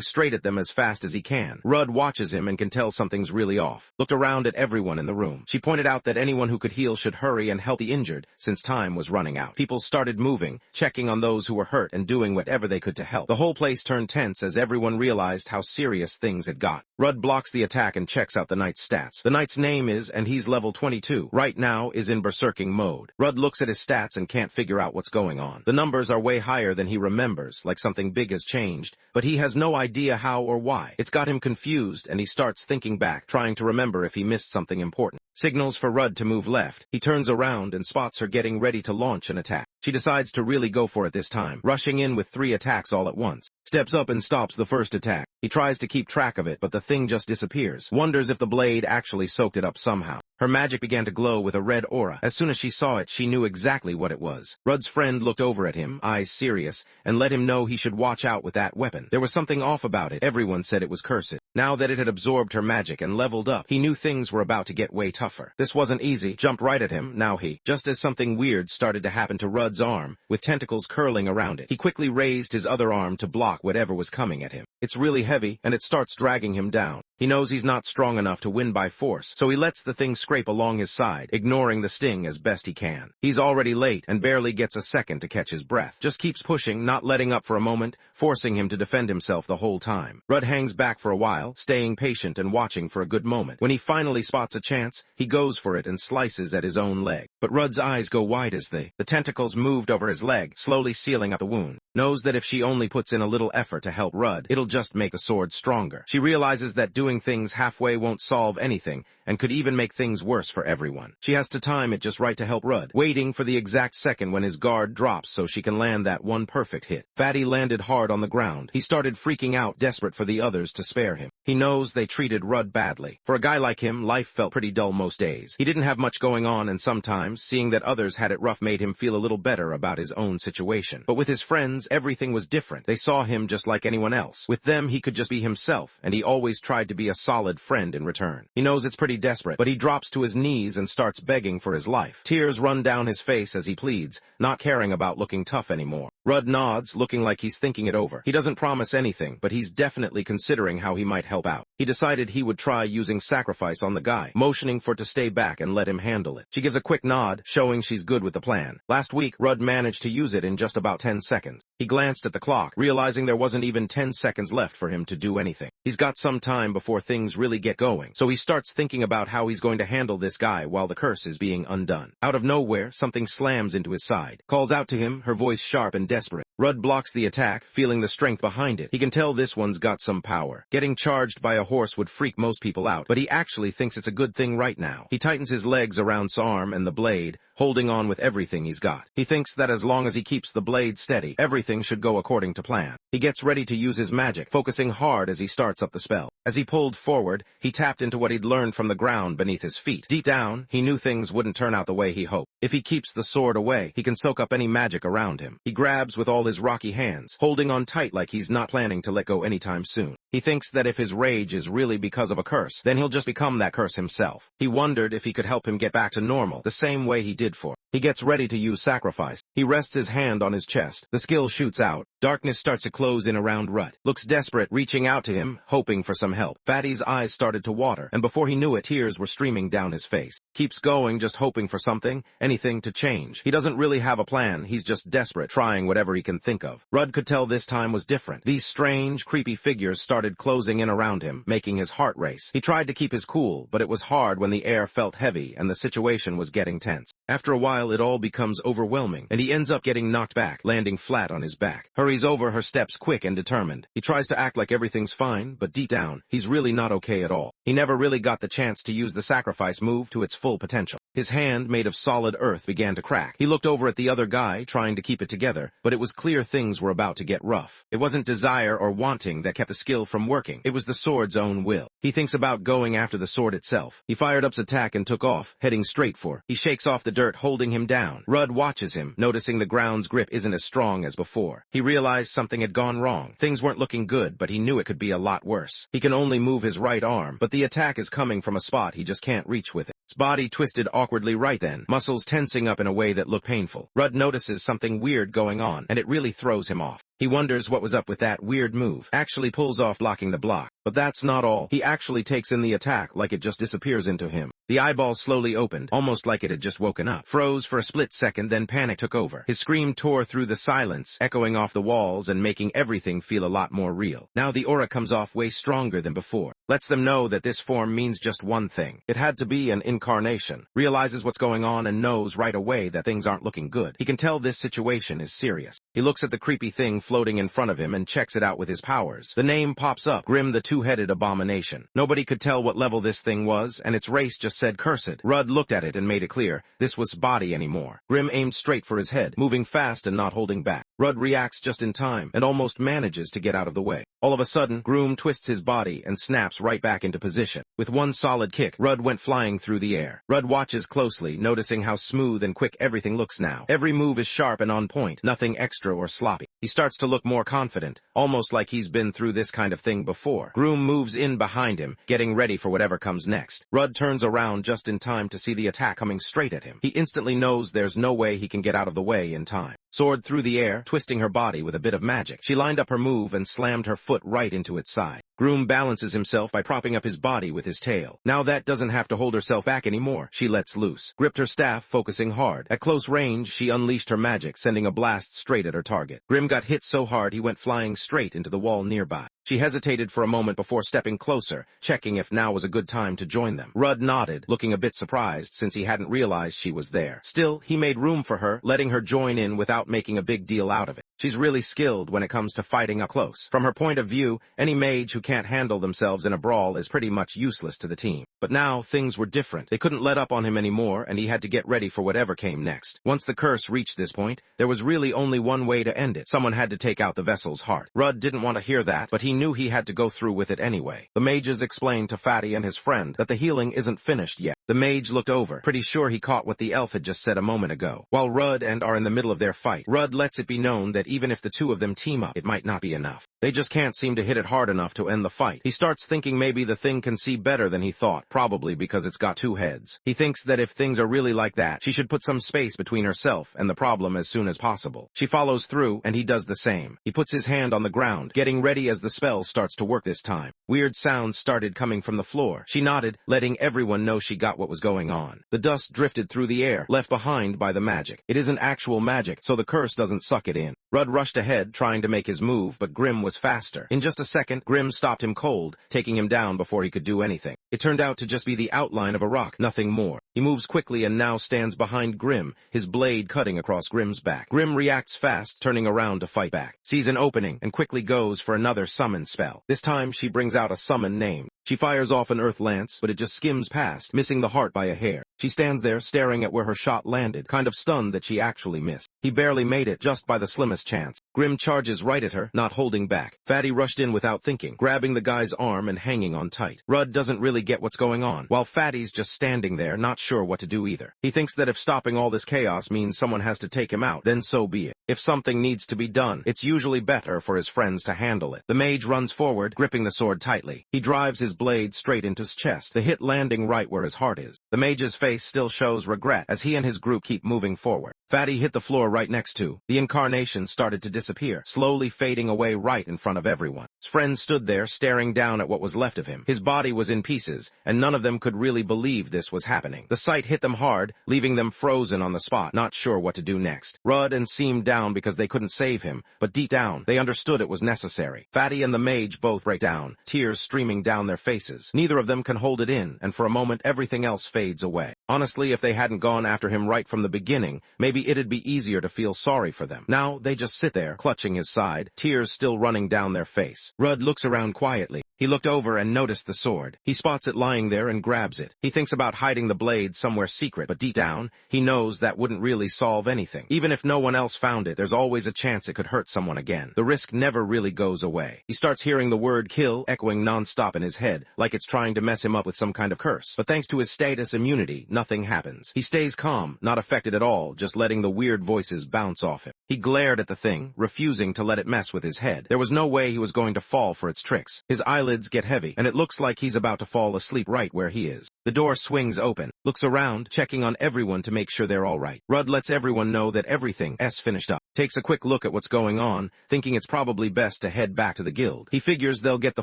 straight at them as fast as he can. Rudd watches him and can tell something's really off. Looked around at everyone in the room. She pointed out that anyone who could heal should hurry and help the injured, since time was running out. People started moving, checking on those who were hurt and doing whatever they could to help. The whole place turned tense as everyone realized how serious things had got. Rudd blocks the attack and checks out the knight's stats. The knight's name is, and he's level 22. Right now is in berserking mode. Rudd looks at his stats and can't figure out what's going on. The numbers are way higher than he remembers, like something big has changed, but he has no idea how or why. It's got him confused, and he starts thinking back, trying to remember if he missed something important. Signals for Rudd to move left. He turns around and spots her getting ready to launch an attack. She decides to really go for it this time, rushing in with 3 attacks all at once. Steps up and stops the first attack. He tries to keep track of it, but the thing just disappears. Wonders if the blade actually soaked it up somehow. Her magic began to glow with a red aura. As soon as she saw it, she knew exactly what it was. Rudd's friend looked over at him, eyes serious, and let him know he should watch out with that weapon. There was something off about it. Everyone said it was cursed. Now that it had absorbed her magic and leveled up, he knew things were about to get way tougher. This wasn't easy. Jumped right at him. Now just as something weird started to happen to Rudd's arm, with tentacles curling around it, he quickly raised his other arm to block whatever was coming at him. It's really heavy, and it starts dragging him down. He knows he's not strong enough to win by force, so he lets the thing scrape along his side, ignoring the sting as best he can. He's already late and barely gets a second to catch his breath. Just keeps pushing, not letting up for a moment, forcing him to defend himself the whole time. Rudd hangs back for a while, staying patient and watching for a good moment. When he finally spots a chance, he goes for it and slices at his own leg. But Rudd's eyes go wide as the tentacles moved over his leg, slowly sealing up the wound. Knows that if she only puts in a little effort to help Rudd, it'll just make the sword stronger. She realizes that doing things halfway won't solve anything, and could even make things worse for everyone. She has to time it just right to help Rudd, waiting for the exact second when his guard drops so she can land that one perfect hit. Fatty landed hard on the ground. He started freaking out, desperate for the others to spare him. He knows they treated Rudd badly. For a guy like him, life felt pretty dull most days. He didn't have much going on, and sometimes, seeing that others had it rough made him feel a little better about his own situation. But with his friends, everything was different. They saw him just like anyone else. With them, he could just be himself, and he always tried to be a solid friend in return. He knows it's pretty desperate, but he drops to his knees and starts begging for his life. Tears run down his face as he pleads, not caring about looking tough anymore. Rudd nods, looking like he's thinking it over. He doesn't promise anything, but he's definitely considering how he might help out. He decided he would try using sacrifice on the guy, motioning for it to stay back and let him handle it. She gives a quick nod, showing she's good with the plan. Last week, Rudd managed to use it in just about 10 seconds. He glanced at the clock, realizing there wasn't even 10 seconds left for him to do anything. He's got some time before things really get going, so he starts thinking about how he's going to handle this guy while the curse is being undone. Out of nowhere, something slams into his side. Calls out to him, her voice sharp and desperate. Rudd blocks the attack, feeling the strength behind it. He can tell this one's got some power. Getting charged by a horse would freak most people out, but he actually thinks it's a good thing right now. He tightens his legs around his arm and the blade, holding on with everything he's got. He thinks that as long as he keeps the blade steady, everything should go according to plan. He gets ready to use his magic, focusing hard as he starts up the spell. As he pulled forward, he tapped into what he'd learned from the ground beneath his feet. Deep down, he knew things wouldn't turn out the way he hoped. If he keeps the sword away, he can soak up any magic around him. He grabs with all his rocky hands, holding on tight like he's not planning to let go anytime soon. He thinks that if his rage is really because of a curse, then he'll just become that curse himself. He wondered if he could help him get back to normal, the same way he did for. He gets ready to use sacrifice. He rests his hand on his chest. The skill shoots out. Darkness starts to close in around Rudd. Looks desperate, reaching out to him, hoping for some help. Fatty's eyes started to water, and before he knew it, tears were streaming down his face. Keeps going, just hoping for something, anything to change. He doesn't really have a plan. He's just desperate, trying whatever he can think of. Rudd could tell this time was different. These strange, creepy figures started closing in around him, making his heart race. He tried to keep his cool, but it was hard when the air felt heavy and the situation was getting tense. After a while, it all becomes overwhelming, and he ends up getting knocked back, landing flat on his back. Hurries over her steps quick and determined. He tries to act like everything's fine, but deep down, he's really not okay at all. He never really got the chance to use the sacrifice move to its full potential. His hand, made of solid earth, began to crack. He looked over at the other guy, trying to keep it together, but it was clear things were about to get rough. It wasn't desire or wanting that kept the skill from working. It was the sword's own will. He thinks about going after the sword itself. He fired up his attack and took off, heading straight for. He shakes off the dirt, holding him down. Rudd watches him, noticing the ground's grip isn't as strong as before. He realized something had gone wrong. Things weren't looking good, but he knew it could be a lot worse. He can only move his right arm, but the attack is coming from a spot he just can't reach with it. His body twisted awkwardly right then, muscles tensing up in a way that looked painful. Rudd notices something weird going on, and it really throws him off. He wonders what was up with that weird move. Actually pulls off blocking the block. But that's not all. He actually takes in the attack like it just disappears into him. The eyeball slowly opened, almost like it had just woken up. Froze for a split second, then panic took over. His scream tore through the silence, echoing off the walls and making everything feel a lot more real. Now the aura comes off way stronger than before. lets them know that this form means just one thing. It had to be an incarnation, realizes what's going on and knows right away that things aren't looking good. He can tell this situation is serious. He looks at the creepy thing floating in front of him and checks it out with his powers. The name pops up, Grim the Two-Headed Abomination. Nobody could tell what level this thing was, and its race just said cursed. Rudd looked at it and made it clear this was body anymore. Grim aimed straight for his head, moving fast and not holding back. Rudd reacts just in time and almost manages to get out of the way. All of a sudden, Groom twists his body and snaps right back into position. With one solid kick, Rudd went flying through the air. Rudd watches closely, noticing how smooth and quick everything looks now. Every move is sharp and on point, nothing extra or sloppy. He starts to look more confident, almost like he's been through this kind of thing before. Groom moves in behind him, getting ready for whatever comes next. Rudd turns around just in time to see the attack coming straight at him. He instantly knows there's no way he can get out of the way in time. Soared through the air, twisting her body with a bit of magic. She lined up her move and slammed her foot right into its side. Groom balances himself by propping up his body with his tail. Now that doesn't have to hold herself back anymore. She lets loose, gripped her staff, focusing hard. At close range, she unleashed her magic, sending a blast straight at her target. Grim got hit so hard he went flying straight into the wall nearby. She hesitated for a moment before stepping closer, checking if now was a good time to join them. Rudd nodded, looking a bit surprised since he hadn't realized she was there. Still, he made room for her, letting her join in without making a big deal out of it. She's really skilled when it comes to fighting up close. From her point of view, any mage who can't handle themselves in a brawl is pretty much useless to the team. But now, things were different. They couldn't let up on him anymore, and he had to get ready for whatever came next. Once the curse reached this point, there was really only one way to end it. Someone had to take out the vessel's heart. Rudd didn't want to hear that, but he knew he had to go through with it anyway. The mages explained to Fatty and his friend that the healing isn't finished yet. The mage looked over, pretty sure he caught what the elf had just said a moment ago. While Rudd and are in the middle of their fight, Rudd lets it be known that even if the two of them team up, it might not be enough. They just can't seem to hit it hard enough to end the fight. He starts thinking maybe the thing can see better than he thought, probably because it's got two heads. He thinks that if things are really like that, she should put some space between herself and the problem as soon as possible. She follows through, and he does the same. He puts his hand on the ground, getting ready as the spell starts to work this time. Weird sounds started coming from the floor. She nodded, letting everyone know she got what was going on. The dust drifted through the air, left behind by the magic. It isn't actual magic, so the curse doesn't suck it in. Rudd rushed ahead, trying to make his move, but Grim was faster. In just a second, Grim stopped him cold, taking him down before he could do anything. It turned out to just be the outline of a rock, nothing more. He moves quickly and now stands behind Grim, his blade cutting across Grim's back. Grim reacts fast, turning around to fight back. Sees an opening and quickly goes for another summon spell. This time, she brings out a summon name. She fires off an earth lance, but it just skims past, missing the heart by a hair. She stands there staring at where her shot landed, kind of stunned that she actually missed. He barely made it, just by the slimmest chance. Grim charges right at her, not holding back. Fatty rushed in without thinking, grabbing the guy's arm and hanging on tight. Rudd doesn't really get what's going on, while Fatty's just standing there, not sure what to do either. He thinks that if stopping all this chaos means someone has to take him out, then so be it. If something needs to be done, it's usually better for his friends to handle it. The mage runs forward, gripping the sword tightly. He drives his blade straight into his chest, the hit landing right where his heart is. The mage's face still shows regret as he and his group keep moving forward. Fatty hit the floor right next to. The incarnation started to disappear, slowly fading away right in front of everyone. His friend stood there, staring down at what was left of him. His body was in pieces, and none of them could really believe this was happening. The sight hit them hard, leaving them frozen on the spot, not sure what to do next. Rudd and seemed down because they couldn't save him, but deep down, they understood it was necessary. Fatty and the mage both break down, tears streaming down their faces. Neither of them can hold it in, and for a moment everything else fades away. Honestly, if they hadn't gone after him right from the beginning, maybe it'd be easier to feel sorry for them. Now, they just sit there, clutching his side, tears still running down their face. Rudd looks around quietly. He looked over and noticed the sword. He spots it lying there and grabs it. He thinks about hiding the blade somewhere secret, but deep down, he knows that wouldn't really solve anything. Even if no one else found it, there's always a chance it could hurt someone again. The risk never really goes away. He starts hearing the word kill echoing non-stop in his head, like it's trying to mess him up with some kind of curse. But thanks to his status immunity, nothing happens. He stays calm, not affected at all, just letting the weird voices bounce off him. He glared at the thing, refusing to let it mess with his head. There was no way he was going to fall for its tricks. His eyelids get heavy, and it looks like he's about to fall asleep right where he is. The door swings open, looks around, checking on everyone to make sure they're all right. Rudd lets everyone know that everything's finished up. Takes a quick look at what's going on, thinking it's probably best to head back to the guild. He figures they'll get the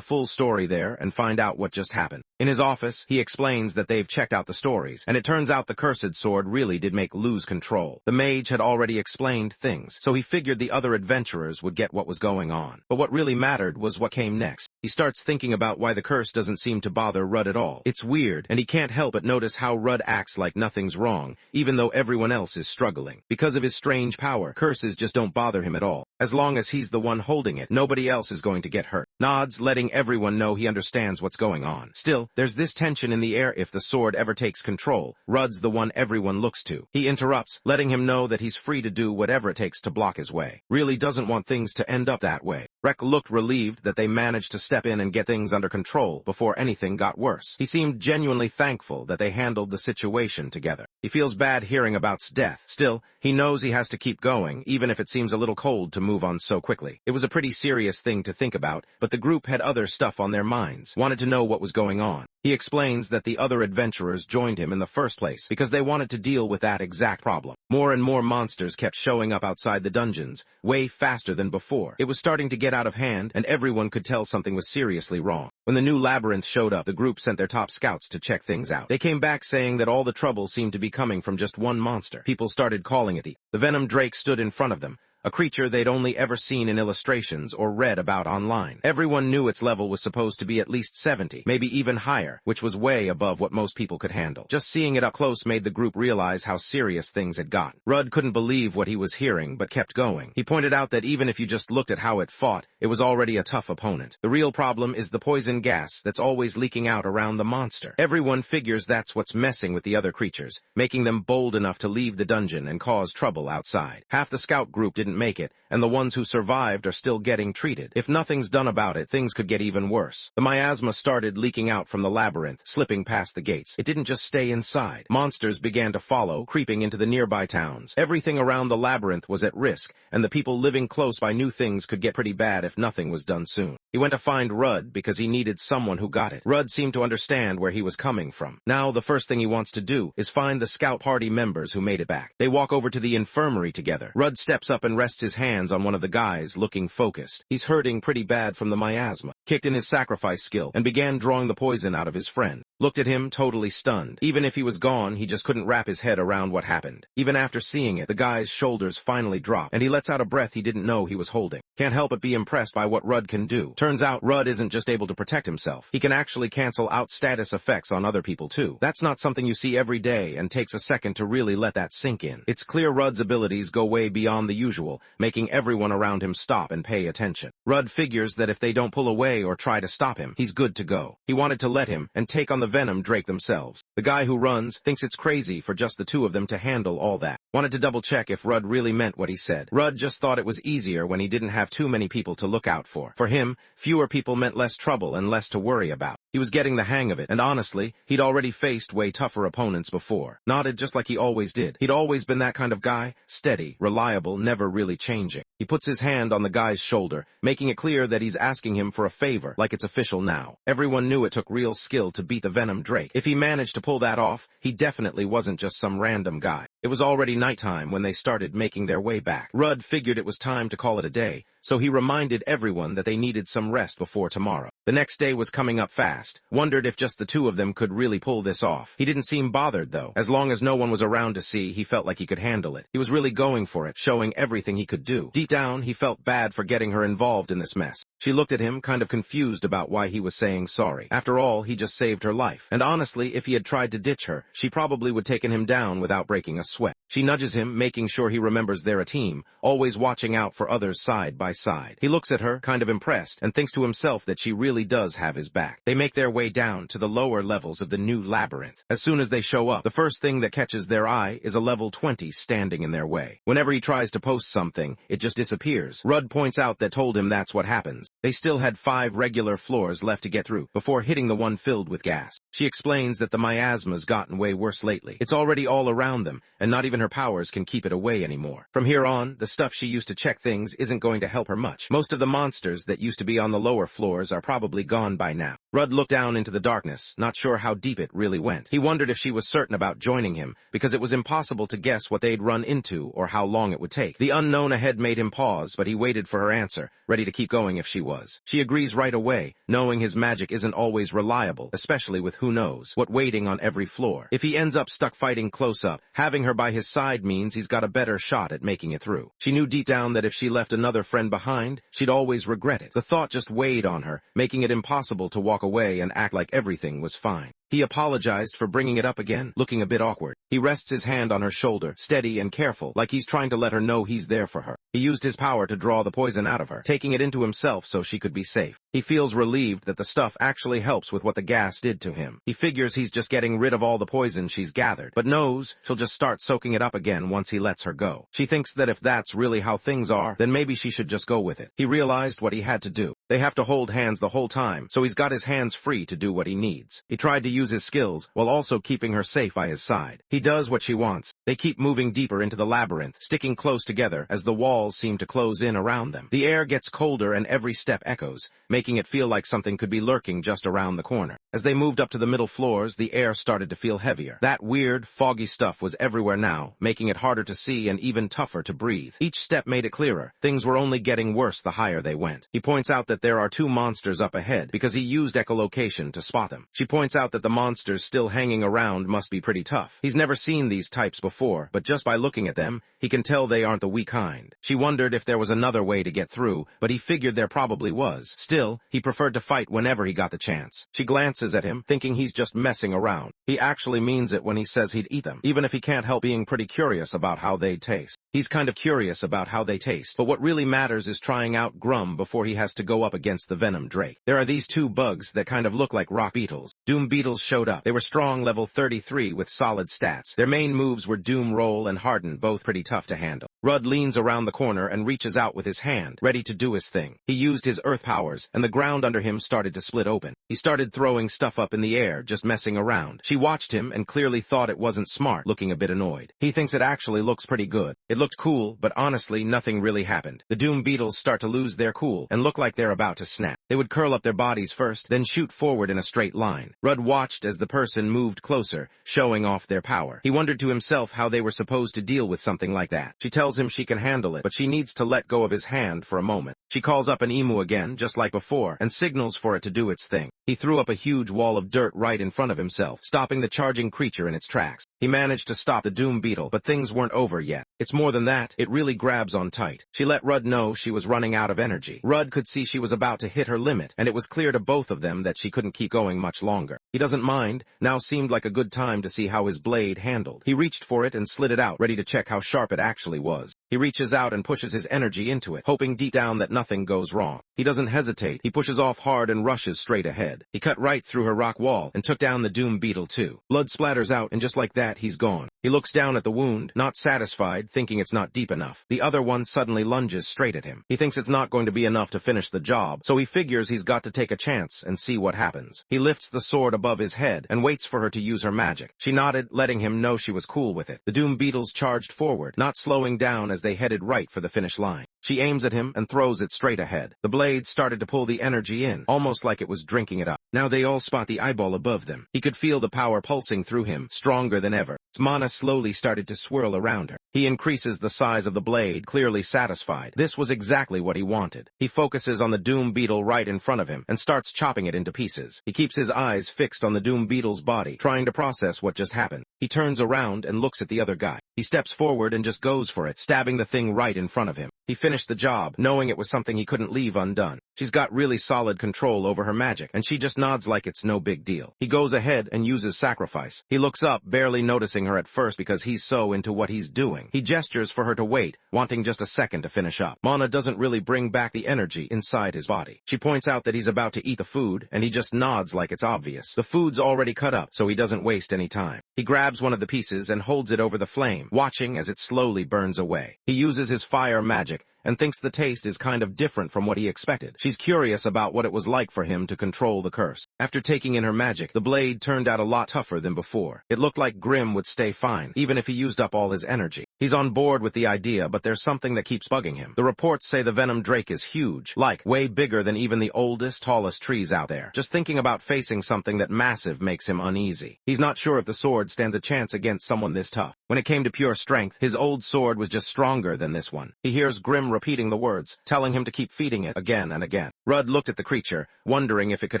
full story there and find out what just happened. In his office, he explains that they've checked out the stories, and it turns out the cursed sword really did make lose control. The mage had already explained things, so he figured the other adventurers would get what was going on. But what really mattered was what came next. He starts thinking about why the curse doesn't seem to bother Rudd at all. It's weird, and he can't help but notice how Rudd acts like nothing's wrong, even though everyone else is struggling. Because of his strange power, curses just don't bother him at all. As long as he's the one holding it, nobody else is going to get hurt. Nods, letting everyone know he understands what's going on. Still, there's this tension in the air. If the sword ever takes control, Rudd's the one everyone looks to. He interrupts, letting him know that he's free to do whatever it takes to block his way. Really doesn't want things to end up that way. Rek looked relieved that they managed to step in and get things under control before anything got worse. He seemed genuinely thankful that they handled the situation together. He feels bad hearing about Death. Still, he knows he has to keep going, even if it seems a little cold to move on so quickly. It was a pretty serious thing to think about, but the group had other stuff on their minds, wanted to know what was going on. He explains that the other adventurers joined him in the first place because they wanted to deal with that exact problem. More and more monsters kept showing up outside the dungeons, way faster than before. It was starting to get out of hand, and everyone could tell something was seriously wrong. When the new labyrinth showed up, the group sent their top scouts to check things out. They came back saying that all the trouble seemed to be coming from just one monster. People started calling it the Venom Drake stood in front of them, a creature they'd only ever seen in illustrations or read about online. Everyone knew its level was supposed to be at least 70, maybe even higher, which was way above what most people could handle. Just seeing it up close made the group realize how serious things had gotten. Rudd couldn't believe what he was hearing, but kept going. He pointed out that even if you just looked at how it fought, it was already a tough opponent. The real problem is the poison gas that's always leaking out around the monster. Everyone figures that's what's messing with the other creatures, making them bold enough to leave the dungeon and cause trouble outside. Half the scout group didn't make it, and the ones who survived are still getting treated. If nothing's done about it, things could get even worse. The miasma started leaking out from the labyrinth, slipping past the gates. It didn't just stay inside. Monsters began to follow, creeping into the nearby towns. Everything around the labyrinth was at risk, and the people living close by knew things could get pretty bad if nothing was done soon. He went to find Rudd because he needed someone who got it. Rudd seemed to understand where he was coming from. Now the first thing he wants to do is find the scout party members who made it back. They walk over to the infirmary together. Rudd steps up and rests his hands on one of the guys, looking focused. He's hurting pretty bad from the miasma. Kicked in his sacrifice skill and began drawing the poison out of his friend. Looked at him, totally stunned. Even if he was gone, he just couldn't wrap his head around what happened. Even after seeing it, the guy's shoulders finally drop, and he lets out a breath he didn't know he was holding. Can't help but be impressed by what Rudd can do. Turns out, Rudd isn't just able to protect himself. He can actually cancel out status effects on other people too. That's not something you see every day, and takes a second to really let that sink in. It's clear Rudd's abilities go way beyond the usual, making everyone around him stop and pay attention. Rudd figures that if they don't pull away or try to stop him, he's good to go. He wanted to let him and take on the Venom Drake themselves. The guy who runs thinks it's crazy for just the two of them to handle all that. Wanted to double-check if Rudd really meant what he said. Rudd just thought it was easier when he didn't have too many people to look out for. For him, fewer people meant less trouble and less to worry about. He was getting the hang of it, and honestly, he'd already faced way tougher opponents before. Nodded just like he always did. He'd always been that kind of guy, steady, reliable, never really changing. He puts his hand on the guy's shoulder, making it clear that he's asking him for a favor, like it's official now. Everyone knew it took real skill to beat the Venom Drake. If he managed to pull that off, he definitely wasn't just some random guy. It was already nighttime when they started making their way back. Rudd figured it was time to call it a day, so he reminded everyone that they needed some rest before tomorrow. The next day was coming up fast. Wondered if just the two of them could really pull this off. He didn't seem bothered, though. As long as no one was around to see, he felt like he could handle it. He was really going for it, showing everything he could do. Deep down, he felt bad for getting her involved in this mess. She looked at him, kind of confused about why he was saying sorry. After all, he just saved her life. And honestly, if he had tried to ditch her, she probably would have taken him down without breaking a sweat. She nudges him, making sure he remembers they're a team, always watching out for others side by side. He looks at her, kind of impressed, and thinks to himself that she really does have his back. They make their way down to the lower levels of the new labyrinth. As soon as they show up, the first thing that catches their eye is a level 20 standing in their way. Whenever he tries to post something, it just disappears. Rudd points out that told him that's what happens. They still had 5 regular floors left to get through before hitting the one filled with gas. She explains that the miasma's gotten way worse lately. It's already all around them, and not even her powers can keep it away anymore. From here on, the stuff she used to check things isn't going to help her much. Most of the monsters that used to be on the lower floors are probably gone by now. Rudd looked down into the darkness, not sure how deep it really went. He wondered if she was certain about joining him, because it was impossible to guess what they'd run into or how long it would take. The unknown ahead made him pause, but he waited for her answer, ready to keep going if she was. She agrees right away, knowing his magic isn't always reliable, especially with who knows what waiting on every floor. If he ends up stuck fighting close up, having her by his side means he's got a better shot at making it through. She knew deep down that if she left another friend behind, she'd always regret it. The thought just weighed on her, making it impossible to walk away and act like everything was fine. He apologized for bringing it up again, looking a bit awkward. He rests his hand on her shoulder, steady and careful, like he's trying to let her know he's there for her. He used his power to draw the poison out of her, taking it into himself so she could be safe. He feels relieved that the stuff actually helps with what the gas did to him. He figures he's just getting rid of all the poison she's gathered, but knows she'll just start soaking it up again once he lets her go. She thinks that if that's really how things are, then maybe she should just go with it. He realized what he had to do. They have to hold hands the whole time, so he's got his hands free to do what he needs. He tried to use his skills while also keeping her safe by his side. He does what she wants. They keep moving deeper into the labyrinth, sticking close together as the walls seem to close in around them. The air gets colder and every step echoes, making it feel like something could be lurking just around the corner. As they moved up to the middle floors, the air started to feel heavier. That weird, foggy stuff was everywhere now, making it harder to see and even tougher to breathe. Each step made it clearer. Things were only getting worse the higher they went. He points out that there are 2 monsters up ahead because he used echolocation to spot them. She points out that the monsters still hanging around must be pretty tough. He's never seen these types before, but just by looking at them, he can tell they aren't the weak kind. She wondered if there was another way to get through, but he figured there probably was. Still, he preferred to fight whenever he got the chance. She glances at him, thinking he's just messing around. He actually means it when he says he'd eat them, even if he can't help being pretty curious about how they'd taste. He's kind of curious about how they taste, but what really matters is trying out Grum before he has to go up against the Venom Drake. There are these 2 bugs that kind of look like rock beetles. Doom beetles showed up. They were strong level 33 with solid stats. Their main moves were Doom Roll and Harden, both pretty tough to handle. Rudd leans around the corner and reaches out with his hand, ready to do his thing. He used his earth powers, and the ground under him started to split open. He started throwing stuff up in the air, just messing around. She watched him and clearly thought it wasn't smart, looking a bit annoyed. He thinks it actually looks pretty good. It looked cool, but honestly, nothing really happened. The Doom beetles start to lose their cool and look like they're about to snap. They would curl up their bodies first, then shoot forward in a straight line. Rudd watched as the person moved closer, showing off their power. He wondered to himself how they were supposed to deal with something like that. She tells him she can handle it, but she needs to let go of his hand for a moment. She calls up an emu again, just like before, and signals for it to do its thing. He threw up a huge wall of dirt right in front of himself, stopping the charging creature in its tracks. He managed to stop the Doom beetle, but things weren't over yet. It's more than that, it really grabs on tight. She let Rudd know she was running out of energy. Rudd could see she was about to hit her limit, and it was clear to both of them that she couldn't keep going much longer. He doesn't mind, now seemed like a good time to see how his blade handled. He reached for it and slid it out, ready to check how sharp it actually was. He reaches out and pushes his energy into it, hoping deep down that nothing goes wrong. He doesn't hesitate. He pushes off hard and rushes straight ahead. He cut right through her rock wall and took down the Doom beetle too. Blood splatters out, and just like that, he's gone. He looks down at the wound, not satisfied, thinking it's not deep enough. The other one suddenly lunges straight at him. He thinks it's not going to be enough to finish the job, so he figures he's got to take a chance and see what happens. He lifts the sword above his head and waits for her to use her magic. She nodded, letting him know she was cool with it. The Doom beetles charged forward, not slowing down as they headed right for the finish line. She aims at him and throws it straight ahead. The blade started to pull the energy in, almost like it was drinking it up. Now they all spot the eyeball above them. He could feel the power pulsing through him, stronger than ever. Mana slowly started to swirl around her. He increases the size of the blade, clearly satisfied. This was exactly what he wanted. He focuses on the Doom beetle right in front of him and starts chopping it into pieces. He keeps his eyes fixed on the Doom beetle's body, trying to process what just happened. He turns around and looks at the other guy. He steps forward and just goes for it, stabbing the thing right in front of him. He finished the job, knowing it was something he couldn't leave undone. She's got really solid control over her magic, and she just nods like it's no big deal. He goes ahead and uses sacrifice. He looks up, barely noticing her at first because he's so into what he's doing. He gestures for her to wait, wanting just a second to finish up. Mana doesn't really bring back the energy inside his body. She points out that he's about to eat the food, and he just nods like it's obvious. The food's already cut up, so he doesn't waste any time. He grabs one of the pieces and holds it over the flame, watching as it slowly burns away. He uses his fire magic and thinks the taste is kind of different from what he expected. She's curious about what it was like for him to control the curse. After taking in her magic, the blade turned out a lot tougher than before. It looked like Grimm would stay fine, even if he used up all his energy. He's on board with the idea, but there's something that keeps bugging him. The reports say the venom drake is huge, like way bigger than even the oldest, tallest trees out there. Just thinking about facing something that massive makes him uneasy. He's not sure if the sword stands a chance against someone this tough. When it came to pure strength, his old sword was just stronger than this one. He hears Grimm repeating the words, telling him to keep feeding it again and again. Rudd looked at the creature, wondering if it could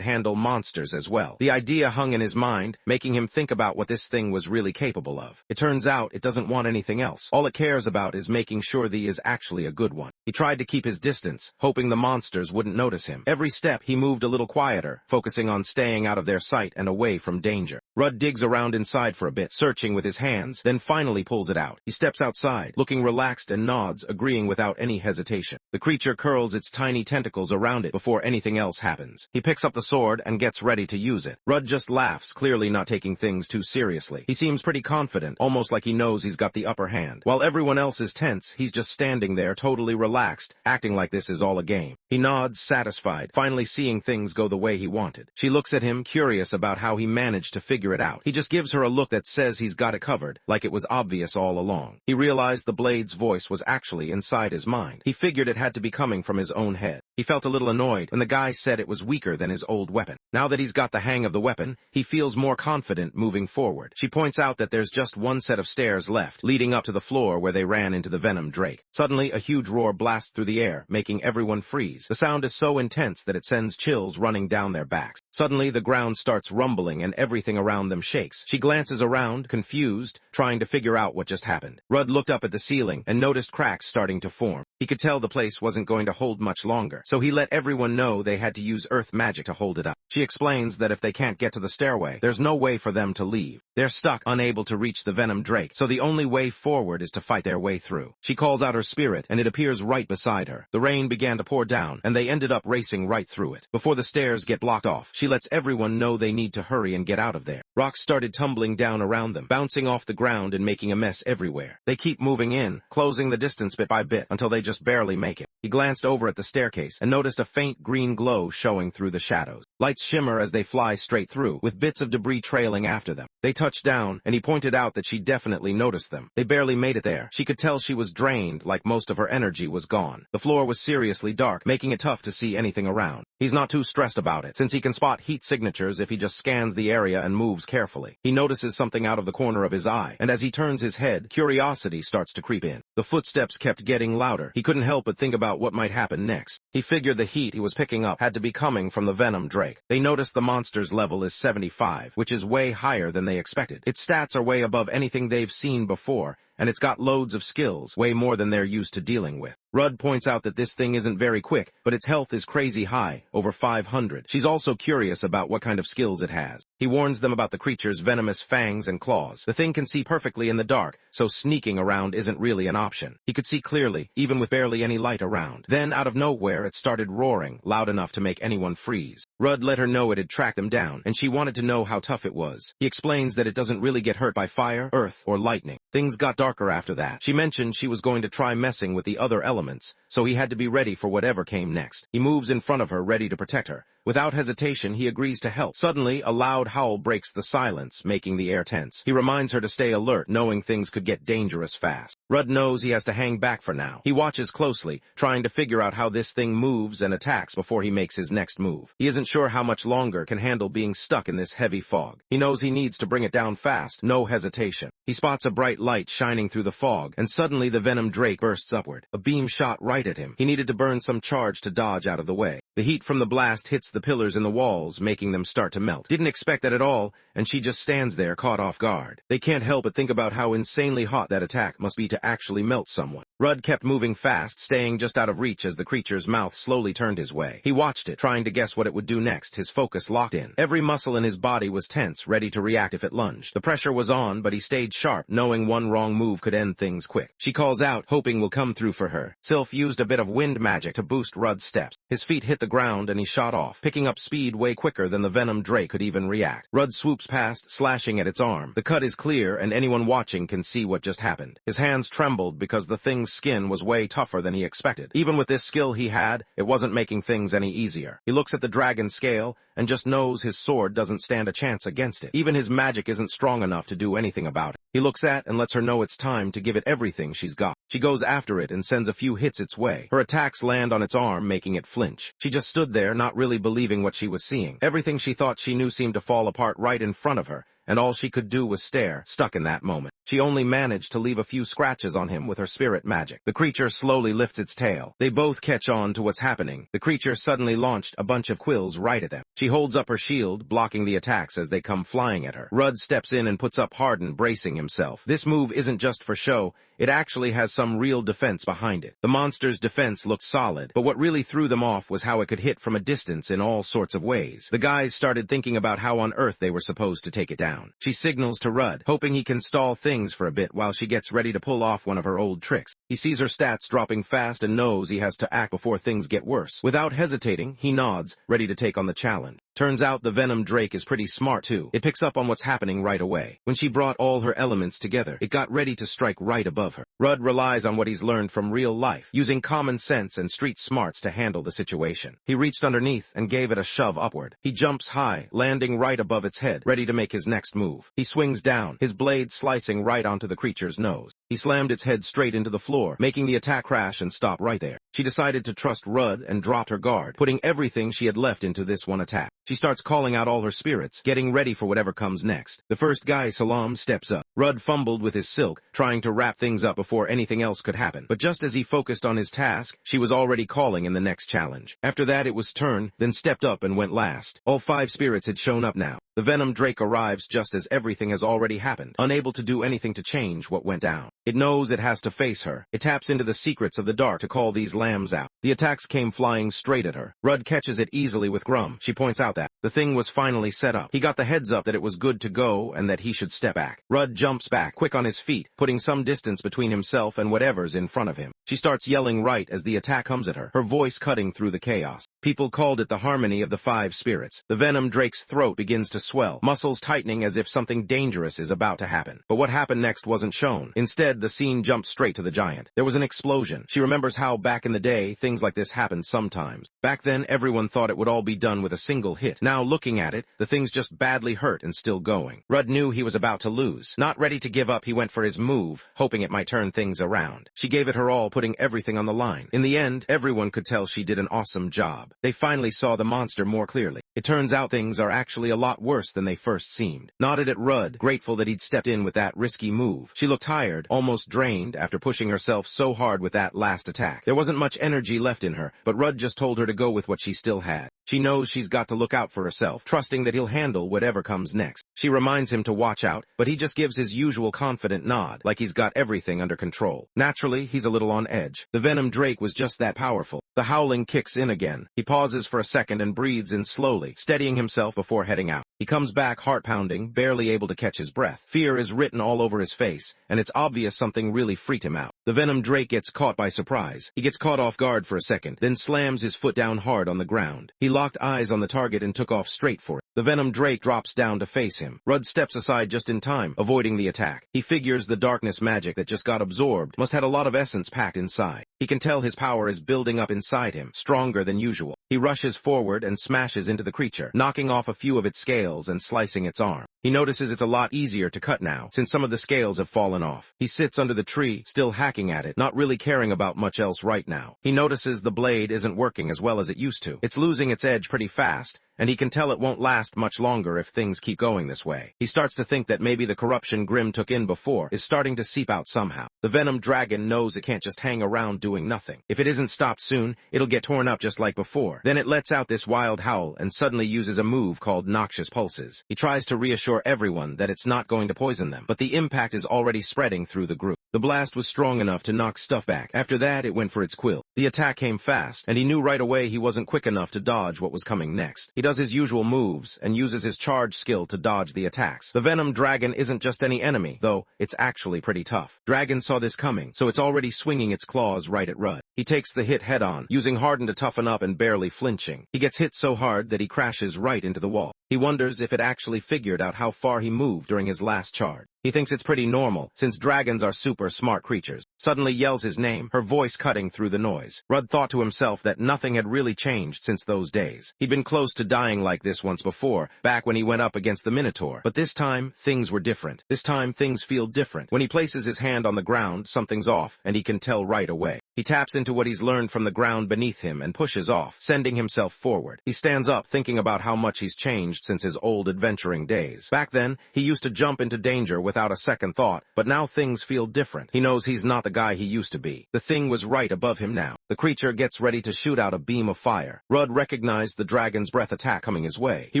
handle monsters as well. The idea hung in his mind, making him think about what this thing was really capable of. It turns out it doesn't want anything else. All it cares about is making sure the is actually a good one. He tried to keep his distance, hoping the monsters wouldn't notice him. Every step he moved a little quieter, focusing on staying out of their sight and away from danger. Rudd digs around inside for a bit, searching with his hands, then finally pulls it out. He steps outside, looking relaxed and nods, agreeing without any hesitation. The creature curls its tiny tentacles around it before anything else happens. He picks up the sword and gets ready to use it. Rudd just laughs, clearly not taking things too seriously. He seems pretty confident, almost like he knows he's got the upper hand. While everyone else is tense, he's just standing there, totally relaxed, acting like this is all a game. He nods, satisfied, finally seeing things go the way he wanted. She looks at him, curious about how he managed to figure it out. He just gives her a look that says he's got it covered, like it was obvious all along. He realized the blade's voice was actually inside his mind. He figured it had to be coming from his own head. He felt a little annoyed when the guy said it was weaker than his old weapon. Now that he's got the hang of the weapon, he feels more confident moving forward. She points out that there's just one set of stairs left, leading up to the floor where they ran into the venom drake. Suddenly, a huge roar blasts through the air, making everyone freeze. The sound is so intense that it sends chills running down their backs. Suddenly, the ground starts rumbling and everything around them shakes. She glances around, confused, trying to figure out what just happened. Rudd looked up at the ceiling and noticed cracks starting to form. He could tell the place wasn't going to hold much longer, so he let everyone know they had to use earth magic to hold it up. She explains that if they can't get to the stairway, there's no way for them to leave. They're stuck, unable to reach the venom drake, so the only way forward is to fight their way through. She calls out her spirit, and it appears right beside her. The rain began to pour down, and they ended up racing right through it. Before the stairs get blocked off, she lets everyone know they need to hurry and get out of there. Rocks started tumbling down around them, bouncing off the ground and making a mess everywhere. They keep moving in, closing the distance bit by bit until they just barely make it. He glanced over at the staircase and noticed a faint green glow showing through the shadows. Lights shimmer as they fly straight through, with bits of debris trailing after them. They touched down, and he pointed out that she definitely noticed them. They barely made it there. She could tell she was drained, like most of her energy was gone. The floor was seriously dark, making it tough to see anything around. He's not too stressed about it, since he can spot heat signatures if he just scans the area and moves carefully. He notices something out of the corner of his eye, and as he turns his head, curiosity starts to creep in. The footsteps kept getting louder. He couldn't help but think about what might happen next. He figured the heat he was picking up had to be coming from the venom drake. They noticed the monster's level is 75, which is way higher than they expected. Its stats are way above anything they've seen before, and it's got loads of skills, way more than they're used to dealing with. Rudd points out that this thing isn't very quick, but its health is crazy high, over 500. She's also curious about what kind of skills it has. He warns them about the creature's venomous fangs and claws. The thing can see perfectly in the dark, so sneaking around isn't really an option. He could see clearly, even with barely any light around. Then, out of nowhere, it started roaring, loud enough to make anyone freeze. Rudd let her know it had tracked them down, and she wanted to know how tough it was. He explains that it doesn't really get hurt by fire, earth, or lightning. Things got darker after that. She mentioned she was going to try messing with the other elements, so he had to be ready for whatever came next. He moves in front of her, ready to protect her. Without hesitation, he agrees to help. Suddenly, a loud howl breaks the silence, making the air tense. He reminds her to stay alert, knowing things could get dangerous fast. Rudd knows he has to hang back for now. He watches closely, trying to figure out how this thing moves and attacks before he makes his next move. He isn't sure how much longer can handle being stuck in this heavy fog. He knows he needs to bring it down fast, no hesitation. He spots a bright light shining through the fog, and suddenly the venom drake bursts upward. A beam shot right at him. He needed to burn some charge to dodge out of the way. The heat from the blast hits the pillars in the walls, making them start to melt. Didn't expect that at all, and she just stands there, caught off guard. They can't help but think about how insanely hot that attack must be to actually melt someone. Rudd kept moving fast, staying just out of reach as the creature's mouth slowly turned his way. He watched it, trying to guess what it would do next, his focus locked in. Every muscle in his body was tense, ready to react if it lunged. The pressure was on, but he stayed sharp, knowing one wrong move could end things quick. She calls out, hoping will come through for her. Sylph used a bit of wind magic to boost Rudd's steps. His feet hit the ground and he shot off, picking up speed way quicker than the venom Drake could even react. Rudd swoops past, slashing at its arm. The cut is clear and anyone watching can see what just happened. His hands trembled because the thing's skin was way tougher than he expected. Even with this skill he had, it wasn't making things any easier. He looks at the dragon's scale and just knows his sword doesn't stand a chance against it. Even his magic isn't strong enough to do anything about it. He looks at and lets her know it's time to give it everything she's got. She goes after it and sends a few hits its way. Her attacks land on its arm, making it flinch. She just stood there, not really believing what she was seeing. Everything she thought she knew seemed to fall apart right in front of her, and all she could do was stare, stuck in that moment. She only managed to leave a few scratches on him with her spirit magic. The creature slowly lifts its tail. They both catch on to what's happening. The creature suddenly launched a bunch of quills right at them. She holds up her shield, blocking the attacks as they come flying at her. Rudd steps in and puts up Harden, bracing himself. This move isn't just for show, it actually has some real defense behind it. The monster's defense looked solid, but what really threw them off was how it could hit from a distance in all sorts of ways. The guys started thinking about how on earth they were supposed to take it down. She signals to Rudd, hoping he can stall things for a bit while she gets ready to pull off one of her old tricks. He sees her stats dropping fast and knows he has to act before things get worse. Without hesitating, he nods, ready to take on the challenge. Turns out the venom Drake is pretty smart too. It picks up on what's happening right away. When she brought all her elements together, it got ready to strike right above her. Rudd relies on what he's learned from real life, using common sense and street smarts to handle the situation. He reached underneath and gave it a shove upward. He jumps high, landing right above its head, ready to make his next move. He swings down, his blade slicing right onto the creature's nose. He slammed its head straight into the floor, making the attack crash and stop right there. She decided to trust Rudd and dropped her guard, putting everything she had left into this one attack. She starts calling out all her spirits, getting ready for whatever comes next. The first guy, Salam, steps up. Rudd fumbled with his silk, trying to wrap things up before anything else could happen. But just as he focused on his task, she was already calling in the next challenge. After that, it was Turn, then stepped up and went last. All 5 spirits had shown up now. The venom Drake arrives just as everything has already happened, unable to do anything to change what went down. It knows it has to face her. It taps into the secrets of the dark to call these lambs out. The attacks came flying straight at her. Rudd catches it easily with Grum. She points out that the thing was finally set up. He got the heads up that it was good to go and that he should step back. Rudd jumps back, quick on his feet, putting some distance between himself and whatever's in front of him. She starts yelling right as the attack comes at her, her voice cutting through the chaos. People called it the harmony of the 5 spirits. The venom Drake's throat begins to swell, muscles tightening as if something dangerous is about to happen. But what happened next wasn't shown. Instead, the scene jumped straight to the giant. There was an explosion. She remembers how back in the day, things like this happened sometimes. Back then, everyone thought it would all be done with a single hit. Now, looking at it, the thing's just badly hurt and still going. Rudd knew he was about to lose. Not ready to give up, he went for his move, hoping it might turn things around. She gave it her all, putting everything on the line. In the end, everyone could tell she did an awesome job. They finally saw the monster more clearly. It turns out things are actually a lot worse than they first seemed. Nodded at Rudd, grateful that he'd stepped in with that risky move. She looked tired, almost drained after pushing herself so hard with that last attack. There wasn't much energy left in her, but Rudd just told her to go with what she still had. She knows she's got to look out for herself, trusting that he'll handle whatever comes next. She reminds him to watch out, but he just gives his usual confident nod, like he's got everything under control. Naturally, he's a little on edge. The venom Drake was just that powerful. The howling kicks in again. He pauses for a second and breathes in slowly, steadying himself before heading out. He comes back heart-pounding, barely able to catch his breath. Fear is written all over his face, and it's obvious something really freaked him out. The venom Drake gets caught by surprise. He gets caught off guard for a second, then slams his foot down hard on the ground. He locked eyes on the target and took off straight for it. The venom Drake drops down to face him. Rudd steps aside just in time, avoiding the attack. He figures the darkness magic that just got absorbed must have a lot of essence packed inside. He can tell his power is building up inside him, stronger than usual. He rushes forward and smashes into the creature, knocking off a few of its scales and slicing its arm. He notices it's a lot easier to cut now, since some of the scales have fallen off. He sits under the tree, still hacking at it, not really caring about much else right now. He notices the blade isn't working as well as it used to. It's losing its edge pretty fast, and he can tell it won't last much longer if things keep going this way. He starts to think that maybe the corruption Grimm took in before is starting to seep out somehow. The venom dragon knows it can't just hang around doing nothing. If it isn't stopped soon, it'll get torn up just like before. Then it lets out this wild howl and suddenly uses a move called Noxious Pulses. He tries to reassure everyone that it's not going to poison them, but the impact is already spreading through the group. The blast was strong enough to knock stuff back. After that, it went for its quill. The attack came fast, and he knew right away he wasn't quick enough to dodge what was coming next. He does his usual moves and uses his charge skill to dodge the attacks. The venom dragon isn't just any enemy, though it's actually pretty tough. Dragon saw this coming, so it's already swinging its claws right at Rudd. He takes the hit head-on, using Harden to toughen up and barely flinching. He gets hit so hard that he crashes right into the wall. He wonders if it actually figured out how far he moved during his last charge. He thinks it's pretty normal, since dragons are super smart creatures. Suddenly yells his name, her voice cutting through the noise. Rudd thought to himself that nothing had really changed since those days. He'd been close to dying like this once before, back when he went up against the Minotaur. But this time, things were different. This time, things feel different. When he places his hand on the ground, something's off, and he can tell right away. He taps into what he's learned from the ground beneath him and pushes off, sending himself forward. He stands up, thinking about how much he's changed since his old adventuring days. Back then, he used to jump into danger without a second thought, but now things feel different. He knows he's not the guy he used to be. The thing was right above him now. The creature gets ready to shoot out a beam of fire. Rudd recognized the dragon's breath attack coming his way. He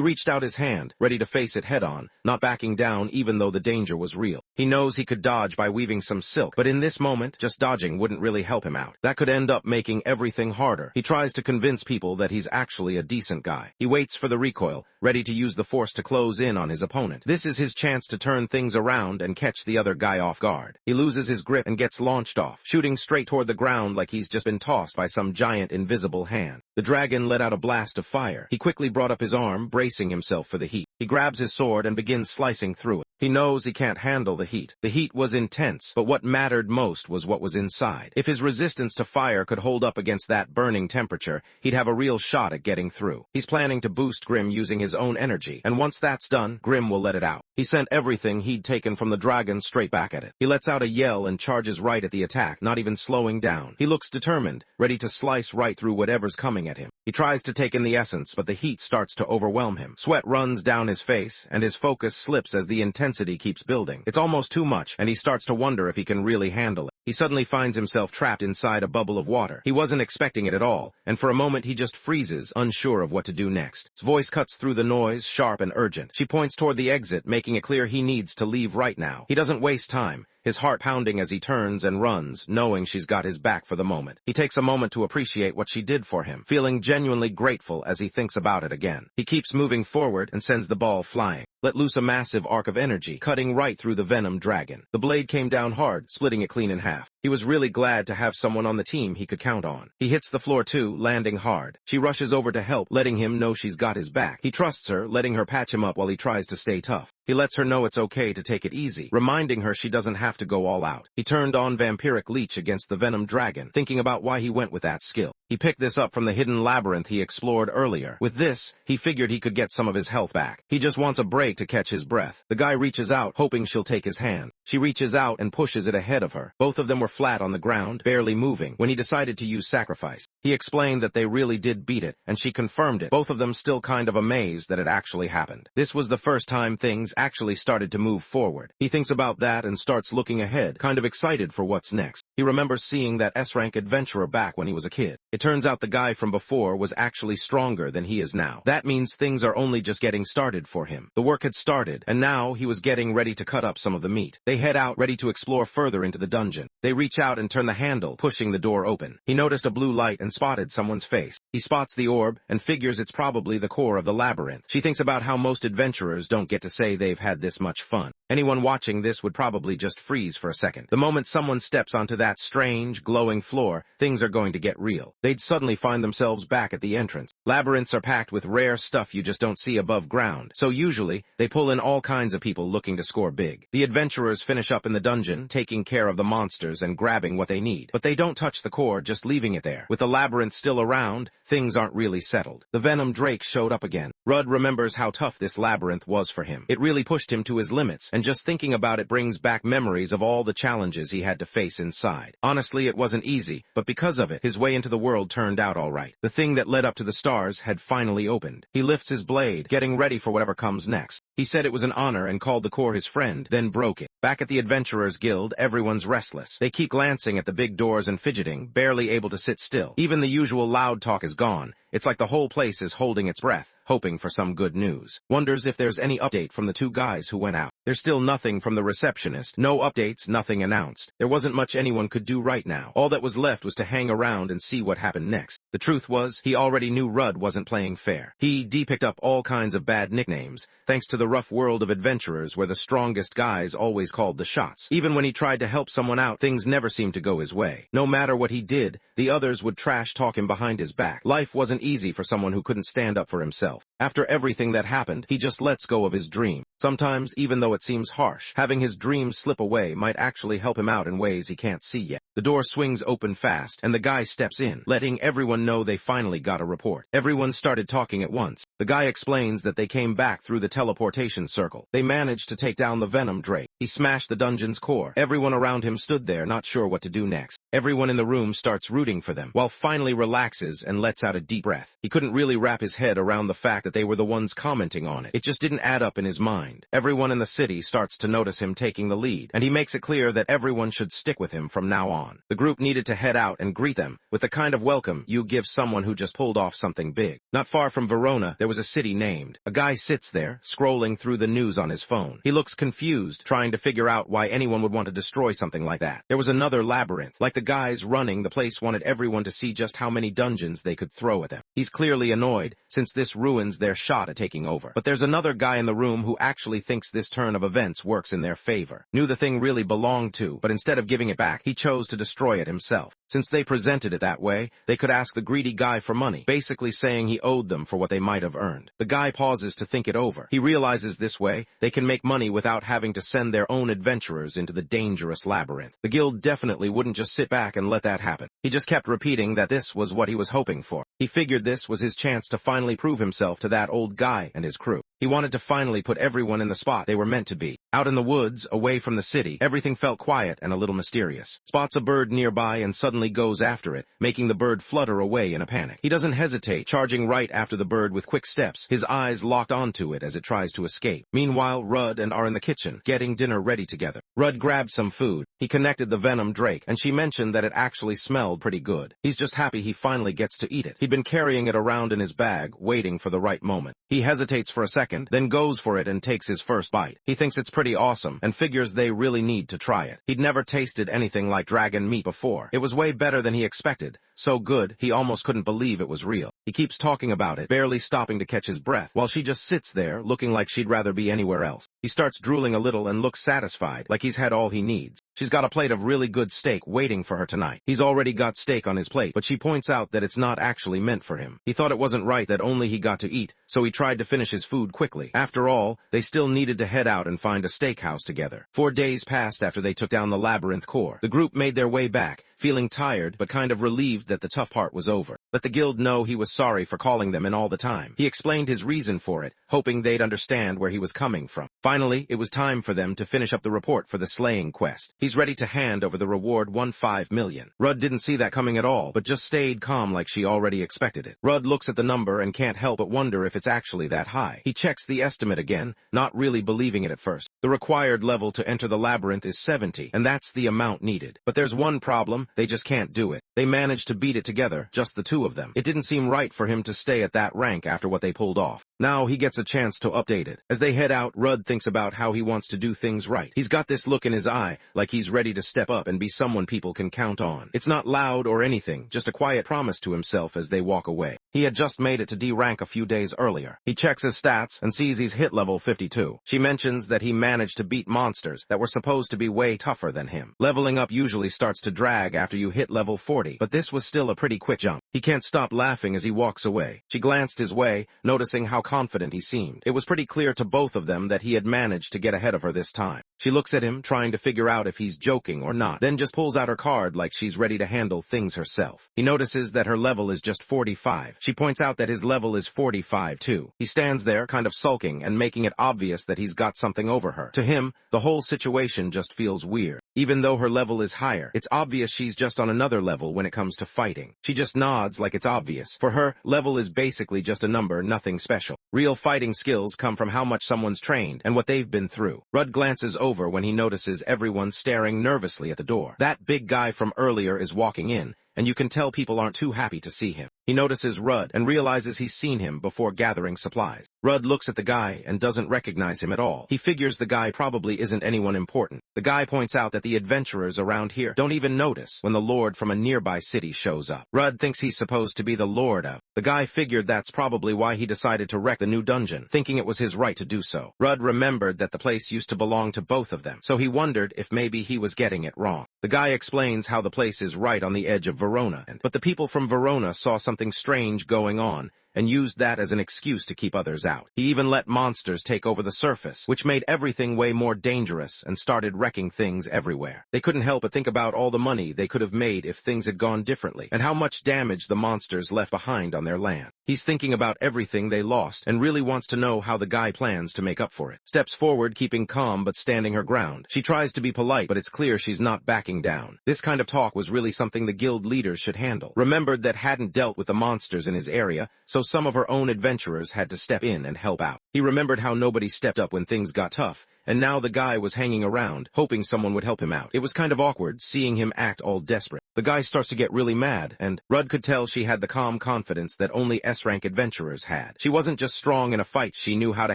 reached out his hand, ready to face it head-on, not backing down even though the danger was real. He knows he could dodge by weaving some silk, but in this moment, just dodging wouldn't really help him out. That could end up making everything harder. He tries to convince people that he's actually a decent guy. He waits for the recoil, ready to use the force to close in on his opponent. This is his chance to turn things around and catch the other guy off guard. He loses his grip and gets launched off, shooting straight toward the ground like he's just been tossed by some giant invisible hand. The dragon let out a blast of fire. He quickly brought up his arm, bracing himself for the heat. He grabs his sword and begins slicing through it. He knows he can't handle the heat. The heat was intense, but what mattered most was what was inside. If his resistance to fire could hold up against that burning temperature, he'd have a real shot at getting through. He's planning to boost Grim using his own energy, and once that's done, Grim will let it out. He sent everything he'd taken from the dragon straight back at it. He lets out a yell and charges right at the attack, not even slowing down. He looks determined, ready to slice right through whatever's coming at him. He tries to take in the essence, but the heat starts to overwhelm him. Sweat runs down his face, and his focus slips as the intensity keeps building. It's almost too much, and he starts to wonder if he can really handle it. He suddenly finds himself trapped inside a bubble of water. He wasn't expecting it at all, and for a moment he just freezes, unsure of what to do next. His voice cuts through the noise, sharp and urgent. She points toward the exit, making it clear he needs to leave right now. He doesn't waste time, his heart pounding as he turns and runs, knowing she's got his back for the moment. He takes a moment to appreciate what she did for him, feeling genuinely grateful as he thinks about it again. He keeps moving forward and sends the ball flying. Let loose a massive arc of energy, cutting right through the venom dragon. The blade came down hard, splitting it clean in half. He was really glad to have someone on the team he could count on. He hits the floor too, landing hard. She rushes over to help, letting him know she's got his back. He trusts her, letting her patch him up while he tries to stay tough. He lets her know it's okay to take it easy, reminding her she doesn't have to go all out. He turned on Vampiric Leech against the Venom Dragon, thinking about why he went with that skill. He picked this up from the hidden labyrinth he explored earlier. With this, he figured he could get some of his health back. He just wants a break to catch his breath. The guy reaches out, hoping she'll take his hand. She reaches out and pushes it ahead of her. Both of them were flat on the ground, barely moving, when he decided to use sacrifice. He explained that they really did beat it, and she confirmed it, both of them still kind of amazed that it actually happened. This was the first time things actually started to move forward. He thinks about that and starts looking ahead, kind of excited for what's next. He remembers seeing that S-rank adventurer back when he was a kid. It turns out the guy from before was actually stronger than he is now. That means things are only just getting started for him. The work had started, and now he was getting ready to cut up some of the meat. They head out, ready to explore further into the dungeon. They reach out and turn the handle, pushing the door open. He noticed a blue light and spotted someone's face. He spots the orb and figures it's probably the core of the labyrinth. She thinks about how most adventurers don't get to say they've had this much fun. Anyone watching this would probably just freeze for a second. The moment someone steps onto that strange, glowing floor, things are going to get real. They'd suddenly find themselves back at the entrance. Labyrinths are packed with rare stuff you just don't see above ground, so usually, they pull in all kinds of people looking to score big. The adventurers finish up in the dungeon, taking care of the monsters and grabbing what they need. But they don't touch the core, just leaving it there. With the labyrinth still around, things aren't really settled. The Venom Drake showed up again. Rudd remembers how tough this labyrinth was for him. It really pushed him to his limits, and just thinking about it brings back memories of all the challenges he had to face inside. Honestly, it wasn't easy, but because of it, his way into the world turned out all right. The thing that led up to the stars had finally opened. He lifts his blade, getting ready for whatever comes next. He said it was an honor and called the core his friend, then broke it. Back at the Adventurers Guild, everyone's restless. They keep glancing at the big doors and fidgeting, barely able to sit still. Even the usual loud talk is gone. It's like the whole place is holding its breath, hoping for some good news. Wonders if there's any update from the two guys who went out. There's still nothing from the receptionist, no updates, nothing announced. There wasn't much anyone could do right now. All that was left was to hang around and see what happened next. The truth was, he already knew Rudd wasn't playing fair. He picked up all kinds of bad nicknames, thanks to the rough world of adventurers where the strongest guys always called the shots. Even when he tried to help someone out, things never seemed to go his way. No matter what he did, the others would trash talk him behind his back. Life wasn't easy for someone who couldn't stand up for himself. After everything that happened, he just lets go of his dream. Sometimes, even though it seems harsh, having his dreams slip away might actually help him out in ways he can't see yet. The door swings open fast, and the guy steps in, letting everyone know they finally got a report. Everyone started talking at once. The guy explains that they came back through the teleportation circle. They managed to take down the Venom Drake. He smashed the dungeon's core. Everyone around him stood there, not sure what to do next. Everyone in the room starts rooting for them, while finally relaxes and lets out a deep breath. He couldn't really wrap his head around the fact that they were the ones commenting on it. It just didn't add up in his mind. Everyone in the city starts to notice him taking the lead, and he makes it clear that everyone should stick with him from now on. The group needed to head out and greet them with the kind of welcome you give someone who just pulled off something big. Not far from Verona, there was a city named. A guy sits there, scrolling through the news on his phone. He looks confused, trying to figure out why anyone would want to destroy something like that. There was another labyrinth. Like the guys running the place wanted everyone to see just how many dungeons they could throw at them. He's clearly annoyed, since this ruins their shot at taking over. But there's another guy in the room who actually thinks this turn of events works in their favor. Knew the thing really belonged to, but instead of giving it back, he chose to destroy it himself. Since they presented it that way, they could ask the greedy guy for money, basically saying he owed them for what they might have earned. The guy pauses to think it over. He realizes this way, they can make money without having to send their own adventurers into the dangerous labyrinth. The guild definitely wouldn't just sit back and let that happen. He just kept repeating that this was what he was hoping for. He figured this was his chance to finally prove himself to that old guy and his crew. He wanted to finally put everyone in the spot they were meant to be. Out in the woods, away from the city, everything felt quiet and a little mysterious. Spots a bird nearby and suddenly goes after it, making the bird flutter away in a panic. He doesn't hesitate, charging right after the bird with quick steps, his eyes locked onto it as it tries to escape. Meanwhile, Rudd and are in the kitchen, getting dinner ready together. Rudd grabbed some food. He connected the Venom Drake, and she mentioned that it actually smelled pretty good. He's just happy he finally gets to eat it. He'd been carrying it around in his bag, waiting for the right moment. He hesitates for a second, then goes for it and takes his first bite. He thinks it's pretty awesome, and figures they really need to try it. He'd never tasted anything like dragon meat before. It was way better than he expected. So good, he almost couldn't believe it was real. He keeps talking about it, barely stopping to catch his breath, while she just sits there, looking like she'd rather be anywhere else. He starts drooling a little and looks satisfied, like he's had all he needs. She's got a plate of really good steak waiting for her tonight. He's already got steak on his plate, but she points out that it's not actually meant for him. He thought it wasn't right that only he got to eat, so he tried to finish his food quickly. After all, they still needed to head out and find a steakhouse together. 4 days passed after they took down the labyrinth core. The group made their way back, feeling tired but kind of relieved that the tough part was over. Let the guild know he was sorry for calling them in all the time. He explained his reason for it, hoping they'd understand where he was coming from. Finally, it was time for them to finish up the report for the slaying quest. He's ready to hand over the reward, 15 million. Rudd didn't see that coming at all, but just stayed calm like she already expected it. Rudd looks at the number and can't help but wonder if it's actually that high. He checks the estimate again, not really believing it at first. The required level to enter the labyrinth is 70, and that's the amount needed. But there's one problem, they just can't do it. They managed to beat it together, just the two of them. It didn't seem right for him to stay at that rank after what they pulled off. Now he gets a chance to update it. As they head out, Rudd thinks about how he wants to do things right. He's got this look in his eye, like he's ready to step up and be someone people can count on. It's not loud or anything, just a quiet promise to himself as they walk away. He had just made it to D rank a few days earlier. He checks his stats and sees he's hit level 52. She mentions that he managed to beat monsters that were supposed to be way tougher than him. Leveling up usually starts to drag after you hit level 40, but this was still a pretty quick jump. He can't stop laughing as he walks away. She glanced his way, noticing how confident he seemed. It was pretty clear to both of them that he had managed to get ahead of her this time. She looks at him, trying to figure out if he's joking or not, then just pulls out her card like she's ready to handle things herself. He notices that her level is just 45. She points out that his level is 45 too. He stands there, kind of sulking and making it obvious that he's got something over her. To him, the whole situation just feels weird. Even though her level is higher, it's obvious she's just on another level when it comes to fighting. She just nods like it's obvious. For her, level is basically just a number, nothing special. Real fighting skills come from how much someone's trained and what they've been through. Rudd glances over when he notices everyone staring nervously at the door. That big guy from earlier is walking in, and you can tell people aren't too happy to see him. He notices Rudd and realizes he's seen him before gathering supplies. Rudd looks at the guy and doesn't recognize him at all. He figures the guy probably isn't anyone important. The guy points out that the adventurers around here don't even notice when the Lord from a nearby city shows up. Rudd thinks he's supposed to be the Lord of. The guy figured that's probably why he decided to wreck the new dungeon, thinking it was his right to do so. Rudd remembered that the place used to belong to both of them, so he wondered if maybe he was getting it wrong. The guy explains how the place is right on the edge of Verona, but the people from Verona saw something strange going on and used that as an excuse to keep others out. He even let monsters take over the surface, which made everything way more dangerous and started wrecking things everywhere. They couldn't help but think about all the money they could have made if things had gone differently, and how much damage the monsters left behind on their land. He's thinking about everything they lost and really wants to know how the guy plans to make up for it. Steps forward, keeping calm but standing her ground. She tries to be polite, but it's clear she's not backing down. This kind of talk was really something the guild leaders should handle. Remembered that hadn't dealt with the monsters in his area, so some of her own adventurers had to step in and help out. He remembered how nobody stepped up when things got tough, and now the guy was hanging around, hoping someone would help him out. It was kind of awkward, seeing him act all desperate. The guy starts to get really mad, and Rudd could tell she had the calm confidence that only S-rank adventurers had. She wasn't just strong in a fight, she knew how to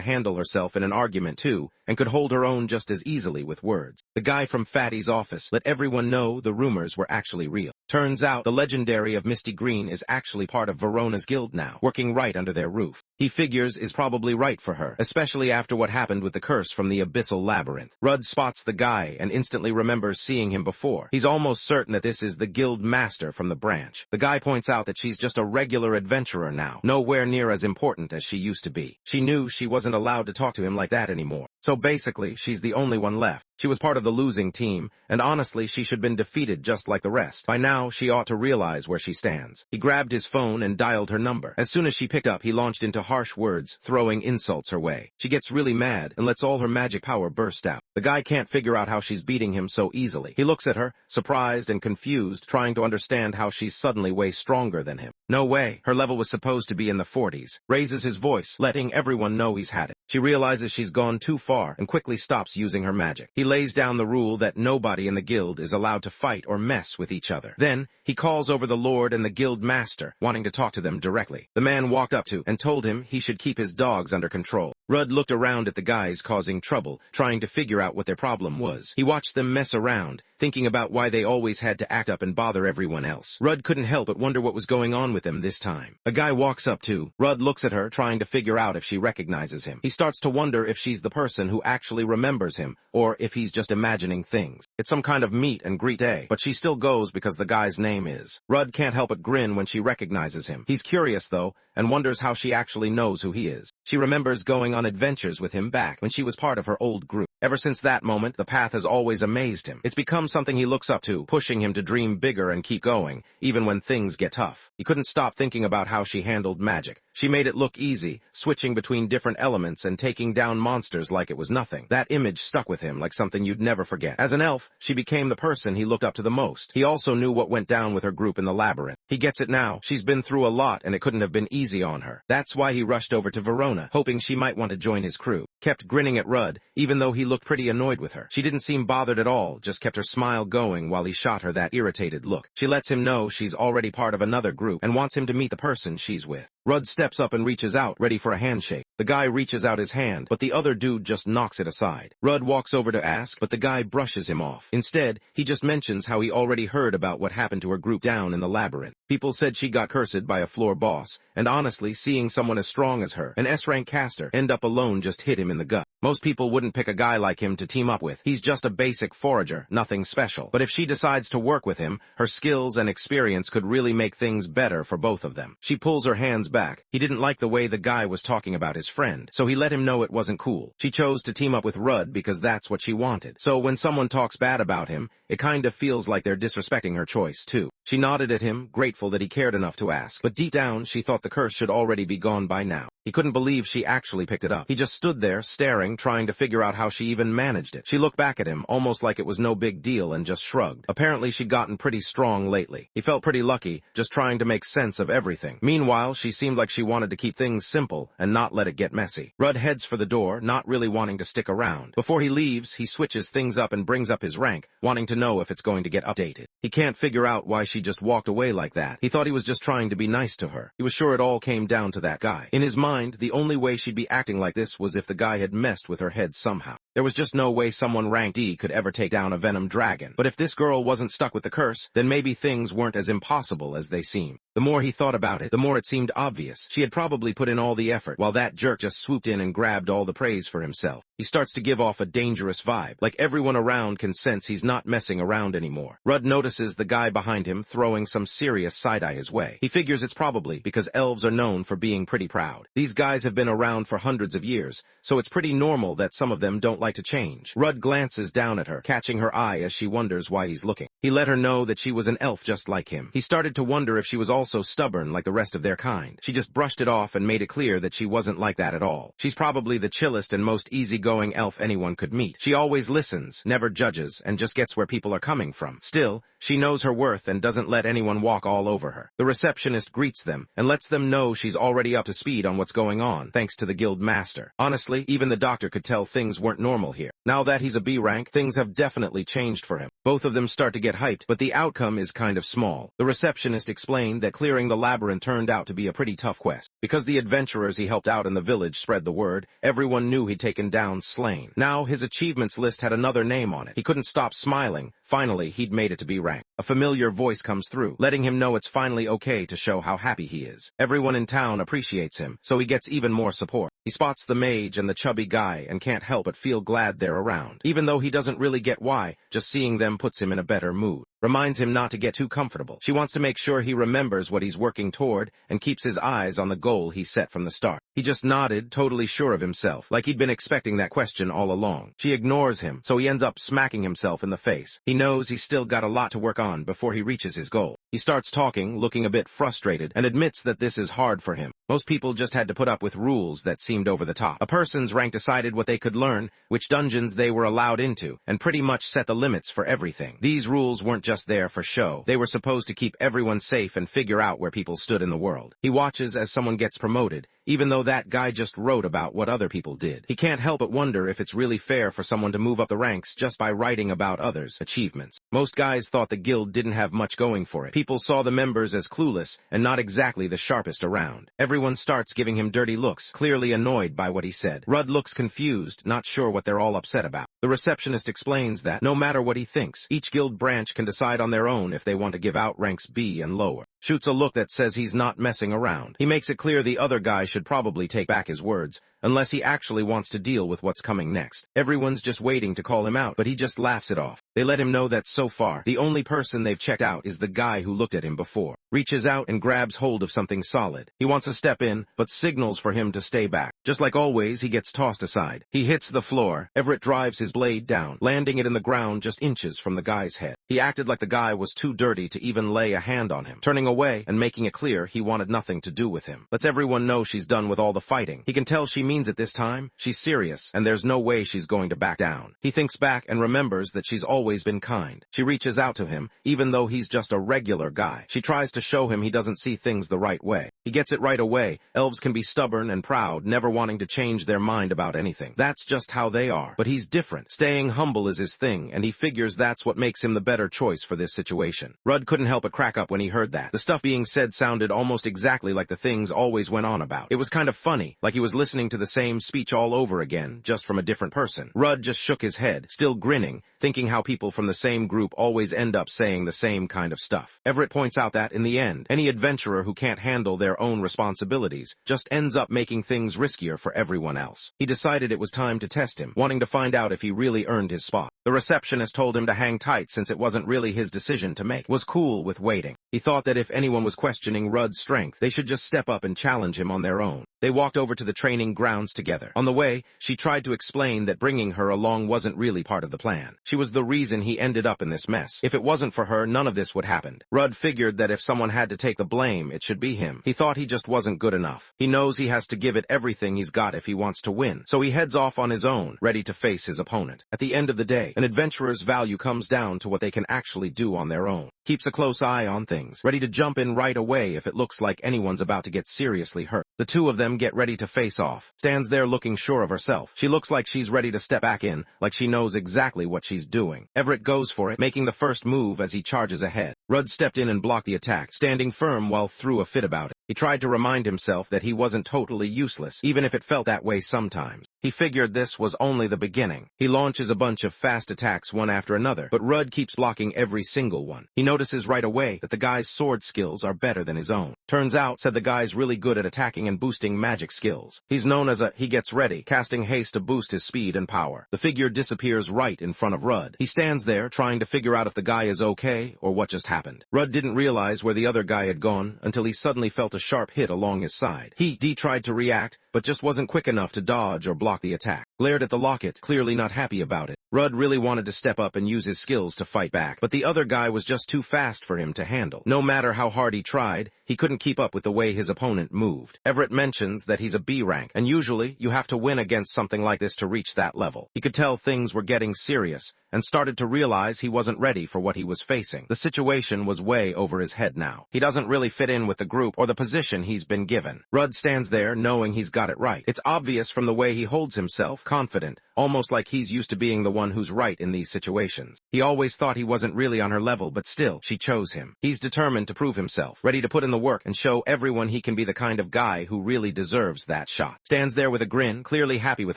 handle herself in an argument too, and could hold her own just as easily with words. The guy from Fatty's office let everyone know the rumors were actually real. Turns out the legendary of Misty Green is actually part of Verona's guild now, working right under their roof. He figures is probably right for her, especially after what happened with the curse from the abyssal labyrinth. Rudd spots the guy and instantly remembers seeing him before. He's almost certain that this is the guild master from the branch. The guy points out that she's just a regular adventurer now, nowhere near as important as she used to be. She knew she wasn't allowed to talk to him like that anymore. So basically, she's the only one left. She was part of the losing team, and honestly, she should have been defeated just like the rest. By now, she ought to realize where she stands. He grabbed his phone and dialed her number. As soon as she picked up, he launched into harsh words, throwing insults her way. She gets really mad and lets all her magic power burst out. The guy can't figure out how she's beating him so easily. He looks at her, surprised and confused, trying to understand how she's suddenly way stronger than him. No way. Her level was supposed to be in the 40s. Raises his voice, letting everyone know he's had it. She realizes she's gone too far and quickly stops using her magic. He lays down the rule that nobody in the guild is allowed to fight or mess with each other. Then, he calls over the Lord and the guild master, wanting to talk to them directly. The man walked up to and told him he should keep his dogs under control. Rudd looked around at the guys causing trouble, trying to figure out what their problem was. He watched them mess around, thinking about why they always had to act up and bother everyone else. Rudd couldn't help but wonder what was going on with them this time. A guy walks up too. Rudd looks at her, trying to figure out if she recognizes him. He starts to wonder if she's the person who actually remembers him, or if he's just imagining things. It's some kind of meet and greet day, but she still goes because the guy's name is. Rudd can't help but grin when she recognizes him. He's curious though, and wonders how she actually knows who he is. She remembers going on adventures with him back when she was part of her old group. Ever since that moment, the path has always amazed him. It's become something he looks up to, pushing him to dream bigger and keep going, even when things get tough. He couldn't stop thinking about how she handled magic. She made it look easy, switching between different elements and taking down monsters like it was nothing. That image stuck with him like something you'd never forget. As an elf, she became the person he looked up to the most. He also knew what went down with her group in the labyrinth. He gets it now. She's been through a lot and it couldn't have been easy on her. That's why he rushed over to Verona, hoping she might want to join his crew. Kept grinning at Rudd, even though he looked pretty annoyed with her. She didn't seem bothered at all, just kept her smile going while he shot her that irritated look. She lets him know she's already part of another group and wants him to meet the person she's with. Rudd steps up and reaches out, ready for a handshake. The guy reaches out his hand, but the other dude just knocks it aside. Rudd walks over to ask, but the guy brushes him off. Instead, he just mentions how he already heard about what happened to her group down in the labyrinth. People said she got cursed by a floor boss, and honestly, seeing someone as strong as her, an S-rank caster, end up alone just hit him in the gut. Most people wouldn't pick a guy like him to team up with. He's just a basic forager, nothing special. But if she decides to work with him, her skills and experience could really make things better for both of them. She pulls her hands back. He didn't like the way the guy was talking about his friend, so he let him know it wasn't cool. She chose to team up with Rudd because that's what she wanted. So when someone talks bad about him, it kind of feels like they're disrespecting her choice, too. She nodded at him, grateful that he cared enough to ask, but deep down she thought the curse should already be gone by now. He couldn't believe she actually picked it up. He just stood there, staring, trying to figure out how she even managed it. She looked back at him, almost like it was no big deal, and just shrugged. Apparently she'd gotten pretty strong lately. He felt pretty lucky, just trying to make sense of everything. Meanwhile, she seemed like she wanted to keep things simple and not let it get messy. Rudd heads for the door, not really wanting to stick around. Before he leaves, he switches things up and brings up his rank, wanting to know if it's going to get updated. He can't figure out why she just walked away like that. He thought he was just trying to be nice to her. He was sure it all came down to that guy. In his mind, the only way she'd be acting like this was if the guy had messed with her head somehow. There was just no way someone ranked D could ever take down a venom dragon. But if this girl wasn't stuck with the curse, then maybe things weren't as impossible as they seemed. The more he thought about it, the more it seemed obvious. She had probably put in all the effort, while that jerk just swooped in and grabbed all the praise for himself. He starts to give off a dangerous vibe, like everyone around can sense he's not messing around anymore. Rudd notices the guy behind him throwing some serious side-eye his way. He figures it's probably because elves are known for being pretty proud. These guys have been around for hundreds of years, so it's pretty normal that some of them don't like to change. Rudd glances down at her, catching her eye as she wonders why he's looking. He let her know that she was an elf just like him. He started to wonder if she was also stubborn like the rest of their kind. She just brushed it off and made it clear that she wasn't like that at all. She's probably the chillest and most easygoing elf anyone could meet. She always listens, never judges, and just gets where people are coming from. Still, she knows her worth and doesn't let anyone walk all over her. The receptionist greets them and lets them know she's already up to speed on what's going on, thanks to the guild master. Honestly, even the doctor could tell things weren't normal here. Now that he's a B rank, things have definitely changed for him. Both of them start to get hyped, but the outcome is kind of small. The receptionist explained that clearing the labyrinth turned out to be a pretty tough quest. Because the adventurers he helped out in the village spread the word, everyone knew he'd taken down Slain. Now his achievements list had another name on it. He couldn't stop smiling. Finally, he'd made it to B rank. A familiar voice comes through, letting him know it's finally okay to show how happy he is. Everyone in town appreciates him, so he gets even more support. He spots the mage and the chubby guy and can't help but feel glad they're around. Even though he doesn't really get why, just seeing them puts him in a better mood. Reminds him not to get too comfortable. She wants to make sure he remembers what he's working toward and keeps his eyes on the goal he set from the start. He just nodded, totally sure of himself, like he'd been expecting that question all along. She ignores him, so he ends up smacking himself in the face. He knows he's still got a lot to work on before he reaches his goal. He starts talking, looking a bit frustrated, and admits that this is hard for him. Most people just had to put up with rules that seemed over the top. A person's rank decided what they could learn, which dungeons they were allowed into, and pretty much set the limits for everything. These rules weren't just there for show. They were supposed to keep everyone safe and figure out where people stood in the world. He watches as someone gets promoted, even though that guy just wrote about what other people did. He can't help but wonder if it's really fair for someone to move up the ranks just by writing about others' achievements. Most guys thought the guild didn't have much going for it. People saw the members as clueless and not exactly the sharpest around. Everyone starts giving him dirty looks, clearly annoyed by what he said. Rudd looks confused, not sure what they're all upset about. The receptionist explains that, no matter what he thinks, each guild branch can decide on their own if they want to give out ranks B and lower. Shoots a look that says he's not messing around. He makes it clear the other guy should probably take back his words, unless he actually wants to deal with what's coming next. Everyone's just waiting to call him out, but he just laughs it off. They let him know that so far, the only person they've checked out is the guy who looked at him before. Reaches out and grabs hold of something solid. He wants to step in, but signals for him to stay back. Just like always, he gets tossed aside. He hits the floor. Everett drives his blade down, landing it in the ground just inches from the guy's head. He acted like the guy was too dirty to even lay a hand on him, turning away and making it clear he wanted nothing to do with him. Lets everyone know she's done with all the fighting. He can tell she means it this time. She's serious, and there's no way she's going to back down. He thinks back and remembers that she's always been kind. She reaches out to him, even though he's just a regular guy. She tries to show him he doesn't see things the right way. He gets it right away. Elves can be stubborn and proud, never wanting to change their mind about anything. That's just how they are. But he's different. Staying humble is his thing, and he figures that's what makes him the better choice for this situation. Rudd couldn't help but crack up when he heard that. The stuff being said sounded almost exactly like the things always went on about. It was kind of funny, like he was listening to the same speech all over again, just from a different person. Rudd just shook his head, still grinning, thinking how people from the same group always end up saying the same kind of stuff. Everett points out that, in the end, any adventurer who can't handle their own responsibilities just ends up making things riskier for everyone else. He decided it was time to test him, wanting to find out if he really earned his spot. The receptionist told him to hang tight since it wasn't really his decision to make. Was cool with waiting. He thought that if anyone was questioning Rudd's strength, they should just step up and challenge him on their own. They walked over to the training grounds together. On the way, she tried to explain that bringing her along wasn't really part of the plan. She was the reason he ended up in this mess. If it wasn't for her, none of this would happen. Rudd figured that if someone had to take the blame, it should be him. He thought he just wasn't good enough. He knows he has to give it everything he's got if he wants to win. So he heads off on his own, ready to face his opponent. At the end of the day, an adventurer's value comes down to what they can actually do on their own. Keeps a close eye on things, ready to jump in right away if it looks like anyone's about to get seriously hurt. The two of them get ready to face off. Stands there looking sure of herself. She looks like she's ready to step back in, like she knows exactly what she's doing. Everett goes for it, making the first move as he charges ahead. Rudd stepped in and blocked the attack, standing firm while threw a fit about it. He tried to remind himself that he wasn't totally useless, even if it felt that way sometimes. He figured this was only the beginning. He launches a bunch of fast attacks one after another, but Rudd keeps blocking every single one. He notices right away that the guy's sword skills are better than his own. Turns out, said the guy's really good at attacking and boosting magic skills. He's known as he gets ready, casting haste to boost his speed and power. The figure disappears right in front of Rudd. He stands there, trying to figure out if the guy is okay or what just happened. Rudd didn't realize where the other guy had gone until he suddenly felt a sharp hit along his side. He tried to react, but just wasn't quick enough to dodge or block the attack. Glared at the locket, clearly not happy about it. Rudd really wanted to step up and use his skills to fight back, but the other guy was just too fast for him to handle. No matter how hard he tried, he couldn't keep up with the way his opponent moved. Everett mentions that he's a B rank, and usually you have to win against something like this to reach that level. He could tell things were getting serious, and started to realize he wasn't ready for what he was facing. The situation was way over his head now. He doesn't really fit in with the group or the position he's been given. Rudd stands there knowing he's got it right. It's obvious from the way he holds himself, confident, almost like he's used to being the one who's right in these situations. He always thought he wasn't really on her level, but still, she chose him. He's determined to prove himself, ready to put in the work and show everyone he can be the kind of guy who really deserves that shot. Stands there with a grin, clearly happy with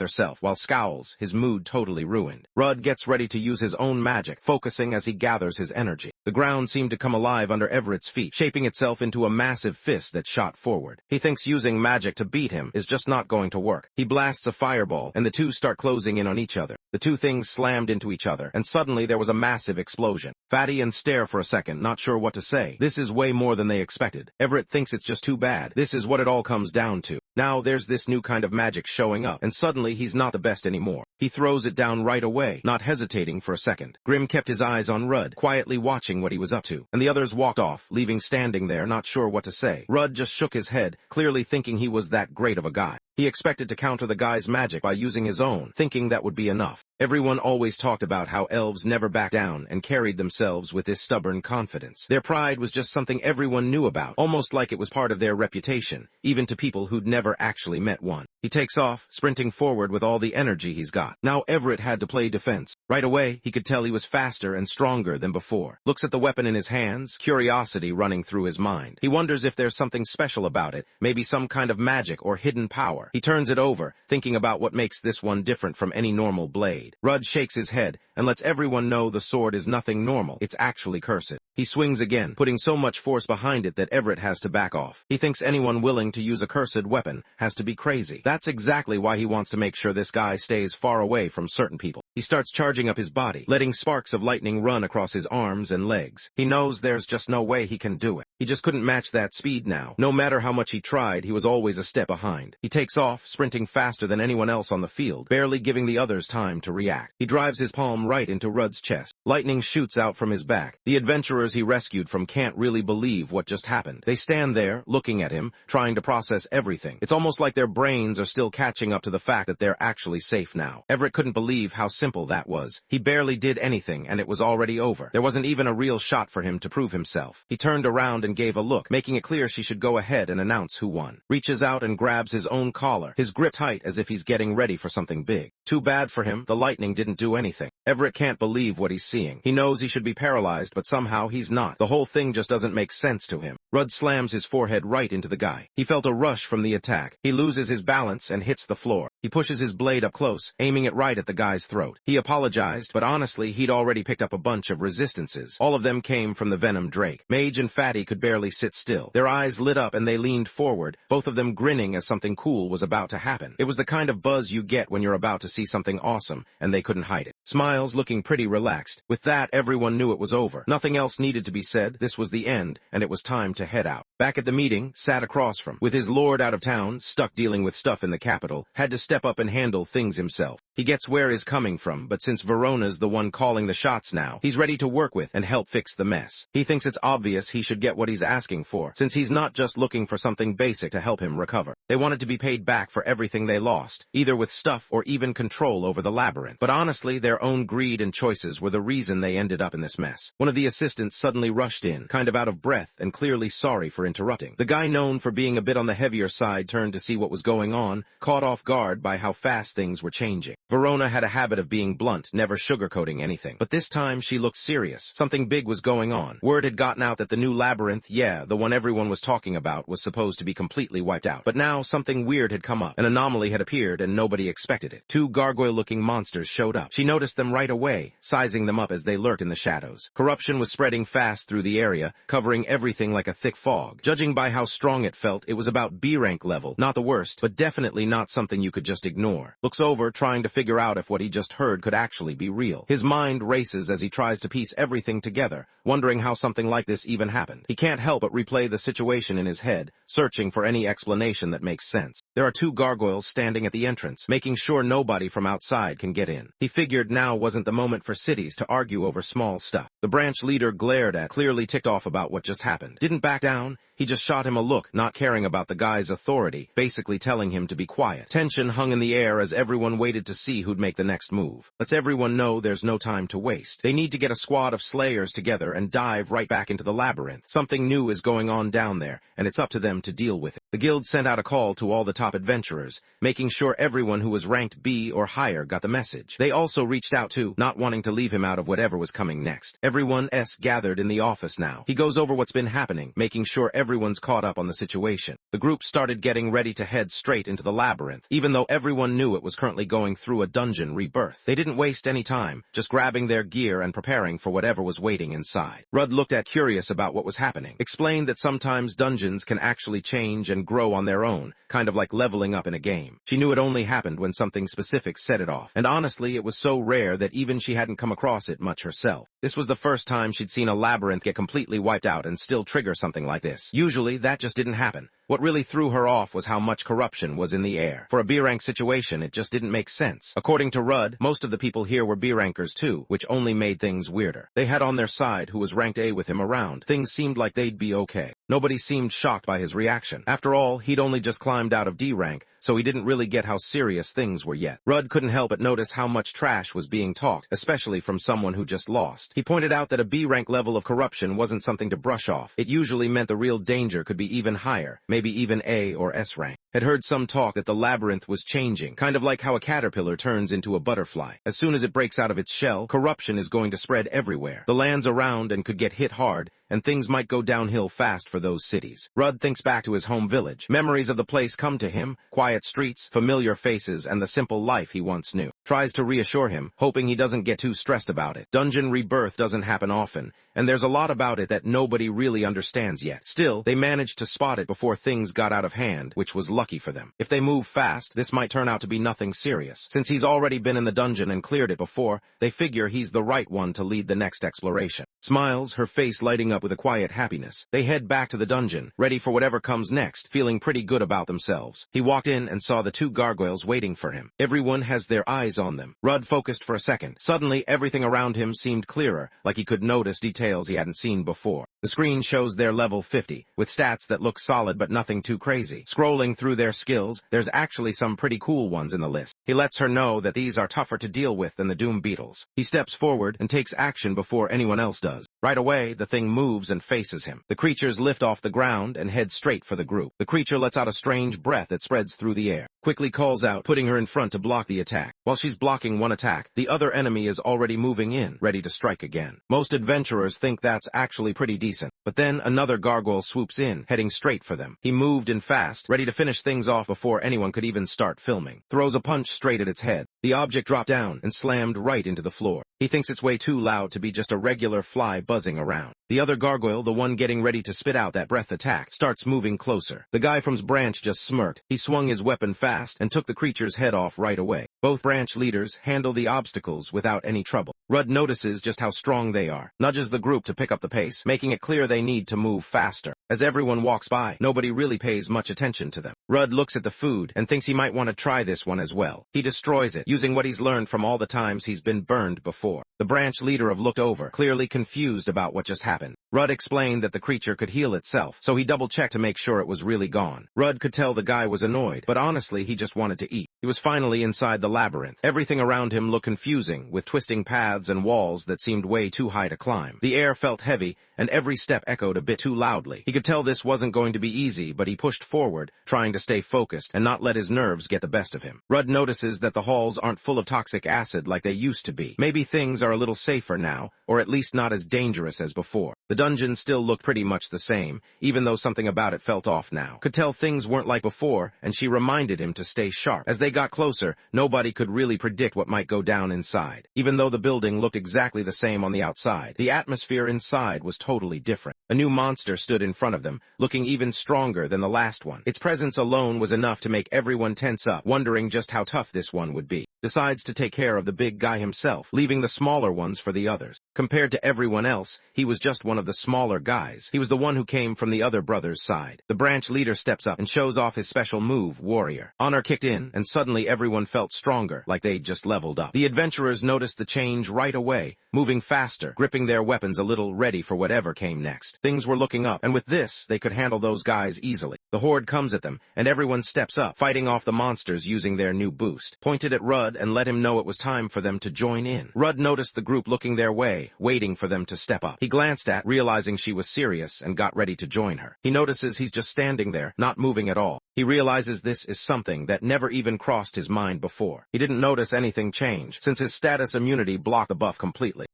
herself, while scowls, his mood totally ruined. Rudd gets ready to use his own magic, focusing as he gathers his energy. The ground seemed to come alive under Everett's feet, shaping itself into a massive fist that shot forward. He thinks using magic to beat him is just not going to work. He blasts a fireball, and the two start closing in on each other. The two things slammed into each other, and suddenly there was a massive explosion. Fatty and stare for a second, not sure what to say. This is way more than they expected. Everett thinks it's just too bad. This is what it all comes down to. Now there's this new kind of magic showing up, and suddenly he's not the best anymore. He throws it down right away, not hesitating for a second. Grim kept his eyes on Rudd, quietly watching what he was up to, and the others walked off, leaving standing there, not sure what to say. Rudd just shook his head, clearly thinking he was that great of a guy. He expected to counter the guy's magic by using his own, thinking that would be enough. Everyone always talked about how elves never back down and carried themselves with this stubborn confidence. Their pride was just something everyone knew about, almost like it was part of their reputation, even to people who'd never actually met one. He takes off, sprinting forward with all the energy he's got. Now Everett had to play defense. Right away, he could tell he was faster and stronger than before. Looks at the weapon in his hands, curiosity running through his mind. He wonders if there's something special about it, maybe some kind of magic or hidden power. He turns it over, thinking about what makes this one different from any normal blade. Rudd shakes his head and lets everyone know the sword is nothing normal. It's actually cursed. He swings again, putting so much force behind it that Everett has to back off. He thinks anyone willing to use a cursed weapon has to be crazy. That's exactly why he wants to make sure this guy stays far away from certain people. He starts charging up his body, letting sparks of lightning run across his arms and legs. He knows there's just no way he can do it. He just couldn't match that speed now. No matter how much he tried, he was always a step behind. He takes off, sprinting faster than anyone else on the field, barely giving the others time to react. He drives his palm right into Rudd's chest. Lightning shoots out from his back. The adventurers he rescued from can't really believe what just happened. They stand there, looking at him, trying to process everything. It's almost like their brains are still catching up to the fact that they're actually safe now. Everett couldn't believe how simple that was. He barely did anything, and it was already over. There wasn't even a real shot for him to prove himself. He turned around and gave a look, making it clear she should go ahead and announce who won. Reaches out and grabs his own collar, his grip tight as if he's getting ready for something big. Too bad for him, the lightning didn't do anything. Everett can't believe what he's seeing. He knows he should be paralyzed, but somehow he's not. The whole thing just doesn't make sense to him. Rudd slams his forehead right into the guy. He felt a rush from the attack. He loses his balance and hits the floor. He pushes his blade up close, aiming it right at the guy's throat. He apologized, but honestly, he'd already picked up a bunch of resistances. All of them came from the Venom Drake. Mage and Fatty could barely sit still. Their eyes lit up and they leaned forward, both of them grinning as something cool was about to happen. It was the kind of buzz you get when you're about to see something awesome, and they couldn't hide it. Smiles, looking pretty relaxed. With that, everyone knew it was over. Nothing else needed to be said. This was the end, and it was time to head out. Back at the meeting, sat across from, with his lord out of town, stuck dealing with stuff in the capital, had to step up and handle things himself. He gets where is coming from, but since Verona's the one calling the shots now, he's ready to work with and help fix the mess. He thinks it's obvious he should get what he's asking for, since he's not just looking for something basic to help him recover. They wanted to be paid back for everything they lost, either with stuff or even control over the labyrinth. But honestly, their own greed and choices were the reason they ended up in this mess. One of the assistants suddenly rushed in, kind of out of breath and clearly sorry for interrupting. The guy known for being a bit on the heavier side turned to see what was going on, caught off guard by how fast things were changing. Verona had a habit of being blunt, never sugarcoating anything. But this time she looked serious. Something big was going on. Word had gotten out that the new labyrinth, yeah, the one everyone was talking about, was supposed to be completely wiped out. But now something weird had come up. An anomaly had appeared and nobody expected it. Two gargoyle-looking monsters showed up. She noticed them right away, sizing them up as they lurked in the shadows. Corruption was spreading fast through the area, covering everything like a thick fog. Judging by how strong it felt, it was about B-rank level. Not the worst, but definitely not something you could just ignore. Looks over, trying to figure out if what he just heard could actually be real. His mind races as he tries to piece everything together, wondering how something like this even happened. He can't help but replay the situation in his head, searching for any explanation that makes sense. There are two gargoyles standing at the entrance, making sure nobody from outside can get in. He figured now wasn't the moment for cities to argue over small stuff. The branch leader glared at, clearly ticked off about what just happened. Didn't back down. He just shot him a look, not caring about the guy's authority, basically telling him to be quiet. Tension hung in the air as everyone waited to see who'd make the next move. Lets everyone know there's no time to waste. They need to get a squad of slayers together and dive right back into the labyrinth. Something new is going on down there, and it's up to them to deal with it. The guild sent out a call to all the top adventurers, making sure everyone who was ranked B or higher got the message. They also reached out to, not wanting to leave him out of whatever was coming next. Everyone's gathered in the office now. He goes over what's been happening, making sure everyone's caught up on the situation. The group started getting ready to head straight into the labyrinth, even though everyone knew it was currently going through a dungeon rebirth. They didn't waste any time, just grabbing their gear and preparing for whatever was waiting inside. Rudd looked at curious about what was happening, explained that sometimes dungeons can actually change and grow on their own, kind of like leveling up in a game. She knew it only happened when something specific set it off, and honestly it was so rare that even she hadn't come across it much herself. This was the first time she'd seen a labyrinth get completely wiped out and still trigger something like this. Usually that just didn't happen. What really threw her off was how much corruption was in the air. For a B-rank situation, it just didn't make sense. According to Rudd, most of the people here were B-rankers too, which only made things weirder. They had on their side who was ranked A with him around. Things seemed like they'd be okay. Nobody seemed shocked by his reaction. After all, he'd only just climbed out of D rank, so he didn't really get how serious things were yet. Rudd couldn't help but notice how much trash was being talked, especially from someone who just lost. He pointed out that a B rank level of corruption wasn't something to brush off. It usually meant the real danger could be even higher, maybe even A or S rank. Had heard some talk that the labyrinth was changing, kind of like how a caterpillar turns into a butterfly. As soon as it breaks out of its shell, corruption is going to spread everywhere. The lands around and could get hit hard, and things might go downhill fast for those cities. Rudd thinks back to his home village. Memories of the place come to him, quiet streets, familiar faces, and the simple life he once knew. Tries to reassure him, hoping he doesn't get too stressed about it. Dungeon rebirth doesn't happen often, and there's a lot about it that nobody really understands yet. Still, they managed to spot it before things got out of hand, which was lucky for them. If they move fast, this might turn out to be nothing serious. Since he's already been in the dungeon and cleared it before, they figure he's the right one to lead the next exploration. Smiles, her face lighting up with a quiet happiness. They head back to the dungeon, ready for whatever comes next, feeling pretty good about themselves. He walked in and saw the two gargoyles waiting for him. Everyone has their eyes on them. Rudd focused for a second. Suddenly, everything around him seemed clearer, like he could notice details he hadn't seen before. The screen shows their level 50, with stats that look solid but nothing too crazy. Scrolling through their skills, there's actually some pretty cool ones in the list. He lets her know that these are tougher to deal with than the Doom Beetles. He steps forward and takes action before anyone else does. Right away, the thing moves and faces him. The creatures lift off the ground and head straight for the group. The creature lets out a strange breath that spreads through the air. Quickly calls out, putting her in front to block the attack. While she's blocking one attack, the other enemy is already moving in, ready to strike again. Most adventurers think that's actually pretty decent. But then another gargoyle swoops in, heading straight for them. He moved in fast, ready to finish things off before anyone could even start filming. Throws a punch straight at its head. The object dropped down and slammed right into the floor. He thinks it's way too loud to be just a regular fly buzzing around. The other gargoyle, the one getting ready to spit out that breath attack, starts moving closer. The guy from Branch just smirked. He swung his weapon fast and took the creature's head off right away. Both branch leaders handle the obstacles without any trouble. Rudd notices just how strong they are, nudges the group to pick up the pace, making it clear they need to move faster. As everyone walks by, nobody really pays much attention to them. Rudd looks at the food and thinks he might want to try this one as well. He destroys it, using what he's learned from all the times he's been burned before. The branch leader of looked over, clearly confused about what just happened. Rudd explained that the creature could heal itself, so he double-checked to make sure it was really gone. Rudd could tell the guy was annoyed, but honestly he just wanted to eat. He was finally inside the labyrinth. Everything around him looked confusing, with twisting paths and walls that seemed way too high to climb. The air felt heavy, and every step echoed a bit too loudly. He could tell this wasn't going to be easy, but he pushed forward, trying to stay focused and not let his nerves get the best of him. Rudd notices that the halls aren't full of toxic acid like they used to be. Maybe things are a little safer now, or at least not as dangerous as before. The dungeon still looked pretty much the same, even though something about it felt off now. Could tell things weren't like before, and she reminded him to stay sharp. As they got closer, nobody could really predict what might go down inside. Even though the building looked exactly the same on the outside, the atmosphere inside was totally different. A new monster stood in front of them, looking even stronger than the last one. Its presence alone was enough to make everyone tense up, wondering just how tough this one would be. Decides to take care of the big guy himself, leaving the smaller ones for the others. Compared to everyone else, he was just one of the smaller guys. He was the one who came from the other brother's side. The branch leader steps up and shows off his special move, Warrior. Honor kicked in, and suddenly everyone felt stronger, like they'd just leveled up. The adventurers noticed the change right away, moving faster, gripping their weapons a little, ready for whatever came next. Things were looking up, and with this, they could handle those guys easily. The horde comes at them, and everyone steps up, fighting off the monsters using their new boost. Pointed at Rudd and let him know it was time for them to join in. Rudd noticed the group looking their way, waiting for them to step up. He glanced at, realizing she was serious, and got ready to join her. He notices he's just standing there, not moving at all. He realizes this is something that never even crossed his mind before. He didn't notice anything change, since his status immunity blocked the buff completely.